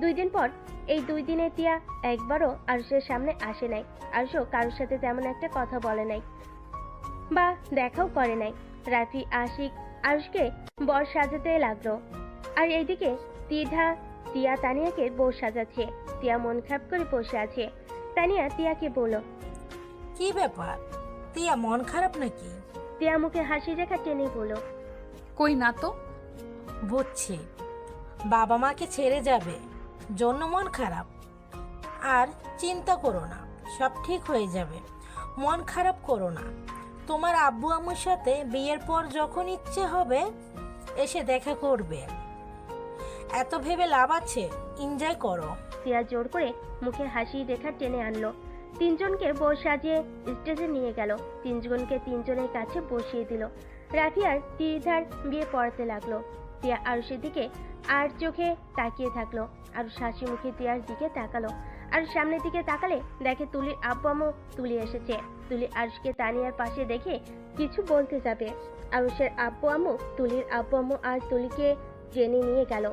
2 দিন পর, এই 2 দিনে টিয়া একবারও আরুষের সামনে আসে নাই। আরুষও কারোর সাথে তেমন একটা কথা বলে নাই বা দেখাও করে নাই। রাফি আশিক আরুষকে বর সাজাতে লাগলো, আর এইদিকে টিয়া তানিয়াকে বউ সাজাচ্ছে। টিয়া মন খারাপ করে বসে আছে। তানিয়া টিয়াকে বলল, কি ব্যাপার টিয়া, মন খারাপ নাকি? টিয়া মুখে হাসি রেখা টেনে বলল, কই না তো। বুঝছি, বাবা মাকে ছেড়ে যাবে জন্য মন খারাপ। আর চিন্তা করো না, সব ঠিক হয়ে যাবে। মন খারাপ করো না। তোমার আব্বু আম্মুর সাথে বিয়ের পর যখন ইচ্ছে হবে এসে দেখা করবে। এত ভেবে লাভ আছে, এনজয় করো। টিয়া জোর করে মুখে হাসি রেখা টেনে আনলো। 3 জনকে বউ সাজিয়ে স্টেজে নিয়ে গেল। 3 জনকে 3 জনের কাছে বসিয়ে দিল। রাফি আর টিধার বিয়ে পড়াতে লাগলো। টিয়া আরুষের দিকে আর চোখে তাকিয়ে থাকলো। আরুষ হাসি মুখে টিয়ার দিকে তাকালো। আর সামনের দিকে তাকালে দেখে তুলির আব্বু আম্মু। তুলি এসেছে। তুলি আরুষকে তানিয়ার পাশে দেখে কিছু বলতে যাবে। আরুষের আব্বু আম্মু, তুলির আব্বু আম্মু আর তুলিকে টেনে নিয়ে গেল।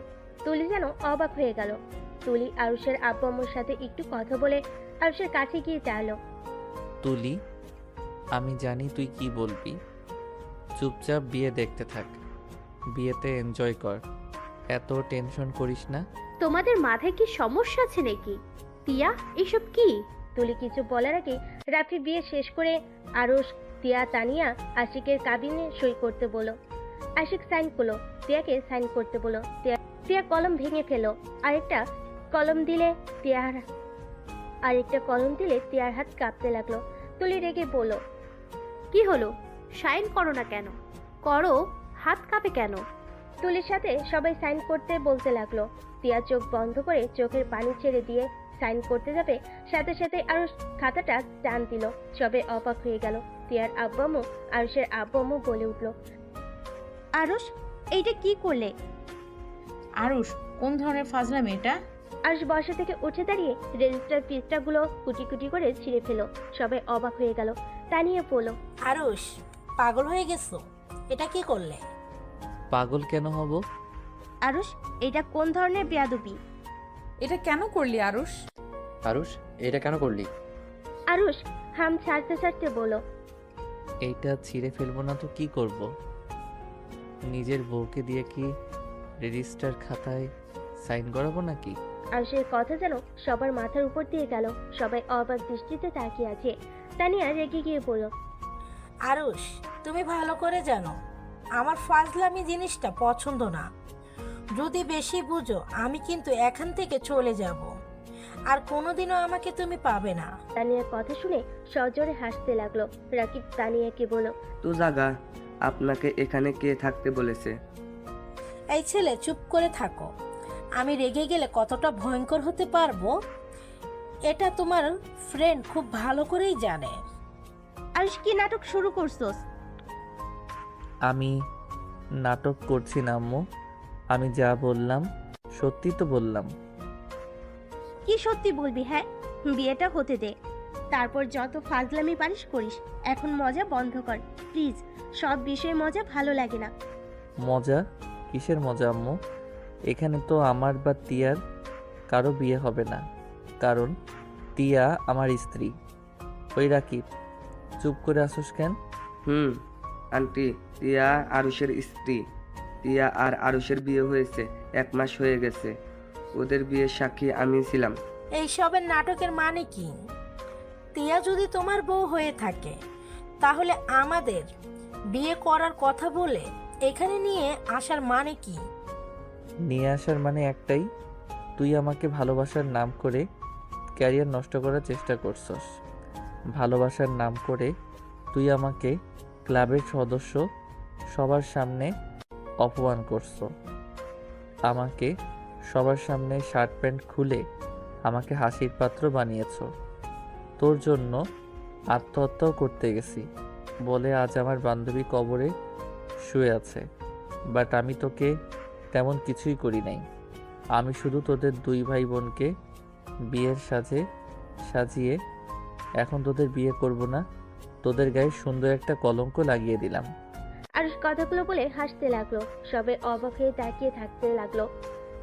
তুলি যেন অবাক হয়ে গেল। তুলি আরুষের আব্বু আম্মুর সাথে একটু কথা বলে আরুষের কাছে গিয়ে চাইলো, তুলি, আমি জানি তুই কি বলবি। চুপচাপ বিয়ে দেখতে থাক, বিয়েতে এনজয় কর, এত টেনশন করিস না। তোমাদের মাথায় কি সমস্যা আছে নাকি? টিয়া, এসব কি? তুলি কিছু বলার আগে রাফি বিয়ে শেষ করে আরুষ, টিয়া, তানিয়া আশিকের কাবিনে সই করতে বলো। আশিক সাইন করলো। টিয়াকে সাইন করতে বলো। টিয়া কলম ভেঙে ফেলো। আরেকটা কলম দিলে টিয়ার হাত কাঁপতে লাগলো। তুলি রেগে বলল, কি হলো? সাইন করো না কেন? করো, হাত কাঁপে কেন? তুলির সাথে সবাই সাইন করতে বলতে লাগলো। টিয়া চোখ বন্ধ করে চোখের পানি ছেড়ে দিয়ে সাইন করতে যাবে, সাথে সাথে আরুষ খাতাটা টান দিল। সবে অবাক হয়ে গেল। টিয়ার আব্বু আম্মু, আরুষের আব্বু আম্মু বলে উঠলো, আরুষ, এইটা কি করলে? আরুষ, কোন ধরনের ফাজলামি এটা? আরুষ বসা থেকে উঠে দাঁড়িয়ে রেজিস্টার পৃষ্ঠাগুলো কুটি কুটি করে ছিঁড়ে ফেলো। সবাই অবাক হয়ে গেল। তানিয়া বলল, আরুষ, পাগল হয়ে গেছো? এটা কি করলে? পাগল কেন হব? আরুষ, এটা কোন ধরনের বেয়াদবি? এটা কেন করলি আরুষ? আরুষ, এটা কেন করলি? আরুষ হাম ছাড়তে ছাড়তে বলল, এইটা ছিঁড়ে ফেলবো না তো কি করব? নিজের বউকে দিয়ে কি রেজিস্টার খাতায় সাইন করাবো নাকি? আরুষের কথা যেন সবার মাথার উপর দিয়ে গেল। সবাই অবাক দৃষ্টিতে তাকিয়ে আছে। তানিয়া রেগে গিয়ে বলল, আরুষ, তুমি ভালো করে জানো আমার ফাজলামি জিনিসটা পছন্দ না। যদি বেশি বুঝো আমি কিন্তু এখান থেকে চলে যাব, আর কোনোদিনও আমাকে তুমি পাবে না। তানিয়ার কথা শুনে সজোরে হাসতে লাগলো। রাকিব তানিয়াকে বলল, তো জাগা, আপনাকে এখানে কে থাকতে বলেছে? এই ছেলে, চুপ করে থাকো। আমি রেগে গেলে কতটা ভয়ঙ্কর হতে পারবো এটা তোমার ফ্রেন্ড খুব ভালো করেই জানে। আরুষ কি নাটক শুরু করছস? আমি নাটক করছি না আম্মু। আমি যা বললাম সত্যি তো বললাম। কি সত্যি বলবি? হ্যাঁ, বিয়েটা হতে দে, তারপর যত ফাজলামি পারিস করিস। এখন মজা বন্ধ কর প্লিজ। সব বিষয়ে মজা ভালো লাগে না। মজা? কিসের মজা আম্মু? এখানে তো আমার বা তিয়ার কারো বিয়ে হবে না, কারণ তিয়া আমার স্ত্রী। ওই রাকিব, চুপ করে আসোস কেন? আন্টি, তিয়া আরুষের স্ত্রী। তিয়া আর আরুষের বিয়ে হয়েছে 1 মাস হয়ে গেছে। ওদের বিয়ের সাক্ষী আমি ছিলাম। এইসবের নাটকের মানে কি? তিয়া যদি তোমার বউ হয়ে থাকে তাহলে আমাদের বিয়ে করার কথা বলে এখানে নিয়ে আসার মানে কি? নিয়ে আসার মানে একটাই, তুই আমাকে ভালোবাসার নাম করে ক্যারিয়ার নষ্ট করার চেষ্টা করছস। ভালোবাসার নাম করে তুই আমাকে ক্লাবের সদস্য সবার সামনে অপমান করছ। আমাকে সবার সামনে শার্ট প্যান্ট খুলে আমাকে হাসির পাত্র বানিয়েছ। তোর জন্য আত্মহত্যাও করতে গেছি বলে আজ আমার বান্ধবী কবরে শুয়ে আছে। বাট আমি তোকে তেমন কিছুই করি নাই। আমি শুধু তোদের 2 ভাই বোনকে বিয়ের সাজে সাজিয়ে এখন তোদের বিয়ে করব না, তোদের গায়ে সুন্দর একটা কলঙ্ক লাগিয়ে দিলাম। আরুষ কথাগুলো বলে হাসতে লাগলো। সবাই অবাক হয়ে তাকিয়ে থাকতে লাগলো।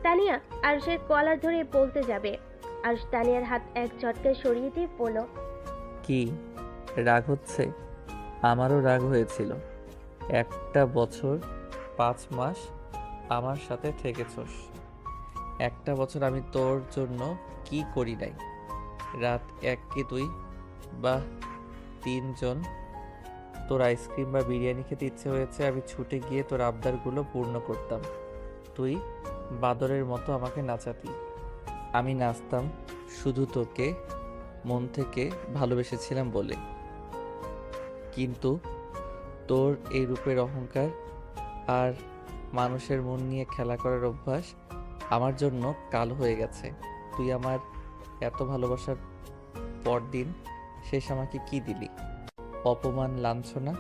তানিয়া আরুষের কলার ধরে বলতে যাবে, আরুষ তানিয়ার হাত এক ঝটকায় সরিয়ে দিয়ে বলল, কি রাগ হচ্ছে? আমারও রাগ হয়েছিল। 1 বছর 5 মাস আমার সাথে থেকেছস। 1 বছর আমি তোর জন্য কি করি নাই? রাত 1 কি 2 বা 3 জন তোর আইসক্রিম বা বিরিয়ানি খেতে ইচ্ছে হয়েছে, আমি ছুটে গিয়ে তোর আবদারগুলো পূর্ণ করতাম। তুই বাদরের মতো আমাকে নাচাতি। আমি নাচতাম শুধু তোকে মন থেকে ভালোবেসেছিলাম বলে। কিন্তু তোর এই রূপের অহংকার আর মানুষের মন নিয়ে খেলা করার অভ্যাস আমার জন্য কাল হয়ে গেছে। তুই আমার এত ভালোবাসার পরদিন শেষ আমাকে কি দিলি? অপমান, লাঞ্ছনা।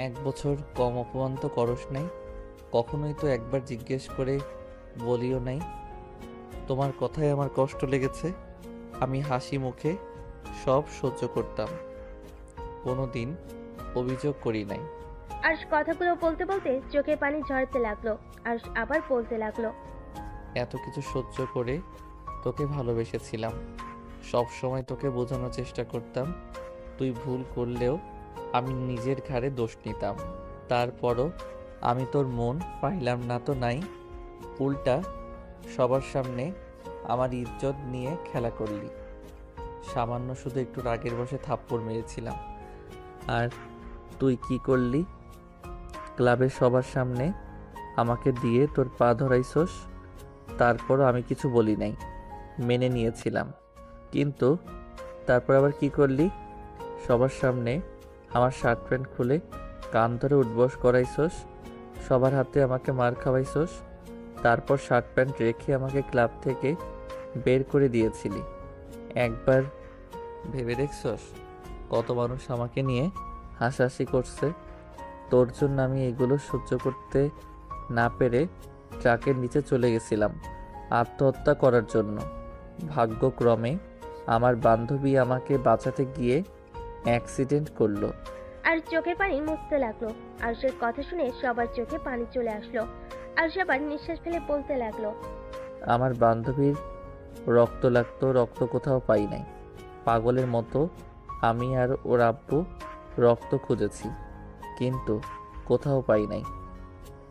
1 বছর কম অপমান তো করস নাই। কখনোই তো একবার জিজ্ঞেস করে বলিও নাই তোমার কথায় আমার কষ্ট লেগেছে। আমি হাসি মুখে সব সহ্য করতাম, কোনোদিন অভিযোগ করি নাই। আরুষ কথাগুলো বলতে বলতে চোখে পানি ঝরতে লাগলো। আরুষ আবার বলতে লাগলো, এত কিছু সহ্য করে তোকে ভালোবেসেছিলাম। সব সময় তোকে বোঝানোর চেষ্টা করতাম। তুই ভুল করলেও আমি নিজের ঘাড়ে দোষ নিতাম। তারপরও আমি তোর মন পাইলাম না তো নাই, উল্টা সবার সামনে আমার ইজ্জত নিয়ে খেলা করলি। সামান্য শুধু একটু রাগের বশে থাপ্পড় মেরেছিলাম। আর তুই কি করলি? ক্লাবের সবার সামনে আমাকে দিয়ে তোর পা ধরাইছস। তারপরও আমি কিছু বলি নাই, মেনে নিয়েছিলাম। কিন্তু তারপর আবার কি করলি? সবার সামনে আমার শার্ট প্যান্ট খুলে কান ধরে উঠবস করাইছস, সবার হাতে আমাকে মার খাওয়াইছস। তারপর শার্ট প্যান্ট রেখে আমাকে ক্লাব থেকে বের করে দিয়েছিলি। একবার ভেবে দেখছস কত মানুষ আমাকে নিয়ে হাসাহাসি করছে? তোর জন্য আমি এগুলো সহ্য করতে না পেরে ট্রাকের নিচে চলে গেছিলাম আত্মহত্যা করার জন্য। ভাগ্যক্রমে আমার বান্ধবী আমাকে বাঁচাতে গিয়ে অ্যাক্সিডেন্ট করলো। আর চোখের পানি মুছতে লাগলো। আরুষের কথা শুনে সবার চোখে পানি চলে আসলো। আরুষ আবার নিঃশ্বাস ফেলে বলতে লাগলো, আমার বান্ধবীর রক্ত লাগতো, রক্ত কোথাও পাই নাই। পাগলের মতো আমি আর ওর আব্বু রক্ত খুঁজেছি, কিন্তু কোথাও পাই নাই।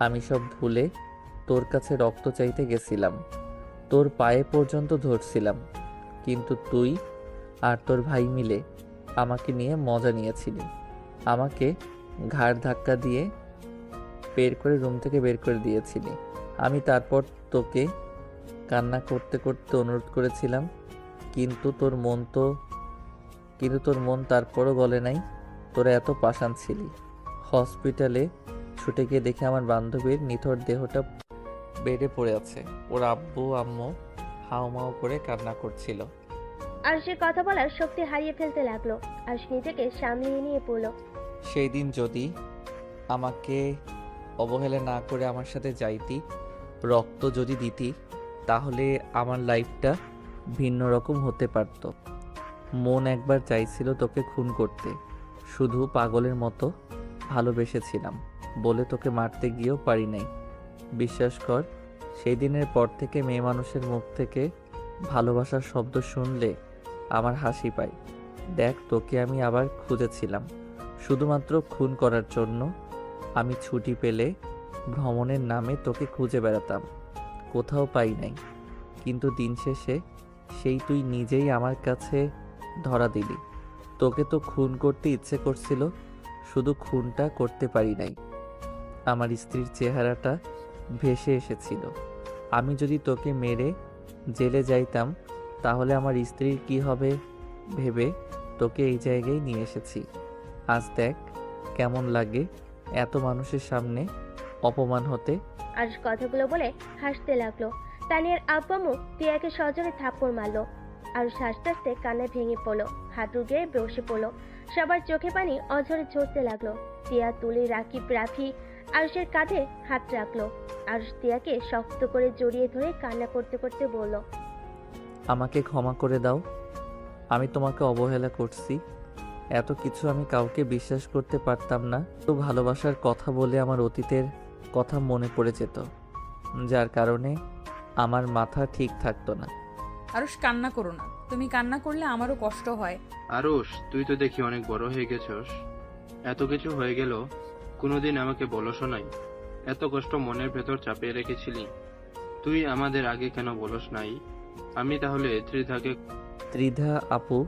আমি সব ভুলে তোর কাছে রক্ত চাইতে গেছিলাম, তোর পায়ে পর্যন্ত ধরছিলাম, কিন্তু তুই আর তোর ভাই মিলে আমাকে নিয়ে মজা নিয়েছিলি। আমাকে ঘাড় ধাক্কা দিয়ে রুম থেকে বের করে দিয়েছিলি। আমি তারপর তোকে কান্না করতে করতে অনুরোধ করেছিলাম, কিন্তু তোর মন তারপরও গলে নাই। তোরা এত পাষাণ ছিলি। হসপিটালে ছুটে গিয়ে দেখে আমার বান্ধবীর নিথর দেহটা বেডে পড়ে আছে। ওর আব্বু আম্মু হাউমাউ করে কান্না করছিল। আরুষের কথা বলার শক্তি হারিয়ে ফেলতে লাগলো। আরুষ নিজেকে সামলিয়ে নিয়ে পড়ল। সেই দিন যদি আমাকে অবহেলা না করে আমার সাথে যাইতি, রক্ত যদি দিতি, তাহলে আমার লাইফটা ভিন্ন রকম হতে পারত। মন একবার চাইছিল তোকে খুন করতে, শুধু পাগলের মতো ভালোবেসেছিলাম বলে তোকে মারতে গিয়েও পারি নাই। বিশ্বাস কর, সেই দিনের পর থেকে মেয়ে মানুষের মুখ থেকে ভালোবাসার শব্দ শুনলে আমার হাসি পায়। দেখ, তোকে আমি আবার খুঁজেছিলাম শুধুমাত্র খুন করার জন্য। আমি ছুটি পেলে ভ্রমণের নামে তোকে খুঁজে বেড়াতাম, কোথাও পাই নাই। কিন্তু দিন শেষে সেই তুই নিজেই আমার কাছে ধরা দিলি। তোকে তো খুন করতে ইচ্ছে করছিল, শুধু খুনটা করতে পারি নাই। আমার স্ত্রীর চেহারাটা ভেসে এসেছিল। আমি যদি তোকে মেরে জেলে যাইতাম, তাহলে আমার স্ত্রীর কি হবে ভেবে তোকে এই জায়গায় নিয়ে এসেছি। আজ দেখ কেমন লাগে এত মানুষের সামনে অপমান হতে। আরুষ কথাগুলো বলে হাসতে লাগলো। তানিয়ার আব্বু আম্মু টিয়াকে সজোরে থাপ্পড় মারলো। আরুষ হাসতে হাসতে কান্নায় ভেঙে পড়লো, হাঁটু গেড়ে বসে পড়লো। সবার চোখে পানি অঝরে ঝরতে লাগলো। টিয়া তুলে রাফি আরুষের কাঁধে হাত রাখলো। আরুষ টিয়াকে শক্ত করে জড়িয়ে ধরে কান্না করতে করতে বলল, আমাকে ক্ষমা করে দাও, আমি তোমাকে অবহেলা করছি। এত কিছু আমি কাউকে বিশ্বাস করতে পারতাম না। তো ভালোবাসার কথা বলে আমার অতীতের কথা মনে পড়ে যেত, যার কারণে আমার মাথা ঠিক থাকতো না। আরুষ, কান্না করো না। তুমি কান্না করলে আমারও কষ্ট হয়। আরুষ, তুই তো দেখি অনেক বড় হয়ে গেছস। এত কিছু হয়ে গেল, কোনোদিন আমাকে বলসও নাই। এত কষ্ট মনের ভেতর চাপিয়ে রেখেছিলি, তুই আমাদের আগে কেন বলস নাই? আমি তাহলে ত্রিধা আপু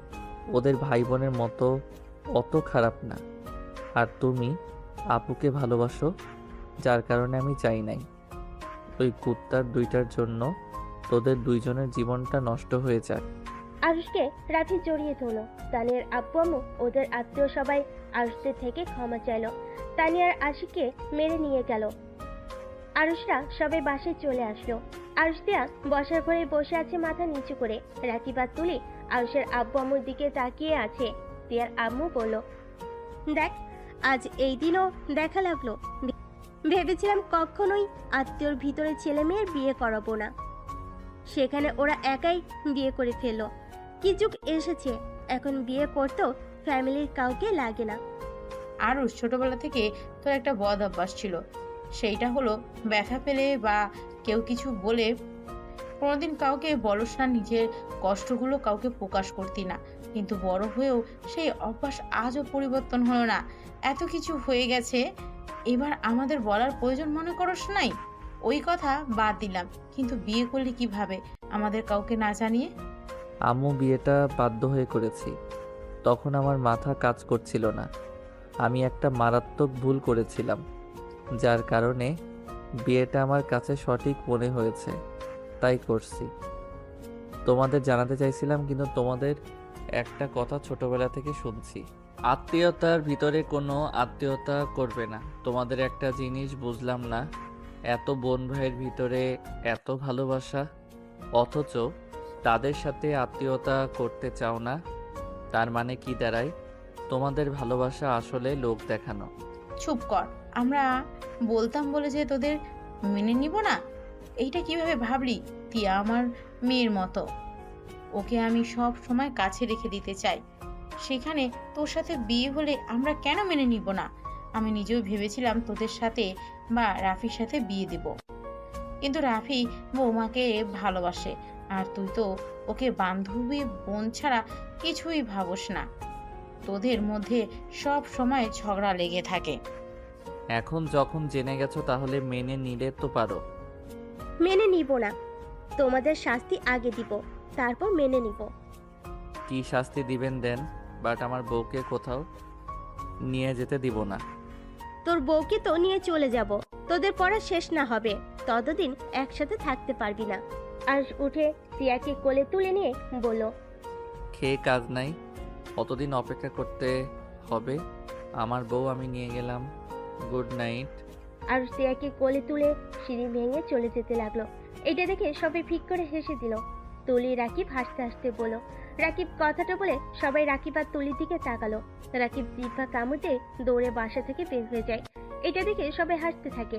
ওদের ভাই বোনের মতো অত খারাপ না। আর তুমি আপুকে ভালোবাসো, যার কারণে আমি চাই নাই ওই কুত্তার দুইটার জন্য তোদের দুইজনের জীবনটা নষ্ট হয়ে যাক। আরুষকে রাফি জড়িয়ে ধরল। তানিয়ার আব্বু আম্মু ওদের আত্মীয় সবাই আরুষদের থেকে ক্ষমা চাইল। তানিয়ার আশিকে মেরে নিয়ে গেল। আরুষরা সবাই বাসায় চলে আসলো। আরুষ দিয়া বসার ঘরে বসে আছে মাথা নিচু করে। রাকিবা তুলি আরুষের আব্বু আম্মুর দিকে তাকিয়ে আছে। তিয়ার আম্মু বলল, দেখ, আজ এই দিনও দেখা লাগলো। ভেবেছিলাম কখনোই আত্মীয়র ভিতরে ছেলে মেয়ের বিয়ে করাবো না, সেখানে ওরা একাই বিয়ে করে ফেললো। কি যুগ এসেছে, এখন বিয়ে করতেও ফ্যামিলির কাউকে লাগে না। আরুষ, ছোটবেলা থেকে তোর একটা বদ অভ্যাস ছিল, সেইটা হলো ব্যথা পেলে বা কেউ কিছু বলে কোনোদিন কাউকে বলস না, নিজের কষ্টগুলো কাউকে প্রকাশ করতি না। কিন্তু বড় হয়েও সেই অভ্যাস আজও পরিবর্তন হলো না। এত কিছু হয়ে গেছে, এবার আমাদের বলার প্রয়োজন মনে করস নাই? ওই কথা বাদ দিলাম, কিন্তু বিয়ে করলি কিভাবে আমাদের কাউকে না জানিয়ে? আম্মু বিয়েটা বাধ্য হয়ে করেছি, তখন আমার মাথা কাজ করছিল না। আমি একটা মারাত্মক ভুল করেছিলাম, যার কারণে বিয়েটা আমার কাছে সঠিক মনে হয়েছে, তাই করছি। তোমাদের জানাতে চাইছিলাম, কিন্তু তোমাদের একটা কথা ছোটবেলা থেকে শুনছি, আত্মীয়তার ভিতরে কোনো আত্মীয়তা করবে না। তোমাদের একটা জিনিস বুঝলাম না, এত বোন ভাইয়ের ভিতরে এত ভালোবাসা, অথচ তাদের সাথে আত্মীয়তা করতে চাও না। তার মানে কি দাঁড়ায়? তোমাদের ভালোবাসা আসলে লোক দেখানো। চুপ কর। আমরা বলতাম বলে যে তোদের মেনে নিব না, এইটা কিভাবে ভাবলি? তিয়া আমার মেয়ের মতো, ওকে আমি সব সময় কাছে রেখে দিতে চাই। সেখানে তোর সাথে বিয়ে হলে আমরা কেন মেনে নিব না? আমি নিজেও ভেবেছিলাম তোদের সাথে বা রাফির সাথে বিয়ে দেব, কিন্তু রাফি বৌমাকে ভালোবাসে, আর তুই তো ওকে বান্ধবী বোন ছাড়া কিছুই ভাবস না। তোদের মধ্যে সব সময় ঝগড়া লেগে থাকে। এখন যখন জেনে গেছো তাহলে মেনে নিলে তো পারো। মেনে নিব না, তোমাদের শাস্তি আগে দিব, তারপর মেনে নিব। কি শাস্তি দিবেন দেন, বাট আমার বউকে কোথাও নিয়ে যেতে দিব না। তোর বউকে তো নিয়ে চলে যাব, তোদের পড়া শেষ না হবে ততদিন একসাথে থাকতে পারবি না। আরুষ উঠে তিয়াকে কোলে তুলে নিয়ে বলল, খেয়ে কাজ নাই, অতদিন অপেক্ষা করতে হবে। আমার বউ আমি নিয়ে গেলাম, গুড নাইট। আরুষ তিয়াকে কোলে তুলে সিঁড়ি ভেঙে চলে যেতে লাগলো। এটা দেখে সবাই ফিক করে হেসে দিল। তুলি রাকিব হাসতে হাসতে বলল। রাকিব কথাটা বলে সবাই রাকিব আর তুলির দিকে তাকালো। রাকিব জিহ্বা কামড়ে দৌড়ে বাসা থেকে বের হয়ে যায়। এটা দেখে সবাই হাসতে থাকে।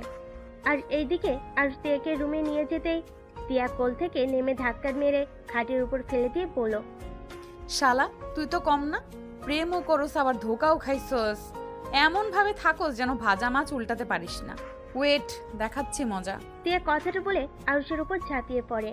আর এইদিকে আরুষ তিয়াকে রুমে নিয়ে যেতেই তিয়া কোল থেকে নেমে ধাক্কা মেরে খাটের উপর ফেলে দিয়ে বলল, শালা তুই তো কম না, প্রেমও করস আবার ধোকাও খাইছস। এমন ভাবে থাকোস যেন ভাজা মাছ উল্টাতে পারিস না। ওয়েট, দেখাচ্ছি মজা। তিয়া কথাটা বলে আরুষের উপর ঝাঁপিয়ে পড়ে।